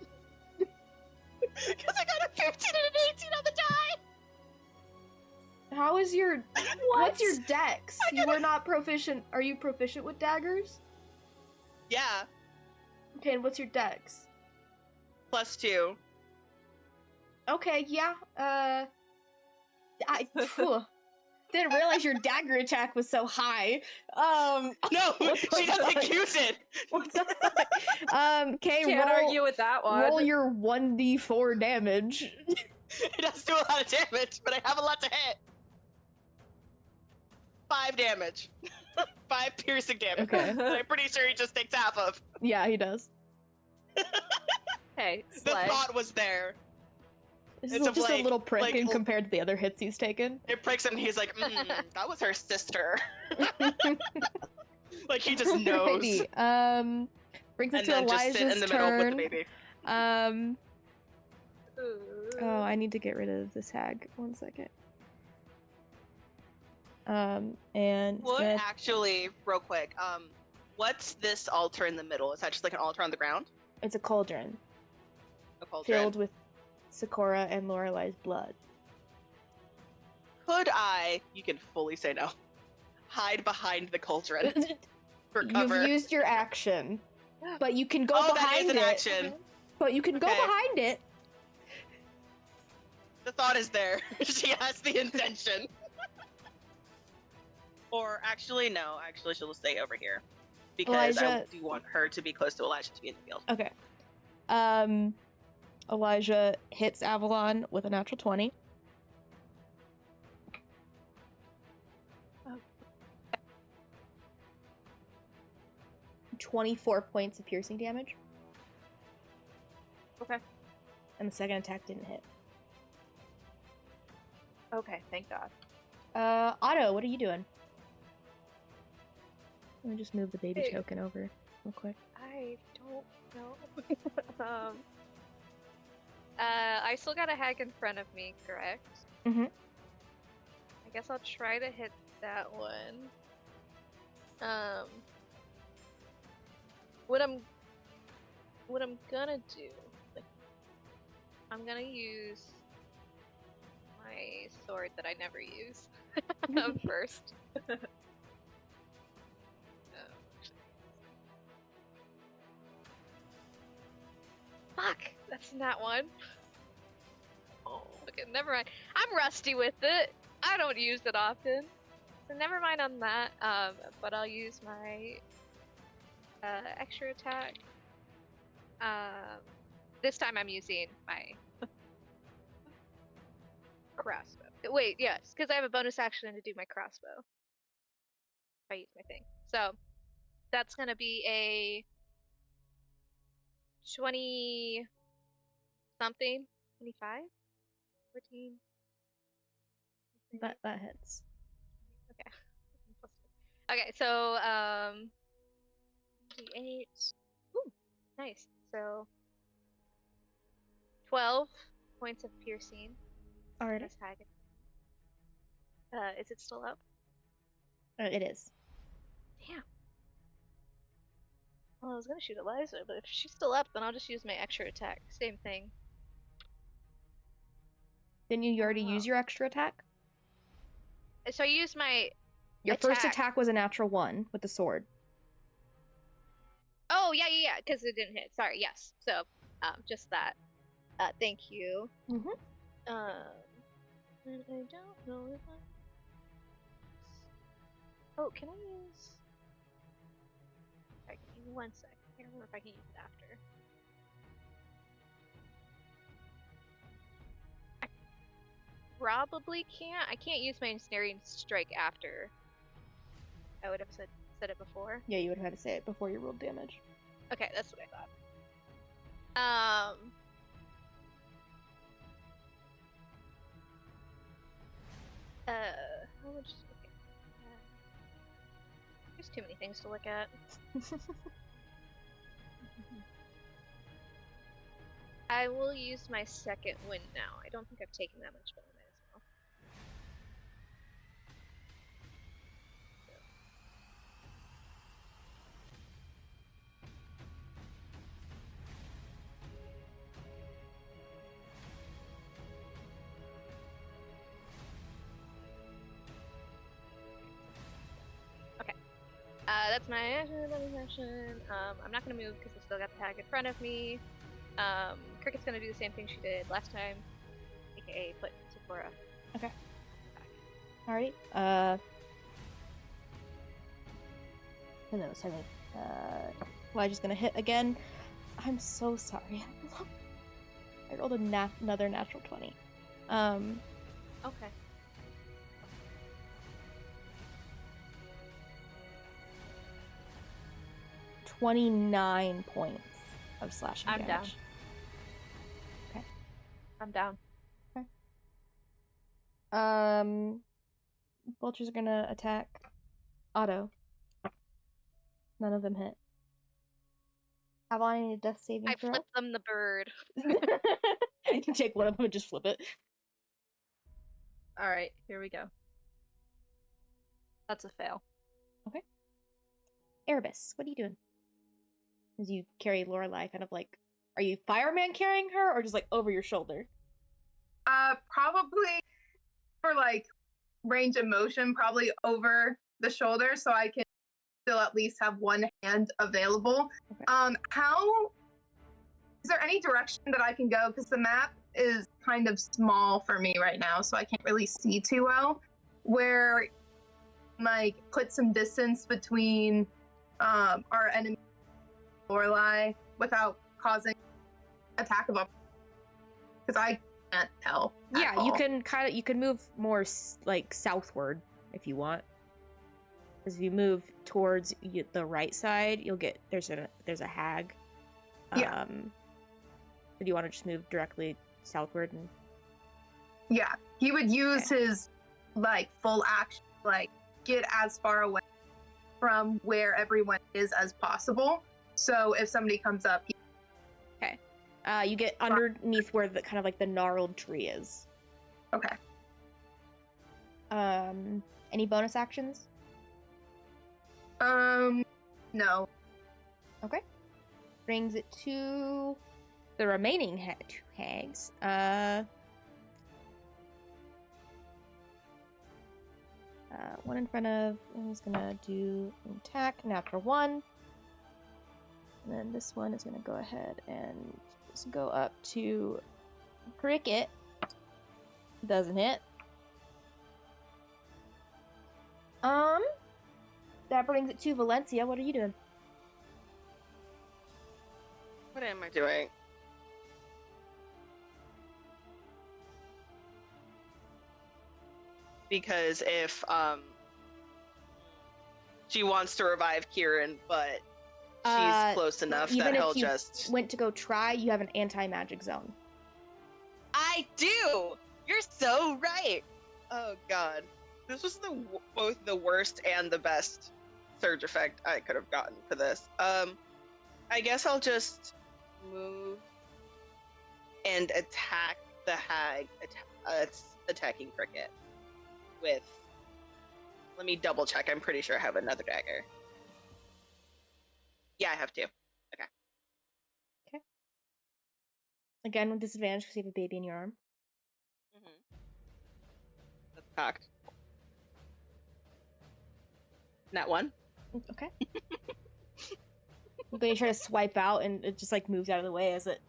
Because I got a 15 and an 18 on the die. How is your what's your dex? You were not proficient. Are you proficient with daggers? Yeah, Okay, and what's your dex? +2. Okay, yeah. Phew. Didn't realize your dagger attack was so high. No, What she the doesn't fuck? use it. What the fuck? Okay, Can't argue with that one. roll your 1d4 damage. It does do a lot of damage, but I have a lot to hit. 5 damage. 5 piercing damage. Okay. But I'm pretty sure he just takes half of. Yeah, he does. Hey, The slay. thought was there. This It's is a just a like- little prick like- in compared to the other hits he's taken. It pricks him and he's like, that was her sister. Like he just knows. Alrighty, brings it And to then just sit in Elijah's the middle with the turn. baby. Oh, I need to get rid of this hag. 1 second. And What Smith- actually, real quick, what's this altar in the middle? Is that just like an altar on the ground? it's a cauldron A cauldron? filled with Sakura and Lorelai's blood. Could I, you can fully say no, hide behind the cauldron for cover? You've used your action, but you can go Oh, that behind is an it. action. But you can go Okay. behind it. The thought is there. She has the intention. Or actually, no. Actually, she'll stay over here. Because I Elijah- do want her to be close to Elijah to be in the field. Okay. Elijah hits Avalon with a natural 20. Oh. 24 points of piercing damage. Okay. And the second attack didn't hit. Okay, thank God. Otto, what are you doing? Let me just move the baby Hey. token over real quick. I don't know. I still got a hag in front of me, correct? Mhm. I guess I'll try to hit that one. What I'm gonna do, like, I'm gonna use my sword that I never use first. Fuck! That's not one. Oh, okay, never mind. I'm rusty with it. I don't use it often. So never mind on that. But I'll use my extra attack. This time I'm using my crossbow. Wait, yes, because I have a bonus action to do my crossbow. If I use my thing. So that's gonna be a 20 something, 25, 14. That hits. Okay. Okay, so 8. Ooh, nice. So 12 points of piercing. Alright. Nice hag. Is it still up? It is. Damn. Well, I was gonna shoot Eliza, but if she's still up, then I'll just use my extra attack. Same thing. Didn't you already Oh. use your extra attack? So I used my. Your first attack was a natural 1 with the sword. Oh yeah, because it didn't hit. Sorry. Yes. So, just that. Thank you. Mhm. And I don't know if I. Oh, can I use? Sorry, give me 1 sec. I can't remember if I can use it after. I probably can't. I can't use my ensnaring strike after. I would have said it before. Yeah, you would have had to say it before you rolled damage. Okay, that's what I thought. How much? Okay. There's too many things to look at. I will use my second wind now. I don't think I've taken that much, but I might as well. That's my action. I'm not gonna move because I still got the tag in front of me. Cricket's gonna do the same thing she did last time, aka put Sephora. Okay. Alright. And then second. Elijah's gonna hit again. I'm so sorry. I rolled another natural 20. Okay. 29 points of slashing I'm down. damage. Okay. I'm down. Vultures are gonna attack Otto. None of them hit. Have I need a death saving I throw? flipped them the bird. You can take one of them and just flip it. All right, here we go. That's a fail. Erebus, what are you doing? As you carry Lorelei, kind of like, are you fireman carrying her, or just like over your shoulder? Probably for like range of motion, probably over the shoulder, so I can still at least have one hand available. Okay. How is there any direction that I can go? Because the map is kind of small for me right now, so I can't really see too well. Where like put some distance between our enemy Lorelei without causing attack of opportunity, because I can't tell. at Yeah, all. you can move more like southward if you want. Because if you move towards the right side, you'll get there's a hag. Yeah. Do you want to just move directly southward and Yeah, he would use his like full action, like get as far away from where everyone is as possible. So if somebody comes up, you get underneath where the kind of like the gnarled tree is. okay. Any bonus actions? No. Okay. Brings it to the remaining two hags. One in front of is gonna do an attack, natural 1. And then this one is gonna go ahead and just go up to Cricket. Doesn't hit. That brings it to Valencia. What are you doing? What am I doing? Because if she wants to revive Kieran, but she's close enough Even that if he'll you just went to go try, you have an anti-magic zone. I do. You're so right. Oh god, this was both the worst and the best surge effect I could have gotten for this. I guess I'll just move and attack the hag. Attacking Cricket with. Let me double check. I'm pretty sure I have another dagger. Yeah, I have two. Again, with disadvantage because you have a baby in your arm. That's cocked. Nat 1. Okay. Then you try to swipe out, and it just like moves out of the way as it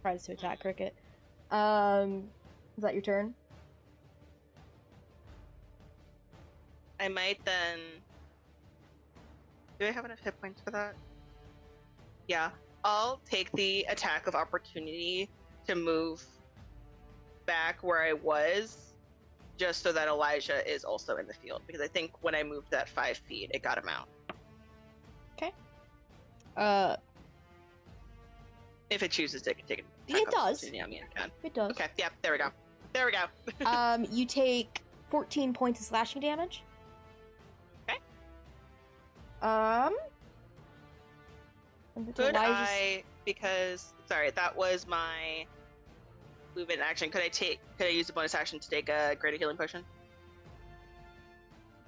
tries to attack Cricket. Is that your turn? I might then. Do I have enough hit points for that? Yeah. I'll take the attack of opportunity to move back where I was, just so that Elijah is also in the field. Because I think when I moved that 5 feet, it got him out. Okay. If it chooses to take an It does. opportunity on me, it can. It does. Okay, yeah, there we go. There we go. You take 14 points of slashing damage. Okay. Could because sorry, that was my movement action. Could I use a bonus action to take a greater healing potion?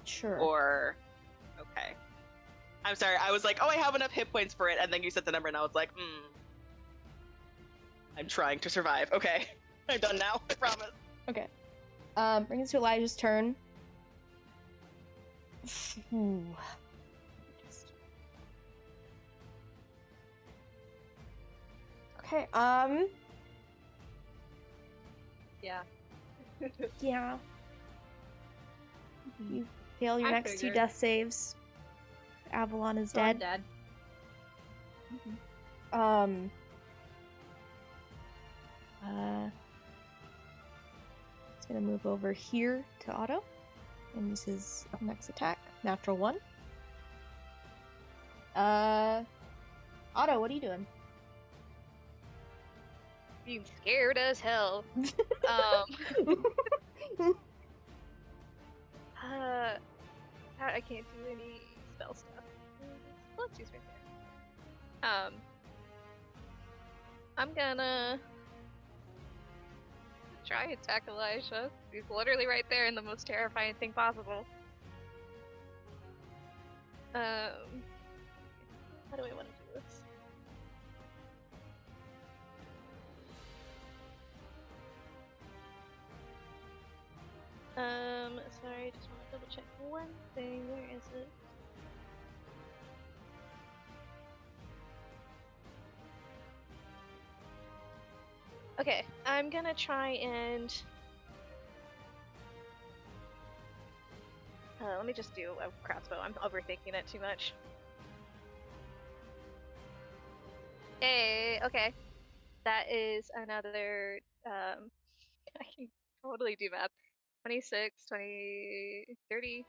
Sure. Or okay. I'm sorry, I was like, oh, I have enough hit points for it, and then you said the number and I was like, I'm trying to survive. Okay. I'm done now, I promise. Okay. Brings us to Elijah's turn. Ooh. Okay, Yeah. yeah. You fail your I next 2 figured. death saves. Avalon is So I'm dead. dead. It's gonna move over here to Otto. And this is next attack. Natural 1. Otto, what are you doing? Being scared as hell. I can't do any spell stuff. Let's use right there. I'm gonna try and attack Elijah. He's literally right there in the most terrifying thing possible. How do I want to do this? Sorry, I just want to double check one thing. Where is it? Okay, I'm gonna try and let me just do a crossbow. I'm overthinking it too much. Hey, okay. That is another I can totally do math. 26, 20, 30.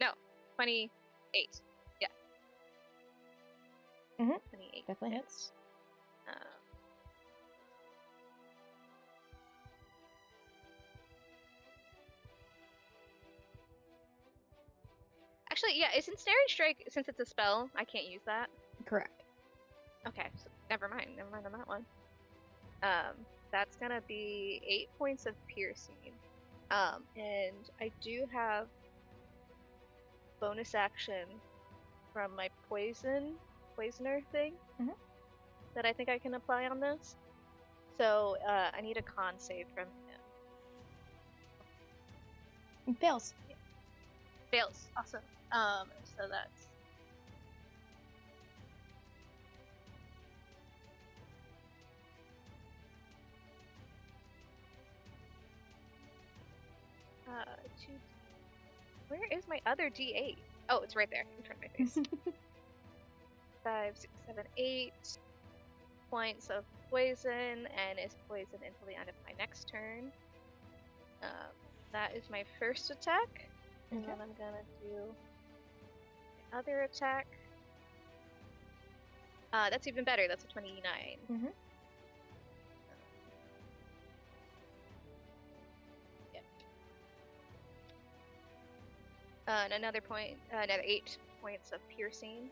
No, 28. Yeah. Mhm. 28. Definitely hits. Actually, yeah, isn't Snare and Strike, since it's a spell, I can't use that? Correct. Okay, so never mind on that one. That's gonna be 8 points of piercing. And I do have bonus action from my poisoner thing that I think I can apply on this. So I need a con save from him. It fails. Fails. Awesome. So that's 2. Where is my other D8? Oh, it's right there in front of my face. 5, 6, 7, 8 points of poison, and is poisoned until the end of my next turn. That is my first attack, and then I'm gonna do my other attack. That's even better. That's a 29. And another 8 points of piercing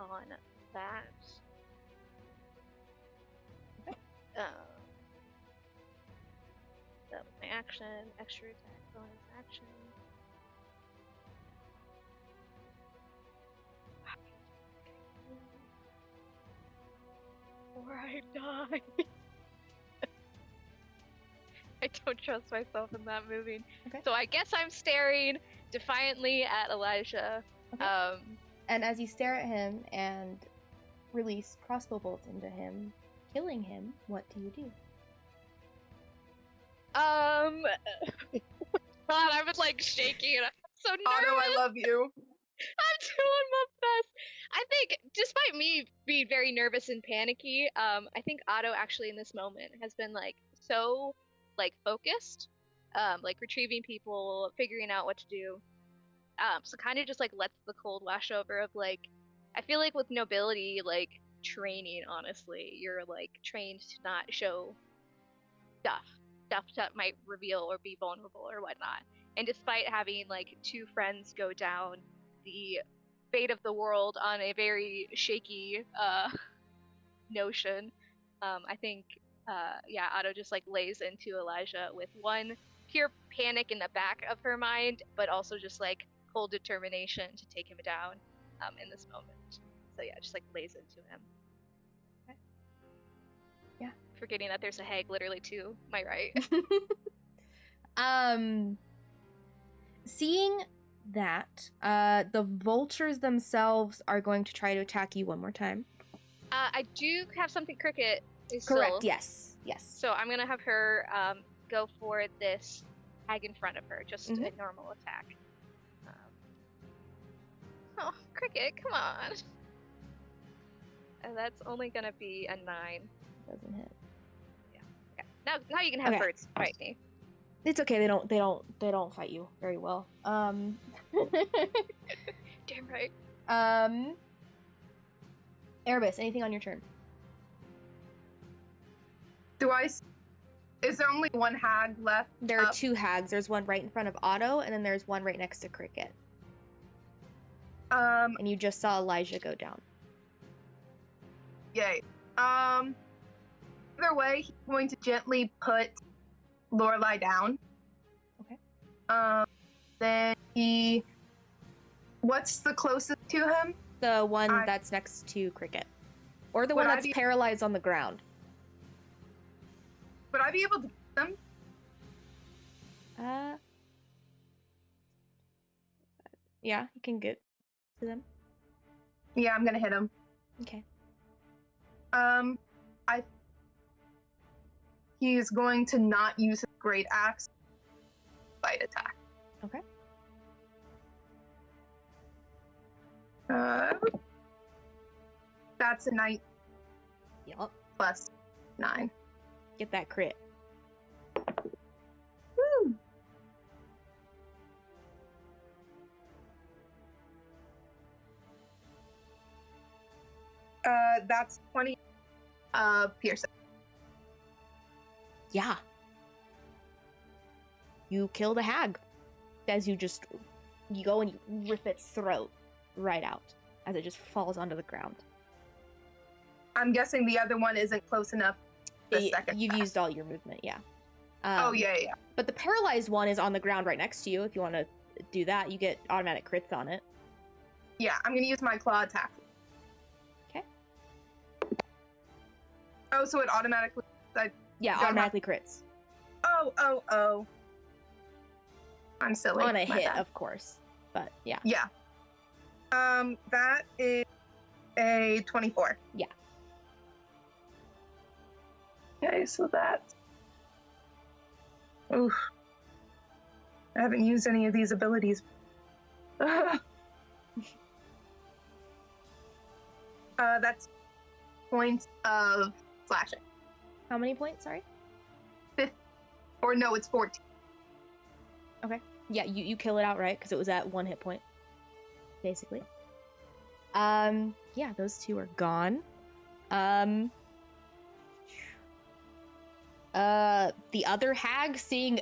on that. That was my action, extra attack, bonus action. Or I die. I don't trust myself in that movie. Okay. So I guess I'm staring defiantly at Elijah. Okay. And as you stare at him and release crossbow bolts into him, killing him, what do you do? God, I was like shaking. I'm so nervous. Otto, I love you. I'm doing my best. I think, despite me being very nervous and panicky, I think Otto actually in this moment has been like so focused, like retrieving people, figuring out what to do. So kind of just like lets the cold wash over of like, I feel like with nobility like training, honestly, you're like trained to not show stuff that might reveal or be vulnerable or whatnot. And despite having like 2 friends go down the fate of the world on a very shaky notion, I think Otto just like lays into Elijah with one pure panic in the back of her mind, but also just like cold determination to take him down in this moment. So yeah, just like lays into him. Okay. Yeah. Forgetting that there's a hag literally to my right. Seeing that, the vultures themselves are going to try to attack you one more time. I do have something Cricket is Correct, still. yes. So I'm gonna have her go for this hag in front of her, just Mhm. a normal attack. Oh, Cricket, come on. And that's only gonna be a 9. Doesn't hit. Okay. Now you can have Okay. birds fight me. It's okay. They don't fight you very well. Damn right. Erebus, anything on your turn? Is there only one hag left? There are up? 2 hags. There's one right in front of Otto, and then there's one right next to Cricket. And you just saw Elijah go down. Yay. Either way, he's going to gently put Lorelai down. Okay. Then what's the closest to him? The one that's next to Cricket. Or the Would one I that's be- paralyzed on the ground. Would I be able to get them? Yeah, you can get to them. Yeah, I'm gonna hit him. Okay. He's going to not use his great axe fight attack. Okay. That's a 9 Yup. plus 9. Get that crit. Woo! That's 20 piercing. Yeah. You kill the hag. As you go and you rip its throat right out as it just falls onto the ground. I'm guessing the other one isn't close enough. Second You've pass. used all your movement, yeah. Yeah. But the paralyzed one is on the ground right next to you. If you want to do that, you get automatic crits on it. Yeah, I'm gonna use my claw attack. Okay. Oh, so it automatically. Yeah, Don't automatically crits. Oh. I'm silly. On a My hit, bad. of course. But yeah. Yeah. That is a 24. Yeah. Okay, so that's. Oof. I haven't used any of these abilities. That's points of slashing. How many points, sorry? Or no, it's 14. Yeah, you kill it outright because it was at 1 hit point. Basically. Yeah, those 2 are gone. The other hag, seeing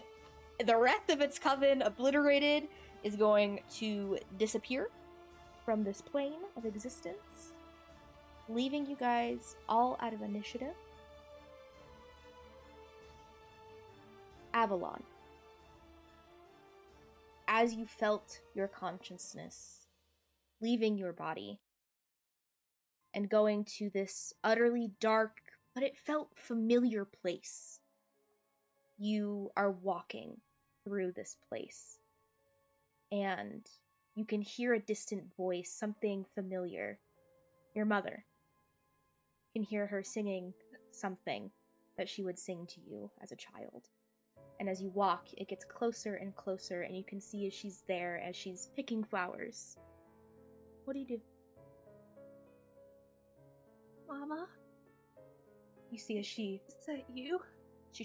the rest of its coven obliterated, is going to disappear from this plane of existence, leaving you guys all out of initiative. Avalon. As you felt your consciousness leaving your body and going to this utterly dark, but it felt familiar place, you are walking through this place. And you can hear a distant voice, something familiar. Your mother. You can hear her singing something that she would sing to you as a child. And as you walk, it gets closer and closer, and you can see as she's there, as she's picking flowers. What do you do? Mama, You see as she is that you?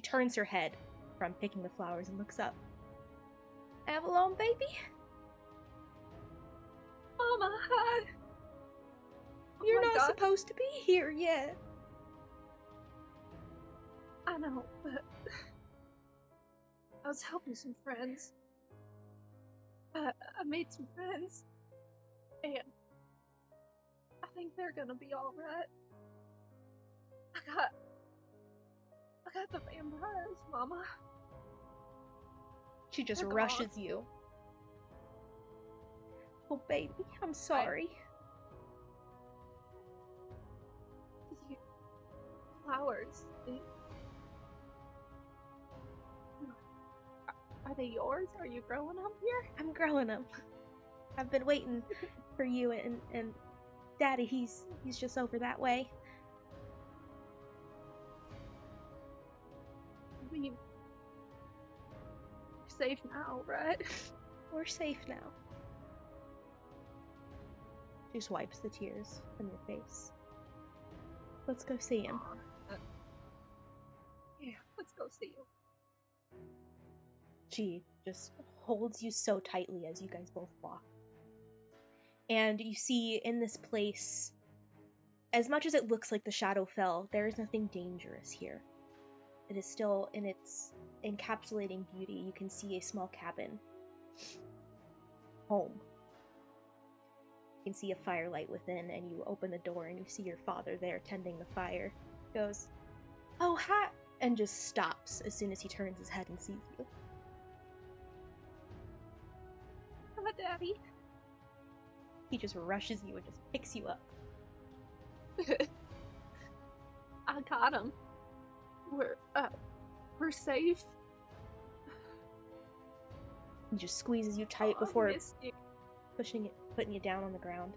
turns her head from picking the flowers and looks up. Avalon, baby? Mama, hi. Oh You're my not God. supposed to be here yet. I know, but I was helping some friends. I made some friends, and I think they're gonna be all right. I got the vampires, Mama. She just They're gone. rushes you. Oh, baby, I'm sorry. Flowers. Are they yours? Are you growing them here? I'm growing them. I've been waiting for you, and Daddy, he's just over that way. I mean, safe now, right? We're safe now. She just wipes the tears from your face. Let's go see him. Yeah, let's go see you. She just holds you so tightly as you guys both walk. And you see in this place, as much as it looks like the shadow fell, there is nothing dangerous here. It is still in its encapsulating beauty. You can see a small cabin. Home. You can see a firelight within, and you open the door and you see your father there tending the fire. He goes, "Oh, hi," and just stops as soon as he turns his head and sees you. Oh, Daddy. He just rushes you and just picks you up. I got him. We're safe. He just squeezes you tight Oh, I before missed you. putting you down on the ground.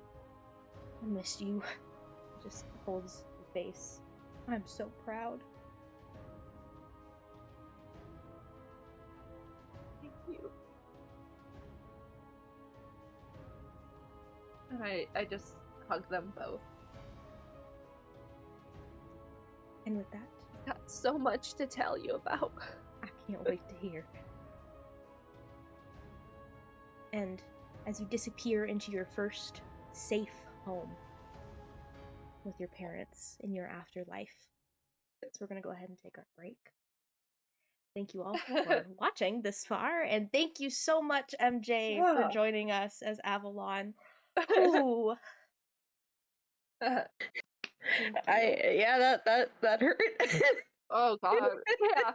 I missed you. He just holds your face. I'm so proud. Thank you. And I just hug them both. And with that, I've got so much to tell you about. I can't wait to hear. And as you disappear into your first safe home with your parents in your afterlife, so we're going to go ahead and take our break. Thank you all for watching this far, and thank you so much, MJ, for joining us as Avalon. Ooh. That hurt. Oh god. Yeah.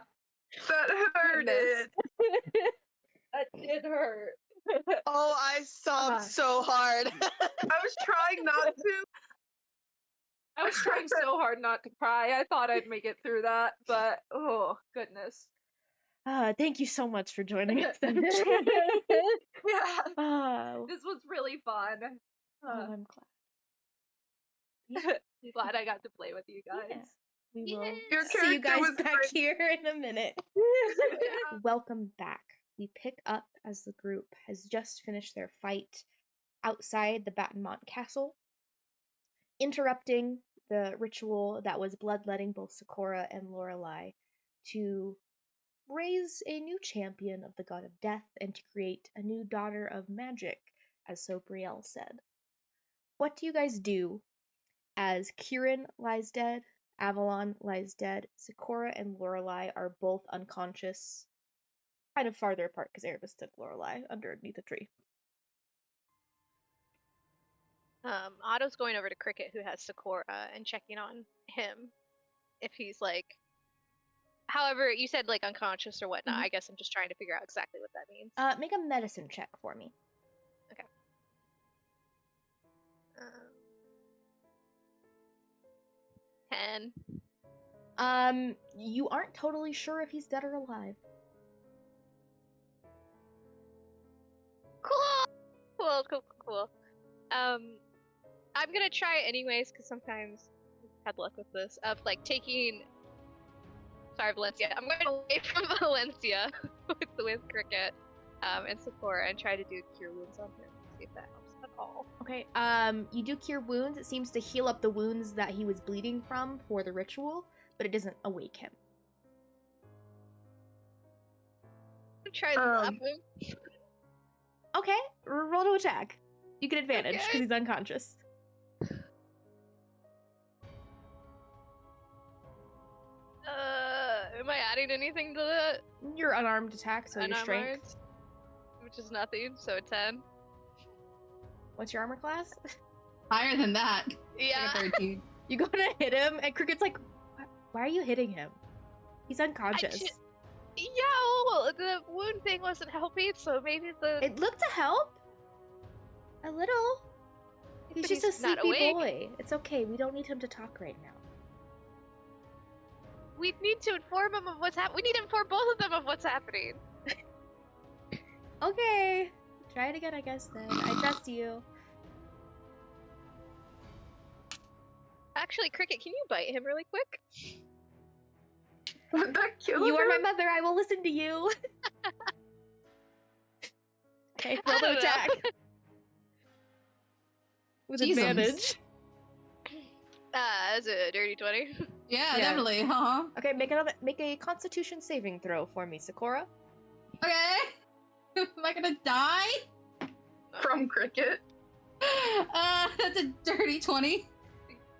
That hurted. That did hurt. Oh, I sobbed so hard. I was trying not to. I was trying so hard not to cry. I thought I'd make it through that, but oh goodness. Thank you so much for joining us, MJ. Yeah. Oh, This was really fun. I'm glad. I'm glad I got to play with you guys. Yeah. We will Your see you character guys was back great. here in a minute. Welcome back. We pick up as the group has just finished their fight outside the Battenmont castle, interrupting the ritual that was bloodletting both Sakura and Lorelei to raise a new champion of the god of death and to create a new daughter of magic, as Sobriel said. What do you guys do as Kieran lies dead, Avalon lies dead, Sakura and Lorelei are both unconscious, kind of farther apart because Erebus took Lorelei underneath a tree? Otto's going over to Cricket, who has Sakura, and checking on him if he's like. However, you said like unconscious or whatnot. Mhm. I guess I'm just trying to figure out exactly what that means. Make a medicine check for me. 10. You aren't totally sure if he's dead or alive. Cool. I'm gonna try it anyways because sometimes I've had luck with this. Of like taking. Sorry, Valencia. I'm going away from Valencia with Cricket and Sakura and try to do cure wounds on him. See if that helps at all. Okay, you do cure wounds. It seems to heal up the wounds that he was bleeding from for the ritual, but it doesn't awake him. Try the move. Okay, roll to attack. You get advantage because Okay. he's unconscious. Am I adding anything to that? You're unarmed attack, so your strength. Unarmored, which is nothing, so 10. What's your armor class? Higher than that. Yeah. Like a 13. You go to hit him, and Cricket's like, "Why are you hitting him? He's unconscious." Yeah, well, the wound thing wasn't helping, so maybe the. It looked to help. A little. He's but just a not sleepy awake. boy. It's okay. We don't need him to talk right now. We need to inform him of what's happening. We need to inform both of them of what's happening. Okay. Try it again, I guess, then. I trust you. Actually, Cricket, can you bite him really quick? Would that kill You are my him? mother. I will listen to you. Okay, I roll the don't know. attack. With Jeezums. advantage. That's a dirty 20. Yeah, Yeah. definitely. Okay, make a Constitution saving throw for me, Sakura. Okay. Am I gonna die? From cricket. That's a dirty 20.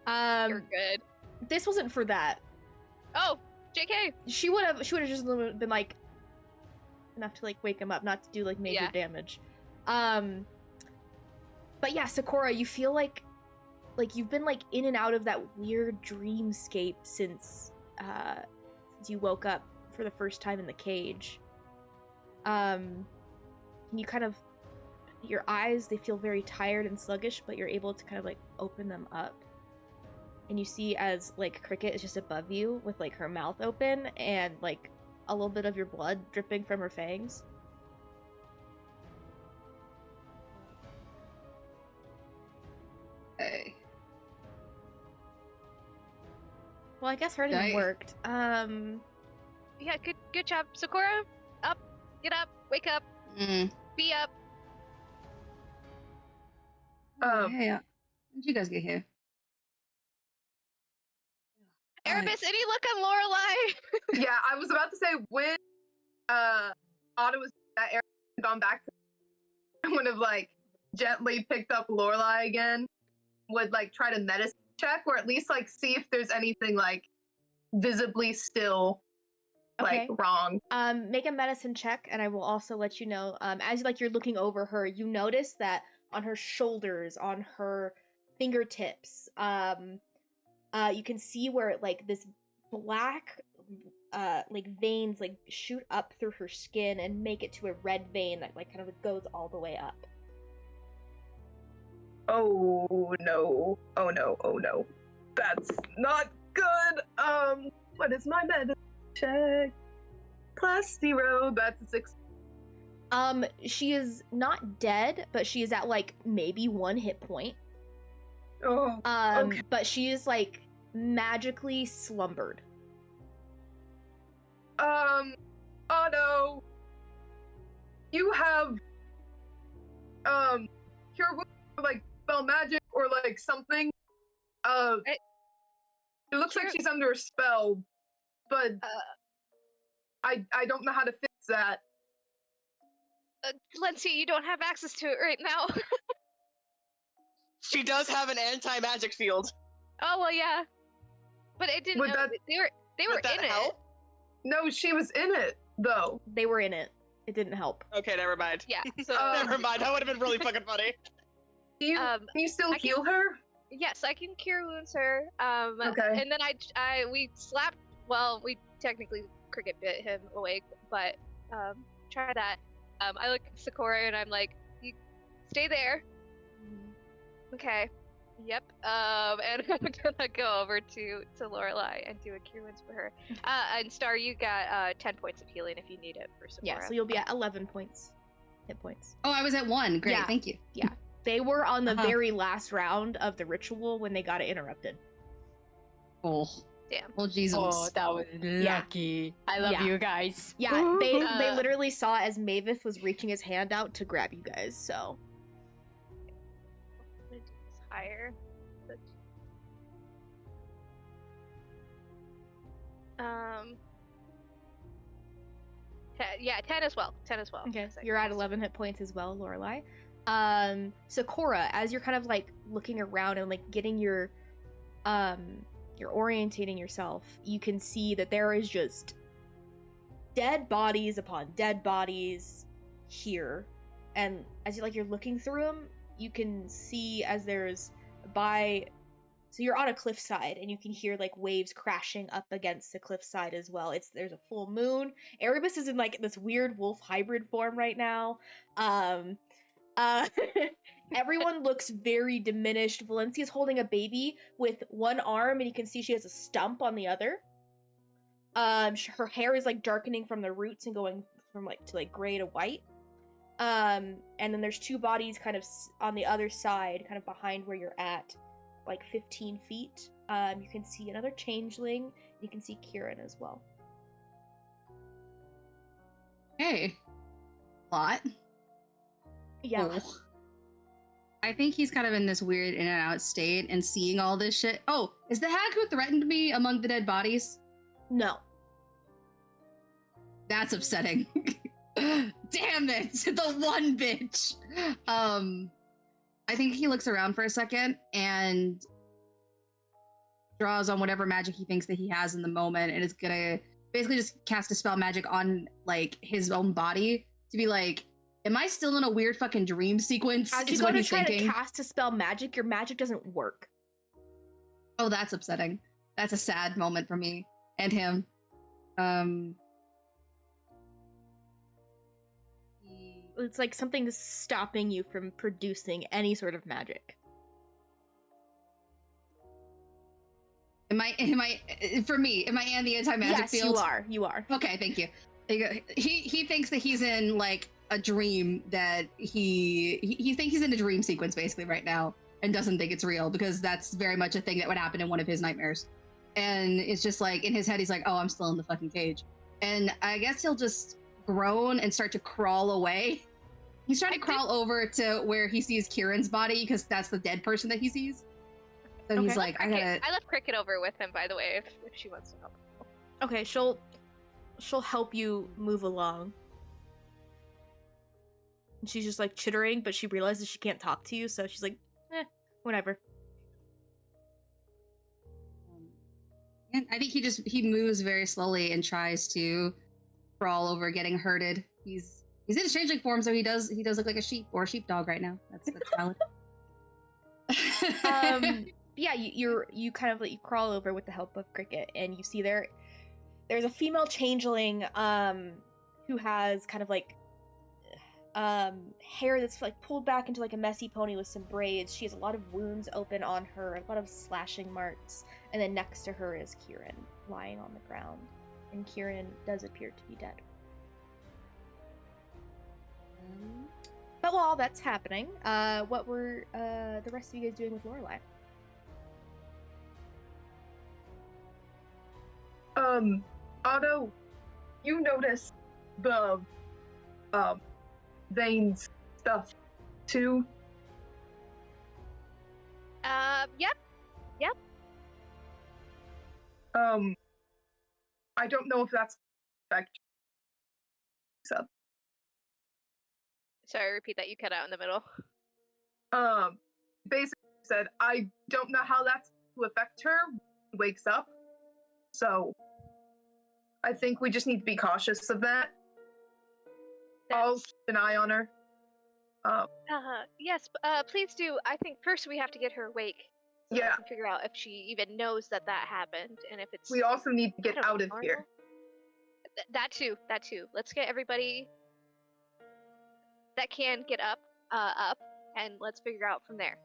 You're good. This wasn't for that. Oh, JK. She would have just been like enough to like wake him up, not to do like major Yeah. damage. But yeah, Sakura, you feel like you've been like in and out of that weird dreamscape since you woke up for the first time in the cage. You kind of, your eyes, they feel very tired and sluggish, but you're able to kind of like open them up. And you see as like Cricket is just above you with like her mouth open and like a little bit of your blood dripping from her fangs. Okay. Well, I guess her didn't worked. Yeah, good job, Sakura. Up, get up, wake up, be up. Hey, how did you guys get here? Erebus, any look on Lorelei? Yeah, I was about to say when Otto was that area gone back to I would have like gently picked up Lorelei again, would like try to medicine check or at least like see if there's anything like visibly still like wrong. Make a medicine check, and I will also let you know. As like you're looking over her, you notice that on her shoulders, on her fingertips, you can see where like this black, like veins like shoot up through her skin and make it to a red vein that like kind of goes all the way up. Oh no! Oh no! Oh no! That's not good. What is my medicine check? Class 0. That's a 6. She is not dead, but she is at like maybe 1 hit point. Oh. Okay. But she is like magically slumbered. Otto, you have cure wounds or, like spell magic or like something. It looks like she's under a spell, but I don't know how to fix that. Lency, you don't have access to it right now. She does have an anti-magic field. Oh well, yeah, but it didn't. They were in it. No, she was in it though. They were in it. It didn't help. Okay, never mind. Yeah. So never mind. That would have been really fucking funny. Can you still heal her? Yes, I can cure wounds her. Okay. And then we slapped. Well, we technically Cricket bit him awake, but try that. I look at Sakura and I'm like, you stay there. Okay. Yep. And I'm gonna go over to Lorelei and do a cure wounds for her. And Star, you got 10 points of healing if you need it for Sakura. Yeah, so you'll be at 11 points. Hit points. Oh, I was at 1. Great, Yeah. thank you. Yeah. They were on the very last round of the ritual when they got it interrupted. Oh. Damn. Well, Jesus. Oh, that was lucky. I love you guys. Yeah, they literally saw as Mavith was reaching his hand out to grab you guys, so. I'm gonna do this higher. Yeah, 10 as well. 10 as well. Okay, you're at 11 hit points as well, Lorelei. Sakura, as you're kind of like looking around and like getting you're orientating yourself, you can see that there is just dead bodies upon dead bodies here. And as you're looking through them, you can see as there's so you're on a cliffside and you can hear like waves crashing up against the cliffside as well. There's a full moon. Erebus is in like this weird wolf hybrid form right now. Everyone looks very diminished. Valencia's holding a baby with one arm and you can see she has a stump on the other. Her hair is like darkening from the roots and going from like to like gray to white. And then there's 2 bodies kind of on the other side, kind of behind where you're at, like 15 feet. You can see another changeling. You can see Kieran as well. Hey. Lot. Yeah. Oh. I think he's kind of in this weird in and out state and seeing all this shit. Oh, is the hag who threatened me among the dead bodies? No. That's upsetting. Damn it, the one bitch. I think he looks around for a second and draws on whatever magic he thinks that he has in the moment, and is gonna basically just cast a spell magic on like his own body to be like, am I still in a weird fucking dream sequence? As you Is go what to he's try thinking. to cast a spell magic, your magic doesn't work. Oh, that's upsetting. That's a sad moment for me and him. It's like something is stopping you from producing any sort of magic. Am I for me, am I in the anti-magic Yes, field? you are. Okay, thank you. He thinks that he's in like a dream, that he thinks he's in a dream sequence basically right now, and doesn't think it's real, because that's very much a thing that would happen in one of his nightmares. And it's just like in his head he's like, oh, I'm still in the fucking cage. And I guess he'll just groan and start to crawl away. He's trying to crawl over to where he sees Kieran's body, because that's the dead person that he sees. So he's Okay. like, I gotta. I left Cricket over with him, by the way, if she wants to help. Okay, she'll help you move along. And she's just like chittering, but she realizes she can't talk to you, so she's like, whatever. And I think he moves very slowly and tries to crawl over, getting herded. He's in a changeling form, so he does look like a sheep or a sheepdog right now. That's valid. Yeah, you kind of you crawl over with the help of Cricket, and you see there's a female changeling who has kind of like hair that's like pulled back into like a messy pony with some braids. She has a lot of wounds open on her, a lot of slashing marks, and then next to her is Kieran lying on the ground, and Kieran does appear to be dead. But while that's happening, what were the rest of you guys doing with Lorelai? Otto, you notice the veins stuff too? Yep. I don't know if that's effect. Sorry, repeat that. You cut out in the middle. Basically said, I don't know how that's to affect her when she wakes up. So I think we just need to be cautious of that. I'll keep an eye on her. Yes, please do. I think first we have to get her awake. So Yeah. we can figure out if she even knows that happened, and if it's. We also need to I get don't out know, of normal? here. That too. Let's get everybody that can get up, and let's figure out from there.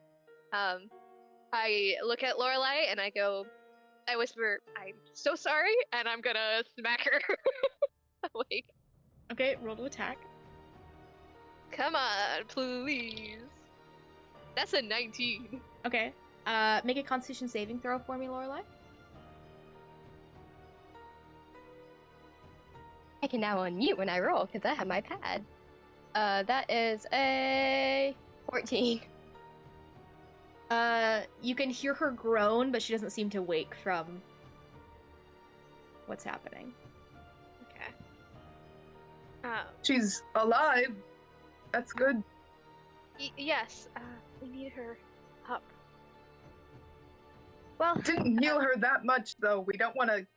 I look at Lorelai and I whisper, "I'm so sorry," and I'm gonna smack her awake. Okay, roll to attack. Come on, please. That's a 19. Okay. Make a Constitution saving throw for me, Lorelai. I can now unmute when I roll because I have my pad. That is a 14. You can hear her groan, but she doesn't seem to wake from what's happening. Okay. She's alive. That's good. Yes. We need her up. Well, Didn't heal her that much, though. We don't want to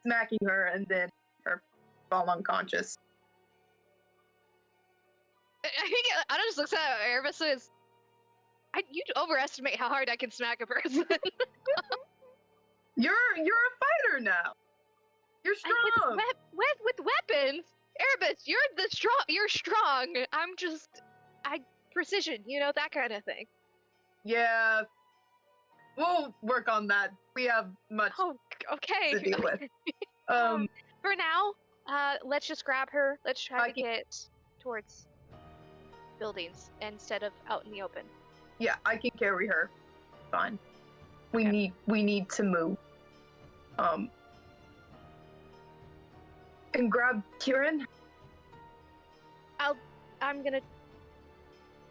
smacking her and then her fall unconscious. I think Anna just looks at Erebus and says, you overestimate how hard I can smack a person. You're a fighter now. You're strong. With weapons? Erebus, you're strong. Precision, that kind of thing. Yeah. We'll work on that. We have much Oh, okay. to deal with. For now, let's just grab her. Let's try to get towards buildings instead of out in the open. Yeah, I can carry her. Fine. We Okay. need to move. And grab Kieran. I'm gonna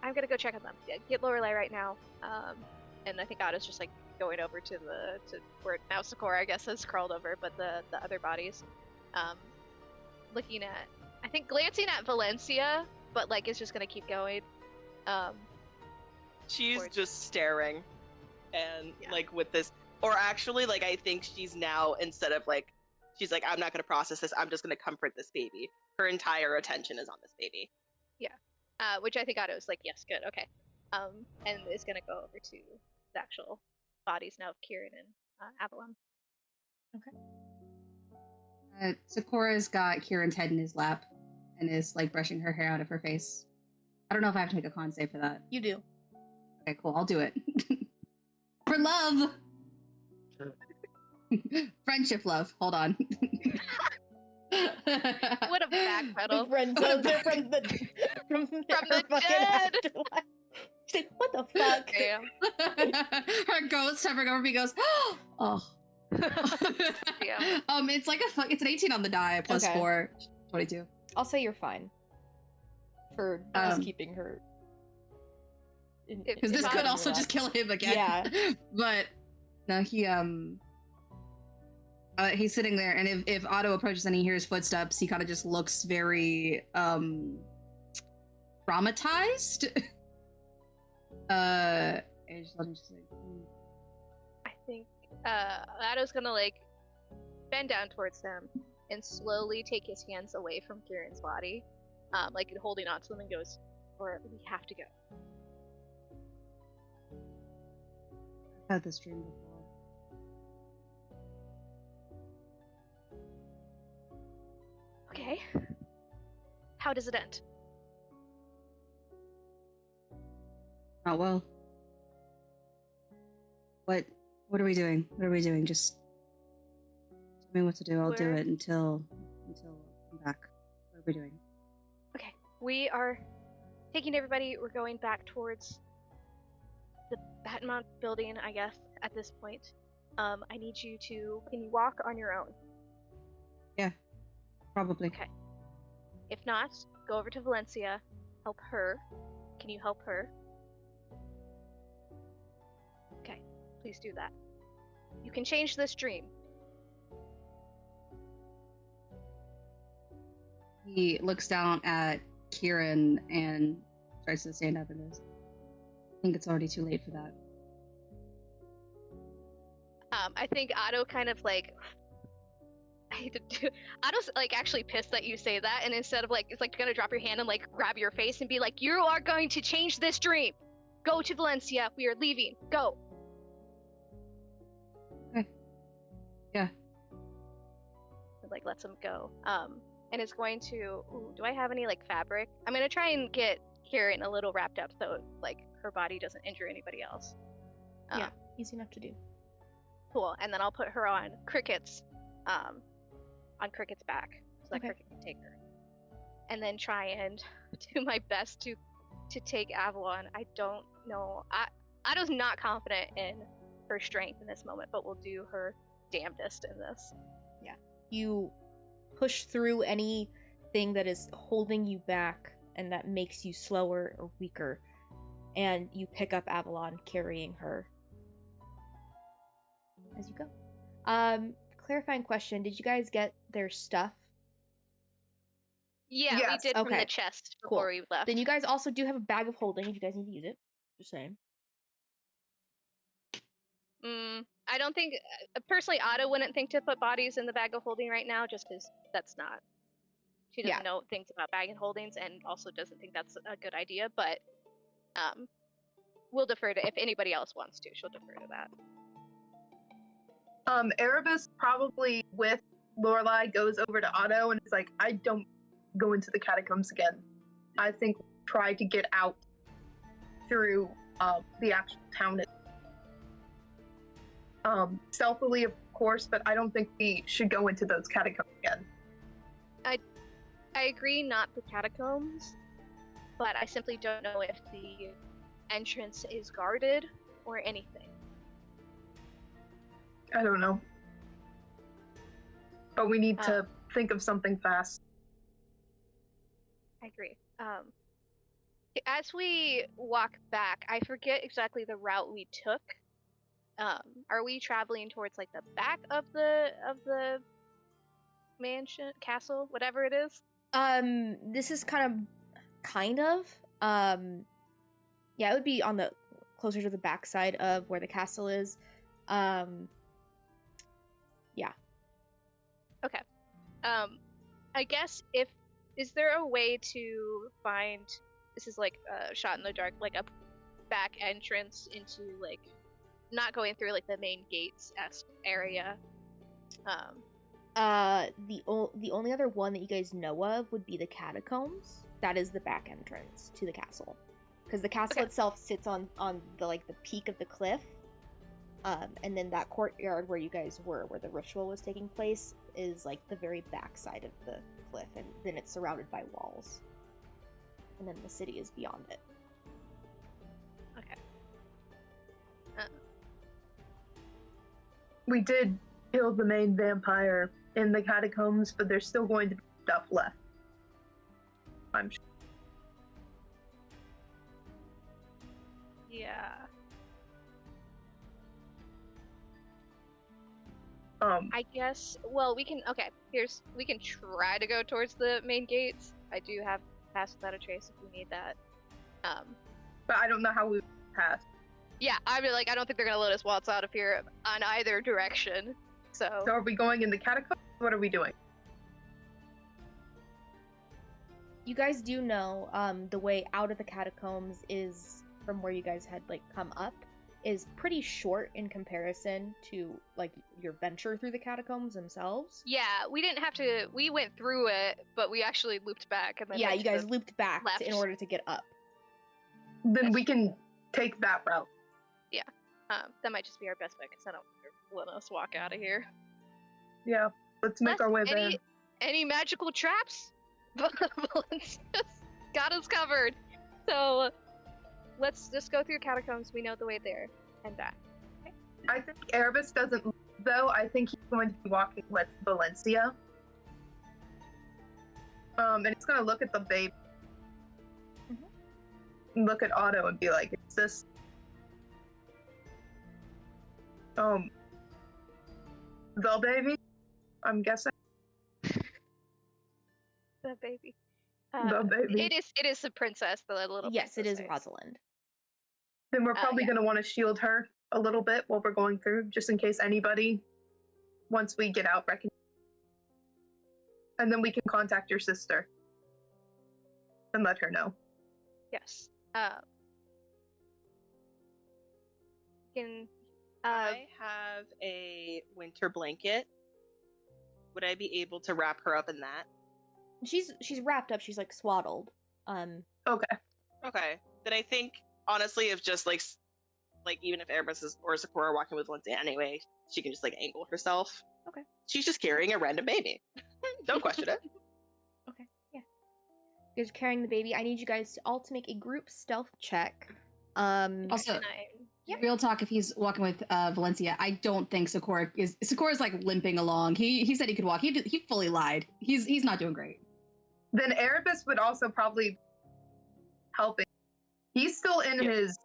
I'm gonna go check on them. Get Lorelei right now. And I think Otto's just like going over to where now Sakura I guess has crawled over, but the other bodies, looking at, I think glancing at Valencia, but like is just gonna keep going. She's towards- just staring, and like with this, or actually like I think she's now, instead of like, she's like, I'm not gonna process this. I'm just gonna comfort this baby. Her entire attention is on this baby. which I think Otto's like, yes, good, okay. And is gonna go over to the actual bodies now of Kieran and Avalon. Sakura's got Kieran's head in his lap and is like brushing her hair out of her face. I don't know if I have to make a con save for that. You do. Okay, cool. I'll do it. For love! Friendship love. Hold on. What a backpedal. Friends What a they're from the the fucking dead. afterlife. She's like, what the fuck? Damn. Her ghost hovering over me goes, oh. Damn. It's like it's an 18 on the die plus Okay. 4, 22. I'll say you're fine for just keeping her. Because this could also just kill him again. Yeah. But no, he's sitting there, and if Otto approaches and he hears footsteps, he kind of just looks very traumatized. And just let him just like, I think Otto's gonna like bend down towards them and slowly take his hands away from Kieran's body, like holding on to them, and goes, "Or we have to go." I've had this dream before. Okay. How does it end? Not well. What are we doing? What are we doing? Just tell me what to do. I'll do We're- it until I come back. What are we doing? Okay, we are taking everybody. We're going back towards the Battenmont building, I guess, at this point. I need you to. Can you walk on your own? Yeah, probably. Okay. If not, go over to Valencia. Help her. Can you help her? Okay, please do that. You can change this dream. He looks down at Kieran and starts to stand up and goes, I think it's already too late for that. I think Otto kind of like. I hate to do. Otto's like actually pissed that you say that, and instead of like, it's like gonna drop your hand and like grab your face and be like, "You are going to change this dream. Go to Valencia. We are leaving. Go." Okay. Yeah. It, like lets him go. And it's going to. Ooh, do I have any like fabric? I'm gonna try and get Kieran a little wrapped up so like her body doesn't injure anybody else. Yeah, easy enough to do. Cool. And then I'll put her on Cricket's back so that Cricket can take her. And then try and do my best to take Avalon. I don't know. Otto's not confident in her strength in this moment, but we'll do her damnedest in this. Yeah. You push through anything that is holding you back and that makes you slower or weaker, and you pick up Avalon, carrying her as you go. Clarifying question, did you guys get their stuff? Yeah, we Yes. did from Okay. the chest before Cool. we left. Then you guys also do have a bag of holding if you guys need to use it. Just saying. I don't think, personally, Otto wouldn't think to put bodies in the bag of holding right now, just because that's not. She doesn't know things about bag and holdings, and also doesn't think that's a good idea. But we'll defer to, if anybody else wants to, she'll defer to that. Erebus probably with Lorelei goes over to Otto and is like, I don't go into the catacombs again. I think we'll try to get out through the actual town. Stealthily, of course, but I don't think we should go into those catacombs again. I agree, not the catacombs, but I simply don't know if the entrance is guarded or anything. I don't know. But we need to think of something fast. I agree. As we walk back, I forget exactly the route we took. Are we traveling towards like the back of the mansion, castle, whatever it is? This is kind of. Yeah, it would be on the closer to the backside of where the castle is. Yeah. Okay. I guess is there a way to find, this is like a shot in the dark, like a back entrance into like, not going through like the main gates area? The only other one that you guys know of would be the catacombs. That is the back entrance to the castle, because the castle itself sits on the like the peak of the cliff, and then that courtyard where you guys were, where the ritual was taking place, is like the very back side of the cliff, and then it's surrounded by walls, and then the city is beyond it. Okay. We did kill the main vampire in the catacombs, but there's still going to be stuff left. I'm sure. Yeah. I guess, well, we can try to go towards the main gates. I do have pass without a trace if we need that. But I don't know how we pass. Yeah, I mean, like, I don't think they're gonna let us waltz out of here on either direction. So are we going in the catacombs? What are we doing? You guys do know the way out of the catacombs is from where you guys had like come up is pretty short in comparison to like your venture through the catacombs themselves. yeah, we went through it, but we actually looped back and then you guys looped back in order to get up. Then we can take that route. Yeah, that might just be our best bet because I don't think they're letting us walk out of here. Yeah, let's make our way there. Any magical traps? Valencia's got us covered. So let's just go through catacombs. We know the way there and back. Okay. I think Erebus doesn't leave, though. I think he's going to be walking with Valencia. And he's going to look at the baby. Mm-hmm. Look at Otto and be like, is this... the baby? I'm guessing. The baby. The baby. It is the princess, the little Yes, princess, it is right? Rosalind. Then we're probably going to want to shield her a little bit while we're going through, just in case anybody, once we get out, and then we can contact your sister and let her know. Yes. I have a winter blanket. Would I be able to wrap her up in that? She's wrapped up. She's like swaddled. Okay. Then I think honestly, if just like even if Erebus or Sakura are walking with Lindsay anyway, she can just like angle herself. Okay. She's just carrying a random baby. Don't question it. Okay. Yeah. You guys are carrying the baby. I need you guys all to make a group stealth check. Also, real talk, if he's walking with Valencia, I don't think Sakura's like limping along. He said he could walk. He fully lied. He's not doing great. Then Erebus would also probably helping. He's still in his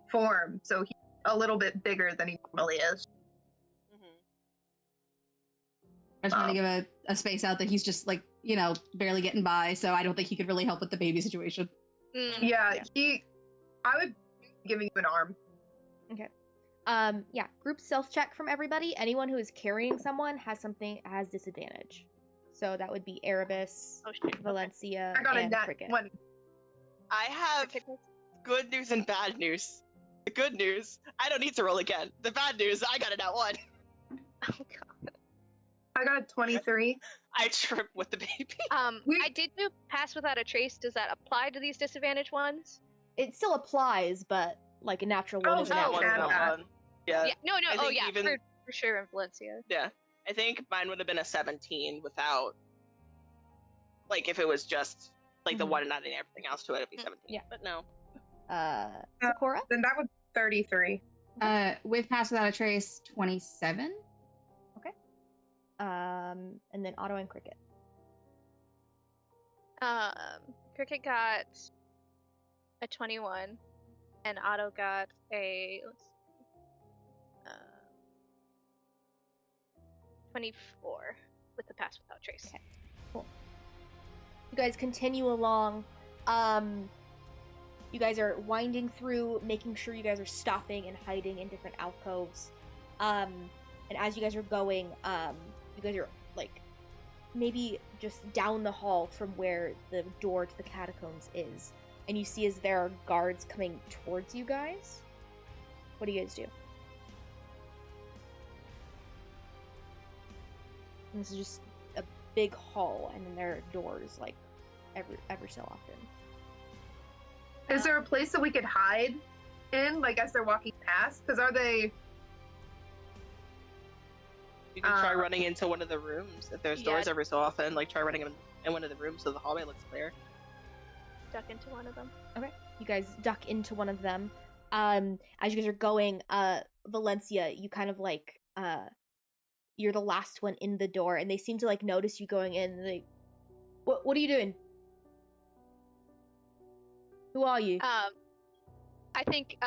form, so he's a little bit bigger than he normally is. I just want to give a space out that he's just like, barely getting by, so I don't think he could really help with the baby situation. Yeah, I would be giving you an arm. Okay. Group stealth check from everybody. Anyone who is carrying someone has disadvantage. So that would be Erebus, Valencia, I got and a nat Cricket. 20. I have good news and bad news. The good news, I don't need to roll again. The bad news, I got a nat 1. Oh god. I got a 23. I tripped with the baby. I did do pass without a trace. Does that apply to these disadvantaged ones? It still applies, but like a natural one is a natural one. Yeah. No. Even, for sure in Valencia. Yeah. I think mine would have been a 17 without, like, if it was just like the one and adding everything else to it, it'd be 17. Yeah. But no. Sakura? Then that would be 33. With pass without a trace, 27. Okay. And then Otto and Cricket. Cricket got a 21, and Otto got a 24 with the pass without trace. Okay, cool. You guys continue along. You guys are winding through, making sure you guys are stopping and hiding in different alcoves. And as you guys are going, you guys are like maybe just down the hall from where the door to the catacombs is. And you see as there are guards coming towards you guys. What do you guys do? And this is just a big hall, and then there are doors like ever so often. Is there a place that we could hide in, like as they're walking past? Because are they? You can try running into one of the rooms if there's doors every so often. Like try running in one of the rooms so the hallway looks clear. Duck into one of them. Okay, you guys duck into one of them. As you guys are going, Valencia, you kind of like you're the last one in the door, and they seem to like notice you going in. And they, what are you doing? Who are you? I think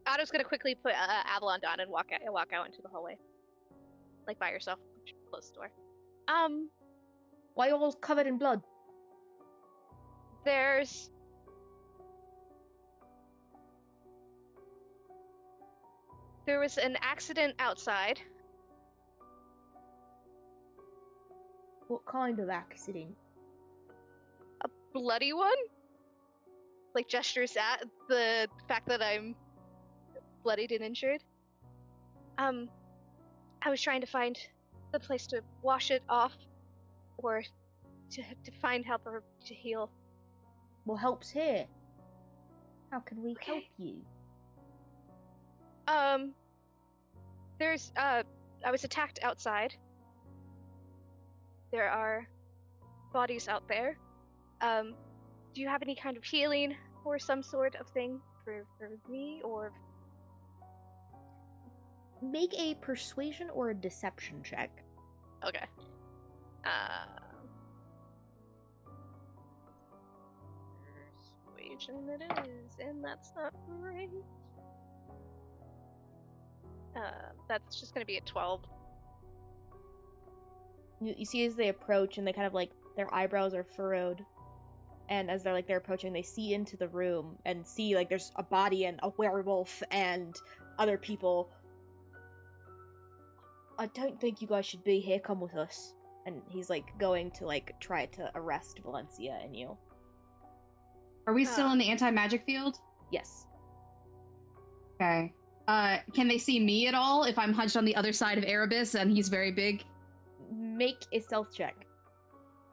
Otto's gonna quickly put Avalon down and walk out into the hallway, like by yourself. Close the door. Why are you all covered in blood? There was an accident outside. What kind of accident? A bloody one? Like gestures at the fact that I'm bloodied and injured. I was trying to find the place to wash it off, or to find help or to heal. Well, help's here. How can we help you? I was attacked outside. There are bodies out there. Do you have any kind of healing or some sort of thing for me, or? Make a persuasion or a deception check. Okay. Persuasion it is, and that's not great. That's just gonna be a 12. You see as they approach, and they kind of like their eyebrows are furrowed, and as they're approaching, they see into the room and see like there's a body and a werewolf and other people. I don't think you guys should be here. Come with us. And he's like going to like try to arrest Valencia and you. Are we still in the anti-magic field? Yes. Okay. Can they see me at all if I'm hunched on the other side of Erebus and he's very big? Make a stealth check.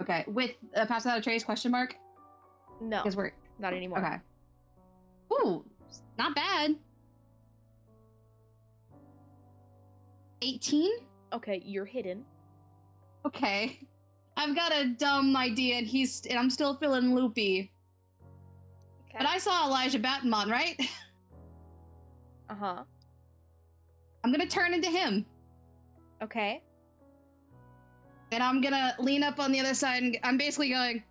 Okay. With pass without a trace, question mark? No. Because we're not anymore. Okay. Ooh, not bad. 18? Okay, you're hidden. Okay. I've got a dumb idea and I'm still feeling loopy. Okay. But I saw Elijah Battenmont, right? Uh-huh. I'm gonna turn into him. Okay. And I'm gonna lean up on the other side and I'm basically going,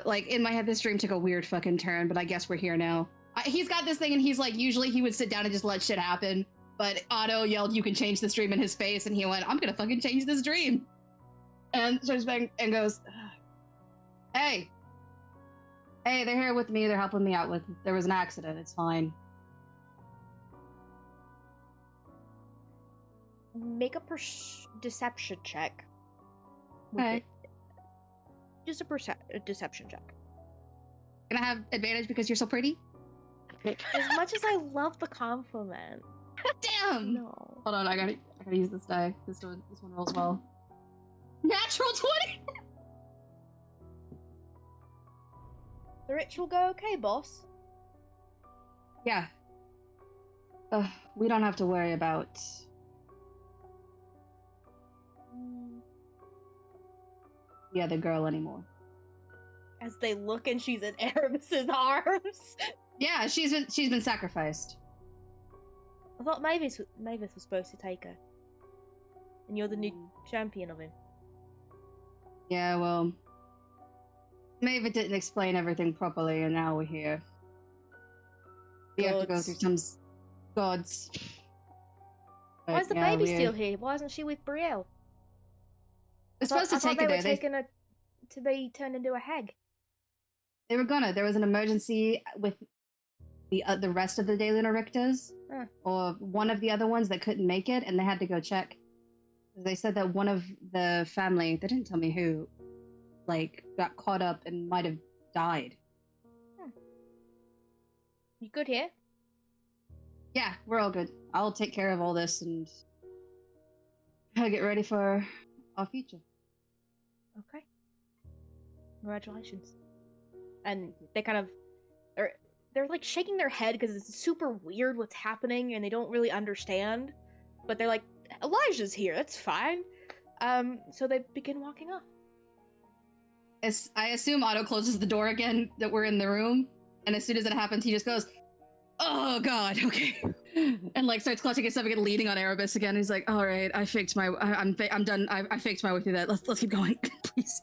like in my head this dream took a weird fucking turn, but I guess we're here now. He's got this thing and he's like, usually he would sit down and just let shit happen. But Otto yelled, "You can change this dream," in his face, and he went, "I'm gonna fucking change this dream." And starts back and goes, "Hey, they're here with me. They're helping me out with. There was an accident. It's fine." Make a deception check. Okay. Just a deception check. Can I have advantage because you're so pretty? As much as I love the compliment. Damn! No. Hold on, I gotta use this die. This one rolls well. Natural 20! The ritual go okay, boss? Yeah. We don't have to worry about... the other girl anymore. As they look and she's in Aramis's arms. Yeah, she's been sacrificed. I thought Mavis was supposed to take her. And you're the new champion of him. Yeah, well... Maeve didn't explain everything properly, and now we're here. We have to go through some gods. Why is the baby still here? Why isn't she with Brielle? We're supposed to take her there. Taking her to be turned into a hag. They were gonna. There was an emergency with the rest of the Daily Richters, or one of the other ones that couldn't make it, and they had to go check. They said that one of the family, they didn't tell me who, like, got caught up and might have died. You good here? Yeah, we're all good. I'll take care of all this and get ready for our future. Okay. Congratulations. And they kind of they're like shaking their head because it's super weird what's happening and they don't really understand. But they're like, Elijah's here, that's fine. So they begin walking off. I assume Otto closes the door again that we're in the room, and as soon as it happens, he just goes, "Oh God, okay," and like starts clutching his stomach and leaning on Erebus again. He's like, "All right, I'm done. I faked my way through that. Let's keep going, please."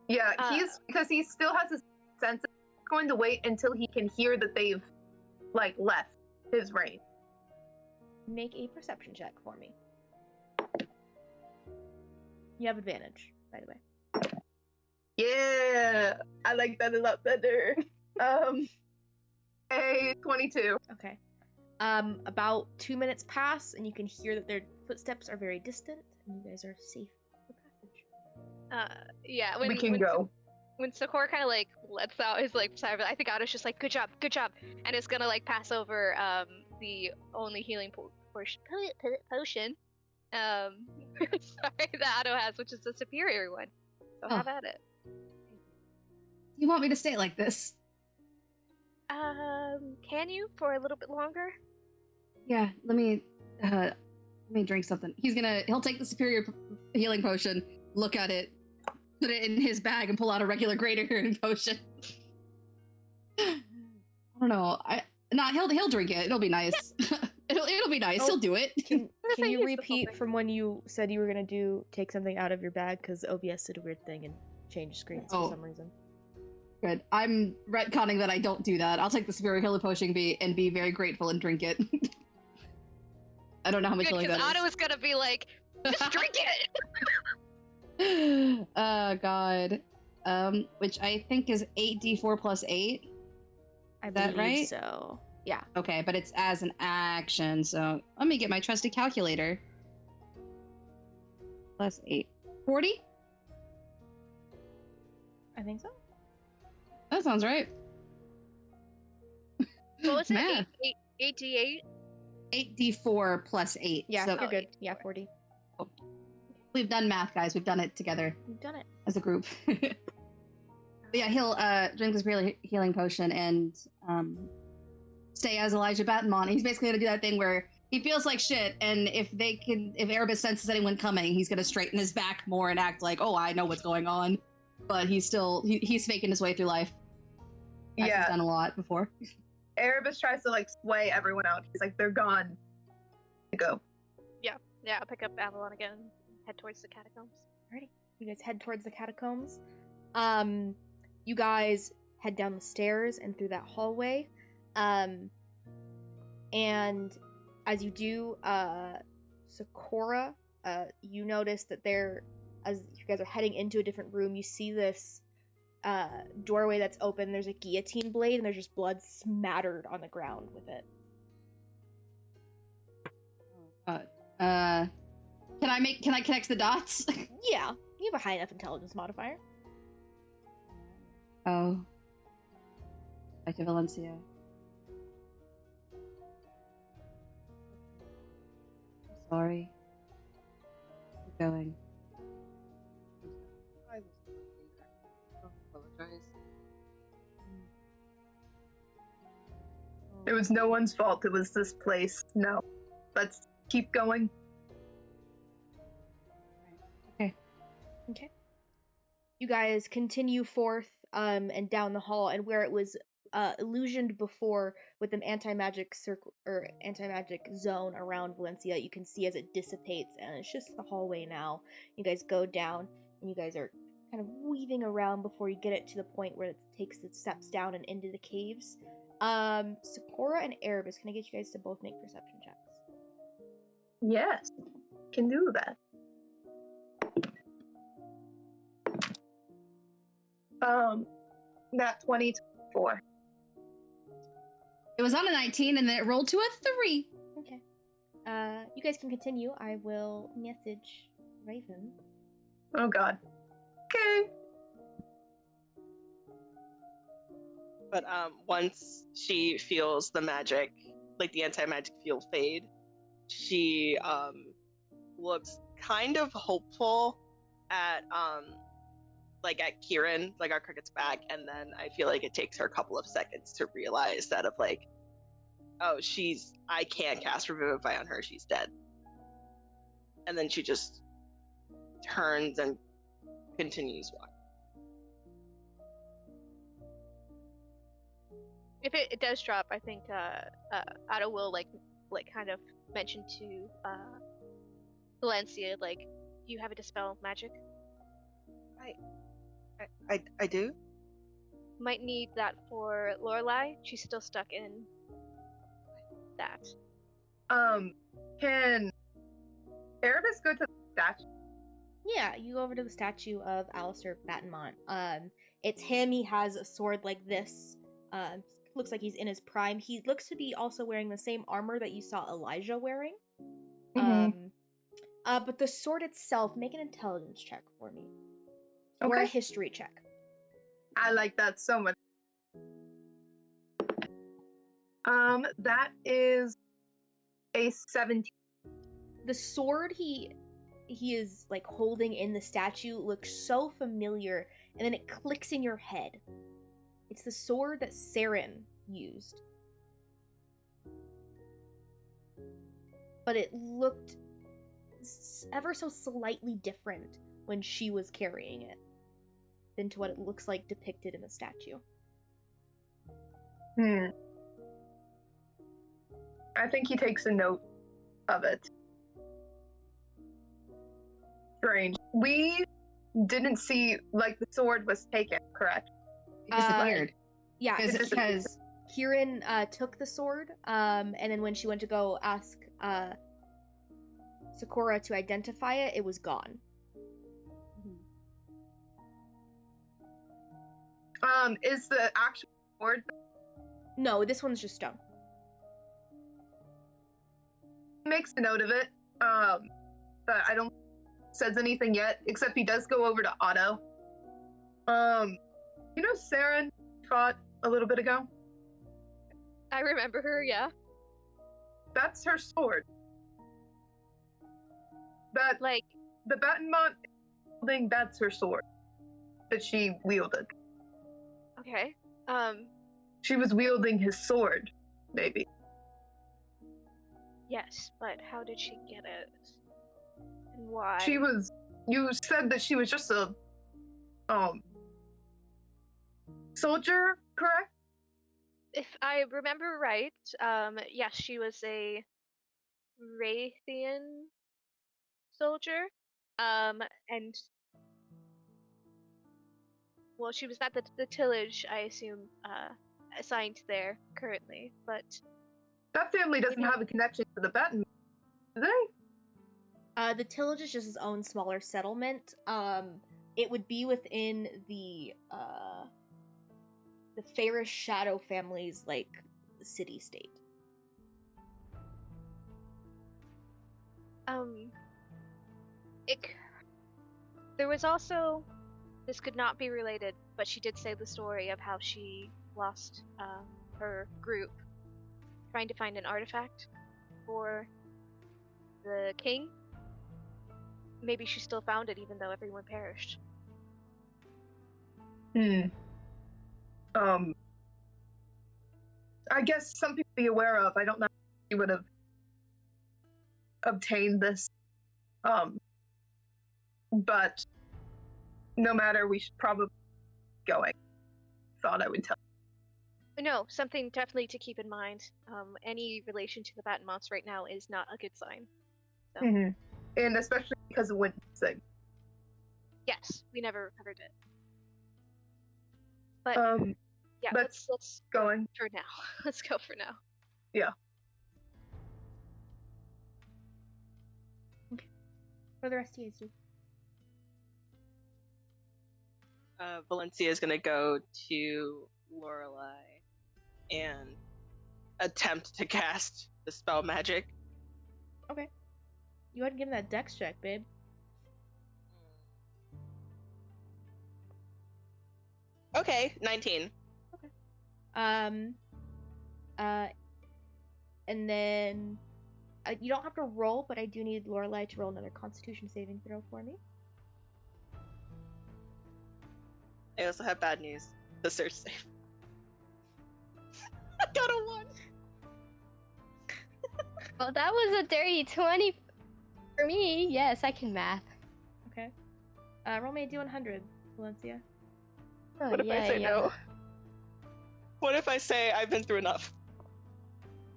Yeah, because he still has a sense of going to wait until he can hear that they've like left his reign. Make a perception check for me. You have advantage, by the way. Yeah, I like that a lot better. A 22. Okay. About 2 minutes pass, and you can hear that their footsteps are very distant, and you guys are safe for passage. Yeah. We can go. When Sakura kind of like lets out his like sigh, I think Otto's just like, good job, and it's gonna like pass over the only healing potion. Sorry, that Otto has, which is the superior one. So have at it. You want me to stay like this? Can you for a little bit longer? Yeah, let me drink something. He'll take the superior healing potion, look at it, put it in his bag, and pull out a regular greater healing potion. I don't know. He'll drink it. It'll be nice. It'll be nice. He'll do it. Can you repeat from when you said you were gonna take something out of your bag, because OBS did a weird thing and changed screens for some reason. Good. I'm retconning that I don't do that. I'll take the superior healing potion and be very grateful and drink it. I don't know how much healing that is. Because Otto is gonna be like, just drink it! Oh, God. Which I think is 8d4 plus 8. I Is that believe right? So, yeah. Okay, but it's as an action, so let me get my trusty calculator. Plus 8. 40? I think so. That sounds right. What was it? Math. 8d8? 8d4 plus 8. Yeah, so you're good. Yeah, 40. We've done math, guys. We've done it together. You've done it. As a group. But yeah, he'll drink this healing potion and stay as Elijah Battenmont. He's basically gonna do that thing where he feels like shit, and if Erebus senses anyone coming, he's gonna straighten his back more and act like, oh, I know what's going on. But he's faking his way through life. He's done a lot before. Erebus tries to like sway everyone out. He's like, they're gone. Go. Yeah, I'll pick up Avalon again and head towards the catacombs. Alrighty. You guys head towards the catacombs. You guys head down the stairs and through that hallway. And as you do, Sakura, you notice that as you guys are heading into a different room, you see this doorway that's open. There's a guillotine blade, and there's just blood smattered on the ground with it. Can I connect the dots? Yeah, you have a high enough intelligence modifier. Oh. Back to Valencia. Sorry. Keep going. It was no one's fault. It was this place. No. Let's keep going. Okay. You guys continue forth and down the hall, and where it was illusioned before with an anti-magic circle or anti-magic zone around Valencia, you can see as it dissipates, and it's just the hallway now. You guys go down, and you guys are kind of weaving around before you get it to the point where it takes the steps down and into the caves. Sakura and Erebus, can I get you guys to both make perception checks? Yes, can do that. That 24. It was on a 19 and then it rolled to a 3. Okay. You guys can continue. I will message Raven. Oh god. Okay. But once she feels the magic, like the anti-magic field fade, she looks kind of hopeful at at Kieran, like our cricket's back, and then I feel like it takes her a couple of seconds to realize that of like, oh, I can't cast Revivify on her, she's dead. And then she just turns and continues walking. If it does drop, I think Otto will like kind of mention to Valencia, like, do you have a dispel magic? I do? Might need that for Lorelai. She's still stuck in that. Can Erebus go to the statue? Yeah, you go over to the statue of Alistair Battenmont. It's him. He has a sword like this. Looks like he's in his prime. He looks to be also wearing the same armor that you saw Elijah wearing. But the sword itself, make an intelligence check for me. Or a history check. I like that so much. That is a 17. The sword he is like holding in the statue looks so familiar, and then it clicks in your head. It's the sword that Saren used. But it looked ever so slightly different when she was carrying it than to what it looks like depicted in the statue. I think he takes a note of it. Strange. We didn't see, like, the sword was taken, correct? It disappeared. Yeah, Because Kieran took the sword, and then when she went to go ask Sakura to identify it, it was gone. Is the actual sword? No, this one's just stone. He makes a note of it, but I don't says anything yet, except he does go over to Otto. You know Saren fought a little bit ago? I remember her, yeah. That's her sword. That, Like, the Battenmont thing, that's her sword that she wielded. okay. She was wielding his sword, maybe. Yes, but how did she get it? And why? You said that she was just a, soldier, correct? If I remember right, yes, she was a Raytheon soldier. And well, she was not the tillage, I assume, assigned there currently, but That family doesn't have a connection to the Battenmont, do they? The tillage is just his own smaller settlement. It would be within the Fairish Shadow family's, like, city-state. There was also, this could not be related, but she did say the story of how she lost her group trying to find an artifact for the king. Maybe she still found it even though everyone perished. I guess something to be aware of. I don't know if you would have obtained this. But no matter, we should probably be going. Thought I would tell. No, something definitely to keep in mind. Any relation to the Battenmonts right now is not a good sign. So. And especially because of witnessing. Yes, we never covered it. But yeah, let's let's going. for now. Let's go for now. Yeah. What do the rest of you do? Valencia is gonna go to Lorelei and attempt to cast the spell magic. Okay. You had to give him that dex check, babe. Okay, 19. And then you don't have to roll, but I do need Lorelei to roll another Constitution saving throw for me. I also have bad news. The search save. I got a 1. Well, that was a dirty 20 for me. Yes, I can math. Okay. Roll me a D100, Valencia. Oh, What if I say no? What if I say I've been through enough?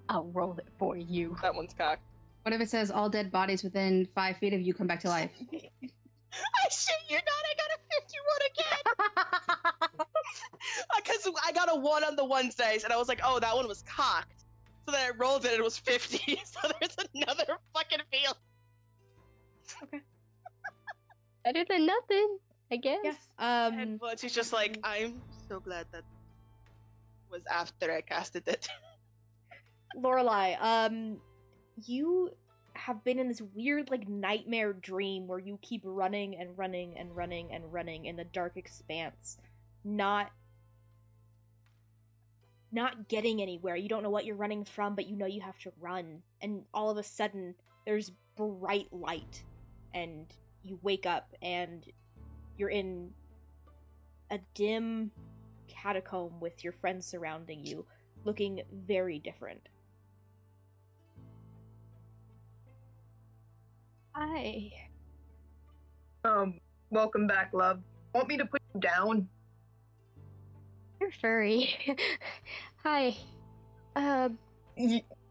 I'll roll it for you. That one's cocked. What if it says all dead bodies within 5 feet of you come back to life? I shit you not, I got a 51 again! Because I got a 1 on the ones dice, and I was like, oh, that one was cocked. So then I rolled it, and it was 50, so there's another fucking field. Better than nothing, I guess. Yeah. And she's just like, I'm so glad that was after I casted it. Lorelei, you have been in this weird, like, nightmare dream where you keep running and running and running and running in the dark expanse, not getting anywhere. You don't know what you're running from, but you know you have to run. And all of a sudden, there's bright light, and you wake up, and you're in a dim catacomb with your friends surrounding you, looking very different. Hi. Welcome back, love. Want me to put you down? You're furry. Hi.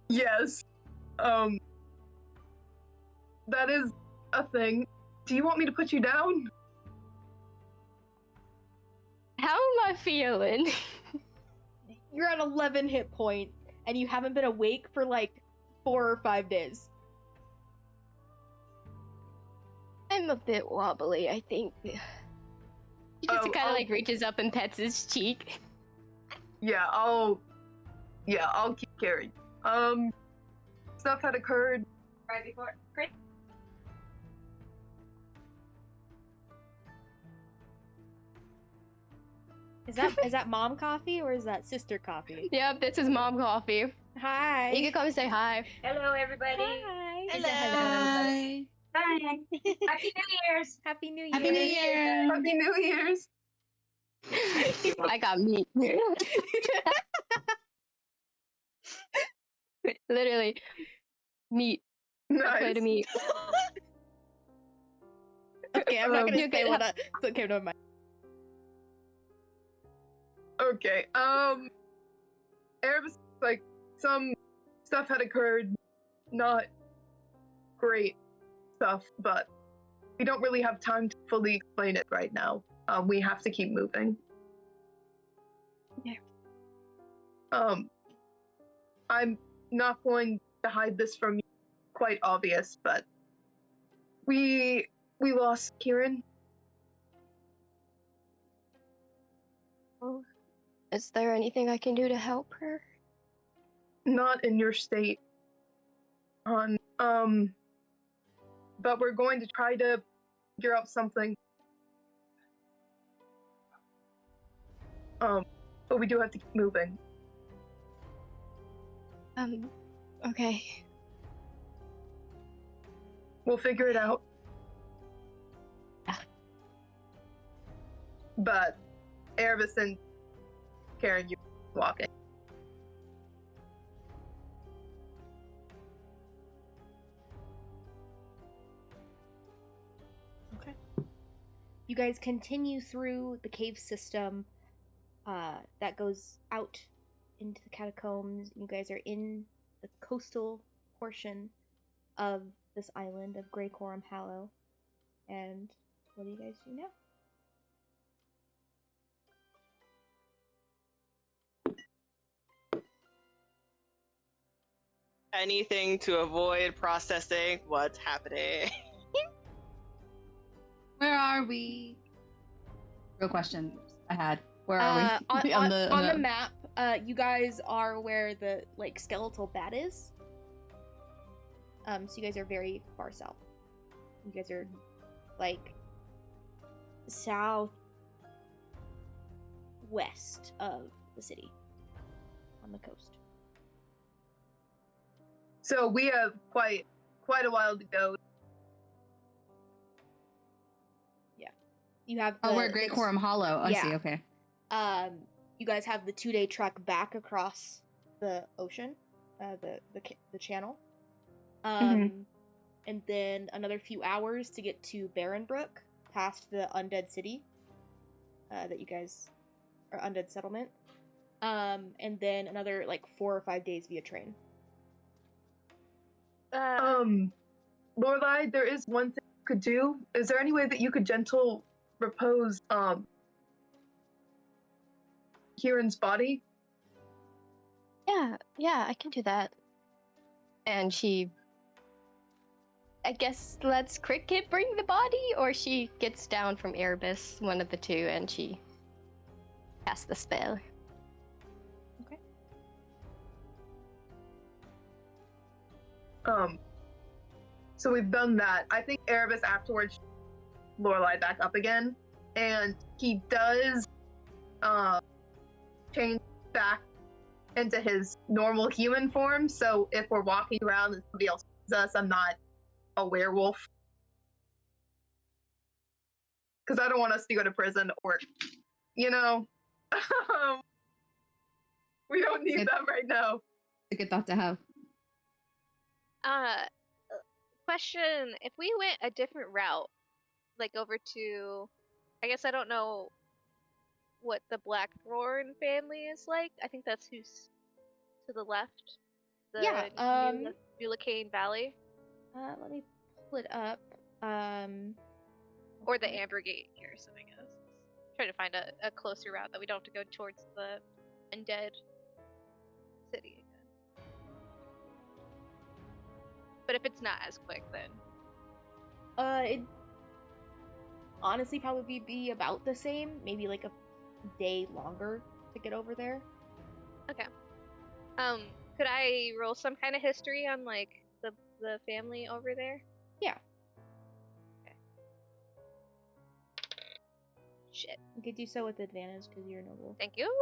Yes. That is a thing. Do you want me to put you down? How am I feeling? You're at 11 hit points, and you haven't been awake for like 4 or 5 days. I'm a bit wobbly, I think. He just kind of like reaches up and pets his cheek. Yeah, I'll keep carrying. Stuff had occurred right before. Great. Is that mom coffee or is that sister coffee? Yep, this is mom coffee. Hi. You can come and say hi. Hello, everybody. Hi. Hello. Hi. Hi. Happy New Year's. Happy New Year. Happy New Year! Happy New Year's. I got meat. Literally, meat. A plate Nice. of meat. Okay, I'm not gonna You say can what. Okay, never mind. Okay. Erebus, like, some stuff had occurred. Not great stuff, but we don't really have time to fully explain it right now. We have to keep moving. Yeah. I'm not going to hide this from you. Quite obvious, but we lost Kieran. Oh, is there anything I can do to help her? Not in your state, hon. But we're going to try to figure out something. But we do have to keep moving. Okay. We'll figure it out. Yeah. But Erebus and Karen, you walking. Okay. You guys continue through the cave system that goes out into the catacombs. You guys are in the coastal portion of this island of Grey Coram Hallow. And what do you guys do now? Anything to avoid processing what's happening. Where are we? Real question I had. Where are we? On the map, you guys are where the like skeletal bat is. So you guys are very far south. You guys are like south west of the city on the coast. So we have quite a while to go. You have we're at Great Quorum Hollow. I see. Okay. You guys have the 2-day trek back across the ocean, the channel, and then another few hours to get to Barrenbrook, past the undead city, that you guys are undead settlement, and then another like 4 or 5 days via train. Lorelai, there is one thing you could do. Is there any way that you could gentle repose Kieran's body? Yeah, I can do that. And I guess lets Cricket bring the body, or she gets down from Erebus, one of the two, and she casts the spell. Okay. So we've done that. I think Erebus afterwards Lorelai back up again, and he does change back into his normal human form. So if we're walking around and somebody else sees us, I'm not a werewolf, because I don't want us to go to prison, or we don't need that right now. It's a good thought to have. Question: if we went a different route, like over to, I guess I don't know what the Blackthorn family is like. I think that's who's to the left. The Nulacane Valley. Let me pull it up. Or the Ambergate Garrison, I guess. Try to find a closer route that we don't have to go towards the undead city again. But if it's not as quick, then it'd honestly probably be about the same. Maybe like a day longer to get over there. Okay. Could I roll some kind of history on like the family over there? Yeah. Okay. Shit. You could do so with advantage because you're noble. Thank you.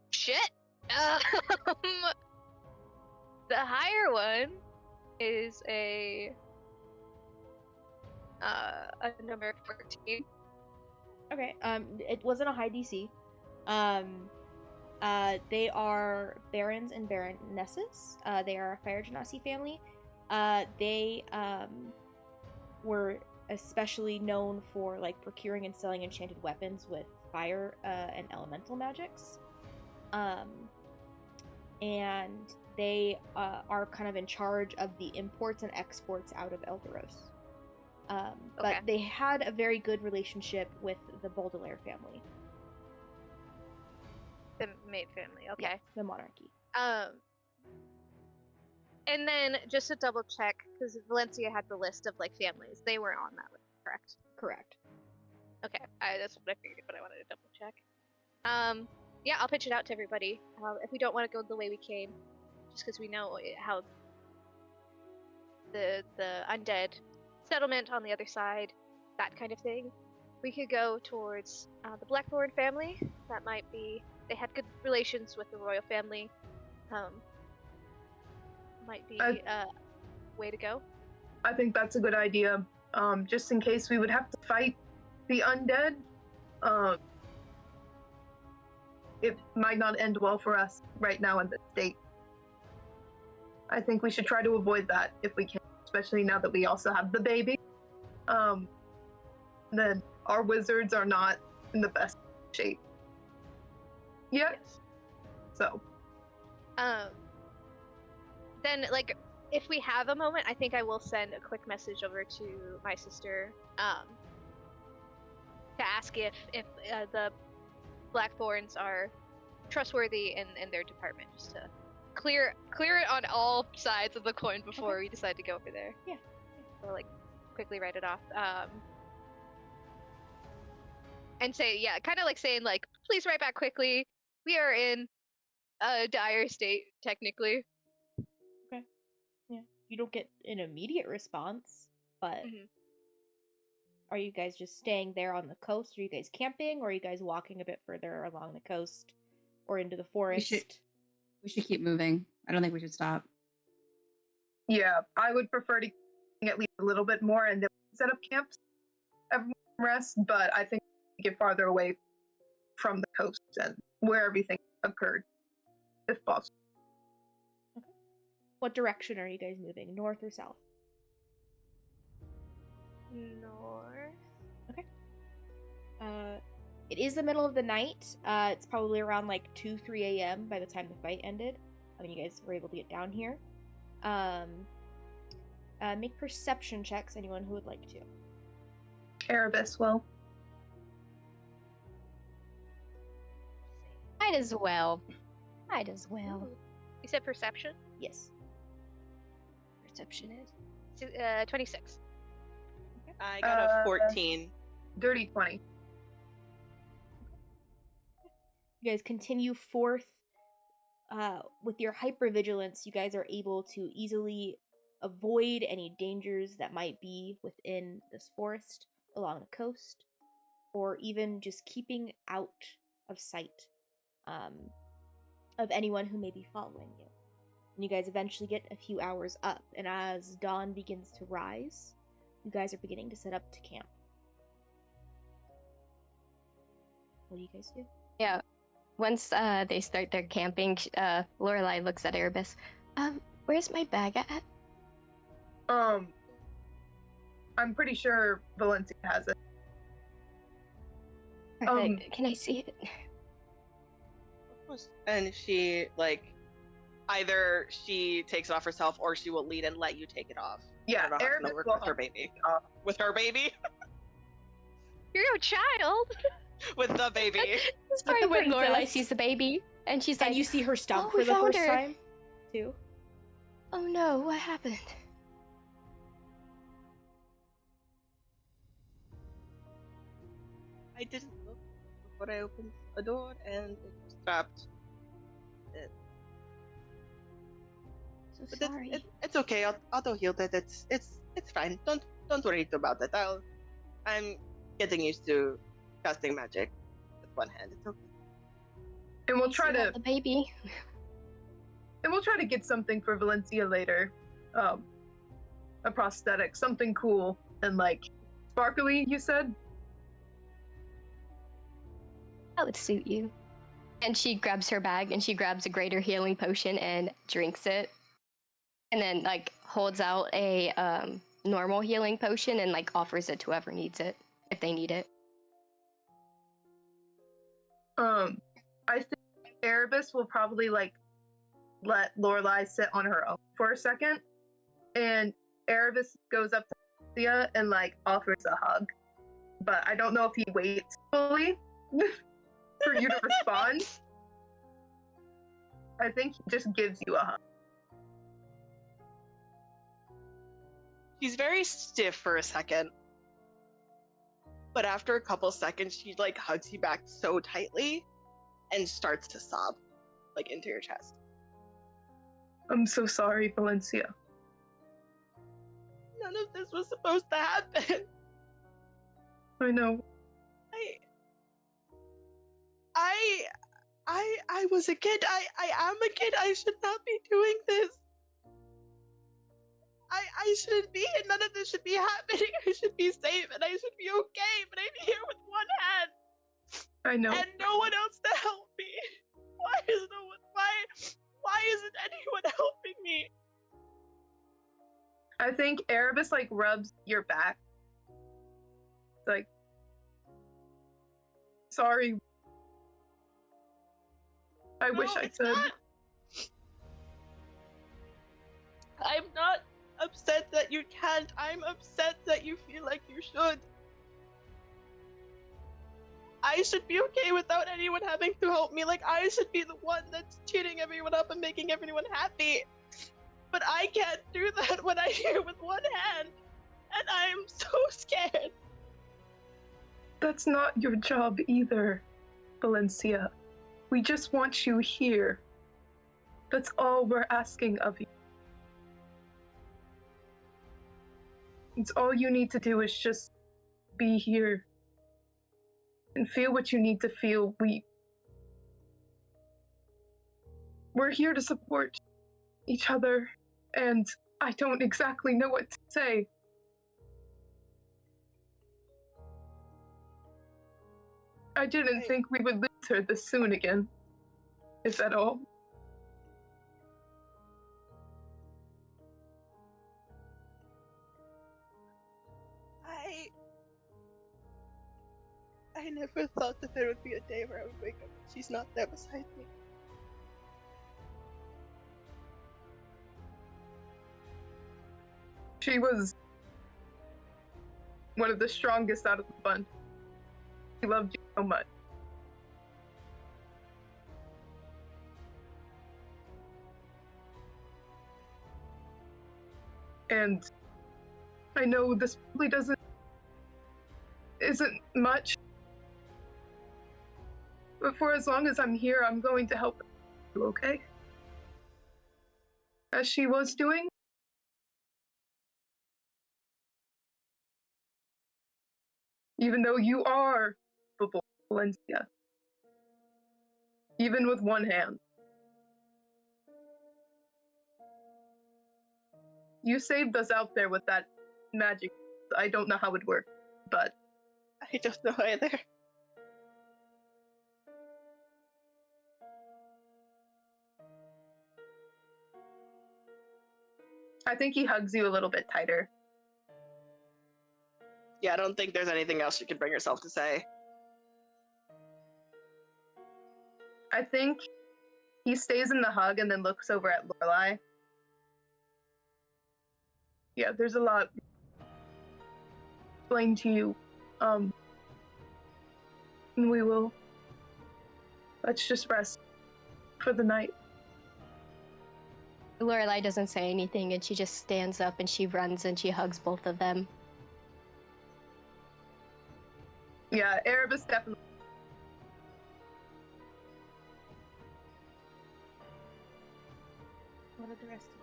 Shit. The higher one is a number 14. Okay. It wasn't a high DC. They are barons and baronesses. They are a fire genasi family. They were especially known for like procuring and selling enchanted weapons with fire and elemental magics. And they are kind of in charge of the imports and exports out of Elderos. But they had a very good relationship with the Baudelaire family. The maid family, okay. Yeah, the monarchy. And then just to double check, because Valencia had the list of like families, they were on that list, correct? Correct. Okay, that's what I figured, but I wanted to double check. Yeah, I'll pitch it out to everybody. If we don't want to go the way we came, just because we know how the undead settlement on the other side, that kind of thing, we could go towards the Blackthorn family. That might be. They had good relations with the royal family. Might be a way to go. I think that's a good idea. Just in case we would have to fight the undead. It might not end well for us right now in this state. I think we should try to avoid that if we can, especially now that we also have the baby. Then our wizards are not in the best shape yet. Yes. So. Then, like, if we have a moment, I think I will send a quick message over to my sister, to ask if the Blackthorns are trustworthy in their department, just to clear it on all sides of the coin before we decide to go over there. Yeah. So like quickly write it off. And say, yeah, kind of like saying like, please write back quickly. We are in a dire state, technically. Okay. Yeah. You don't get an immediate response, but are you guys just staying there on the coast? Are you guys camping, or are you guys walking a bit further along the coast or into the forest? We should keep moving. I don't think we should stop. Yeah, I would prefer to at least a little bit more and then set up camps, everyone rest. But I think we get farther away from the coast and where everything occurred, if possible. Okay. What direction are you guys moving? North or south? North. Okay. It is the middle of the night. It's probably around like 2-3 a.m. by the time the fight ended. I mean, you guys were able to get down here. Make perception checks, anyone who would like to. Erebus will. Might as well. You said perception? Yes. Perception is. 26. I got a 14. Dirty 20. You guys continue forth. With your hypervigilance, you guys are able to easily avoid any dangers that might be within this forest along the coast, or even just keeping out of sight of anyone who may be following you. And you guys eventually get a few hours up, and as dawn begins to rise, you guys are beginning to set up to camp. What do you guys do? Yeah. Once they start their camping, Lorelai looks at Erebus. Where's my bag at? I'm pretty sure Valencia has it. Perfect. Can I see it? And she, like, either she takes it off herself or she will lead and let you take it off. Yeah, I don't know how Erebus to work will with her help baby. take it off. With her baby? You're no child. With the baby. It's probably the when Lorelai princess. sees the baby, and she's like, And you see her stump "Oh, for we the found first her." time, too. "Oh no, what happened?" I didn't look before I opened the door and it was trapped. So But sorry. it's okay. Auto healed it. It's fine. Don't worry about it. I'm getting used to casting magic with one hand. It's okay. And we'll try You to want the baby. get something for Valencia later. A prosthetic, something cool and like sparkly, you said? That would suit you. And she grabs her bag and she grabs a greater healing potion and drinks it. And then like holds out a normal healing potion and like offers it to whoever needs it, if they need it. I think Erebus will probably like let Lorelai sit on her own for a second, and Erebus goes up to Valencia and like offers a hug. But I don't know if he waits fully for you to respond. I think he just gives you a hug. She's very stiff for a second. But after a couple seconds, she like hugs you back so tightly and starts to sob, like into your chest. I'm so sorry, Valencia. None of this was supposed to happen. I know. I was a kid. I am a kid. I should not be doing this. I shouldn't be, and none of this should be happening. I should be safe, and I should be okay, but I'm here with one hand. I know. And no one else to help me. Why isn't anyone helping me? I think Erebus like rubs your back. Like, sorry. I wish I it's could. not- I'm not upset that you can't. I'm upset that you feel like you should. I should be okay without anyone having to help me. Like, I should be the one that's cheating everyone up and making everyone happy. But I can't do that when I hear with one hand. And I am so scared. That's not your job either, Valencia. We just want you here. That's all we're asking of you. It's all you need to do is just be here and feel what you need to feel. We're here to support each other, and I don't exactly know what to say. I didn't think we would lose her this soon again, if at all. I never thought that there would be a day where I would wake up and she's not there beside me. She was one of the strongest out of the bunch. She loved you so much. And I know this probably isn't much, but for as long as I'm here, I'm going to help you, okay? As she was doing. Even though you are Valencia. Even with one hand. You saved us out there with that magic. I don't know how it worked, but I don't know either. I think he hugs you a little bit tighter. Yeah, I don't think there's anything else she can bring herself to say. I think he stays in the hug and then looks over at Lorelai. Yeah, there's a lot explain to you. And we will. Let's just rest for the night. Lorelai doesn't say anything, and she just stands up and she runs and she hugs both of them. Yeah, Erebus definitely. What are the rest of you?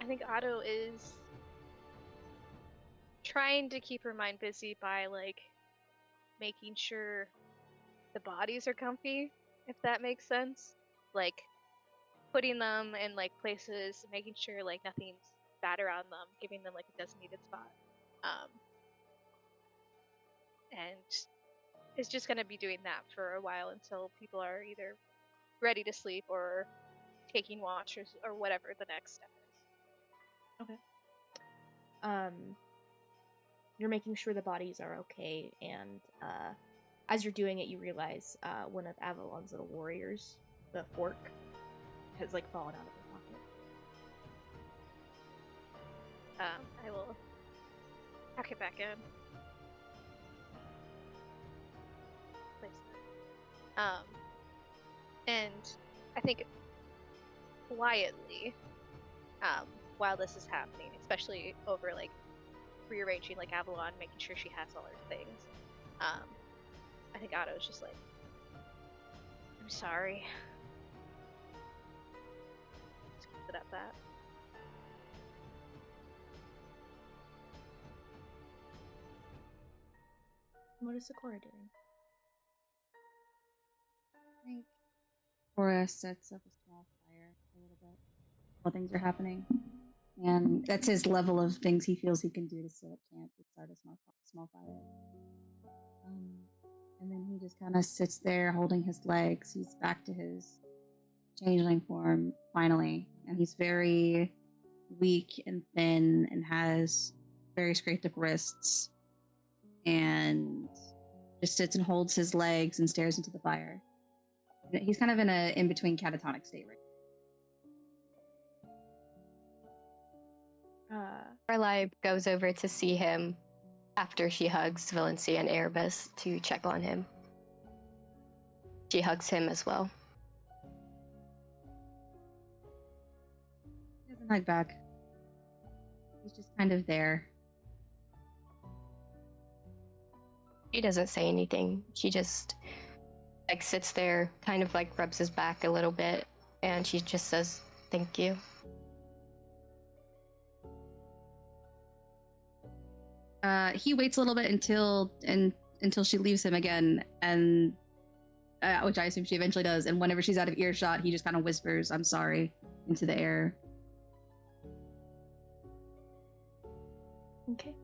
I think Otto is trying to keep her mind busy by like making sure the bodies are comfy, if that makes sense. Like putting them in like places, making sure like nothing's bad around them, giving them like a designated spot. And is just gonna be doing that for a while until people are either ready to sleep or taking watch or whatever the next step is. Okay. You're making sure the bodies are okay, and as you're doing it, you realize one of Avalon's little warriors, the fork, has like fallen out of her pocket. I will pack it back in. Place that. And I think quietly, while this is happening, especially over like rearranging like Avalon, making sure she has all her things, I think Otto's just like, I'm sorry. Just keeps it at that. What is Sakura doing? I think Cora sets up a small fire a little bit while things are happening. And that's his level of things he feels he can do to set up camp to start a small fire. And then he just kind of sits there holding his legs. He's back to his changeling form, finally. And he's very weak and thin and has very scraped up wrists and just sits and holds his legs and stares into the fire. He's kind of in a in-between catatonic state right Arlai goes over to see him after she hugs Valency and Erebus to check on him. She hugs him as well. He doesn't hug back. He's just kind of there. She doesn't say anything. She just like sits there, kind of like rubs his back a little bit, and she just says, "Thank you." He waits a little bit until she leaves him again, and which I assume she eventually does. And whenever she's out of earshot, he just kind of whispers, "I'm sorry," into the air. Okay.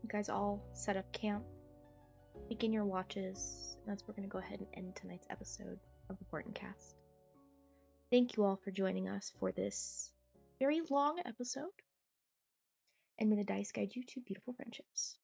You guys all set up camp. Begin your watches. And that's where we're going to go ahead and end tonight's episode of the Portent Kast. Thank you all for joining us for this very long episode. And may the dice guide you to beautiful friendships.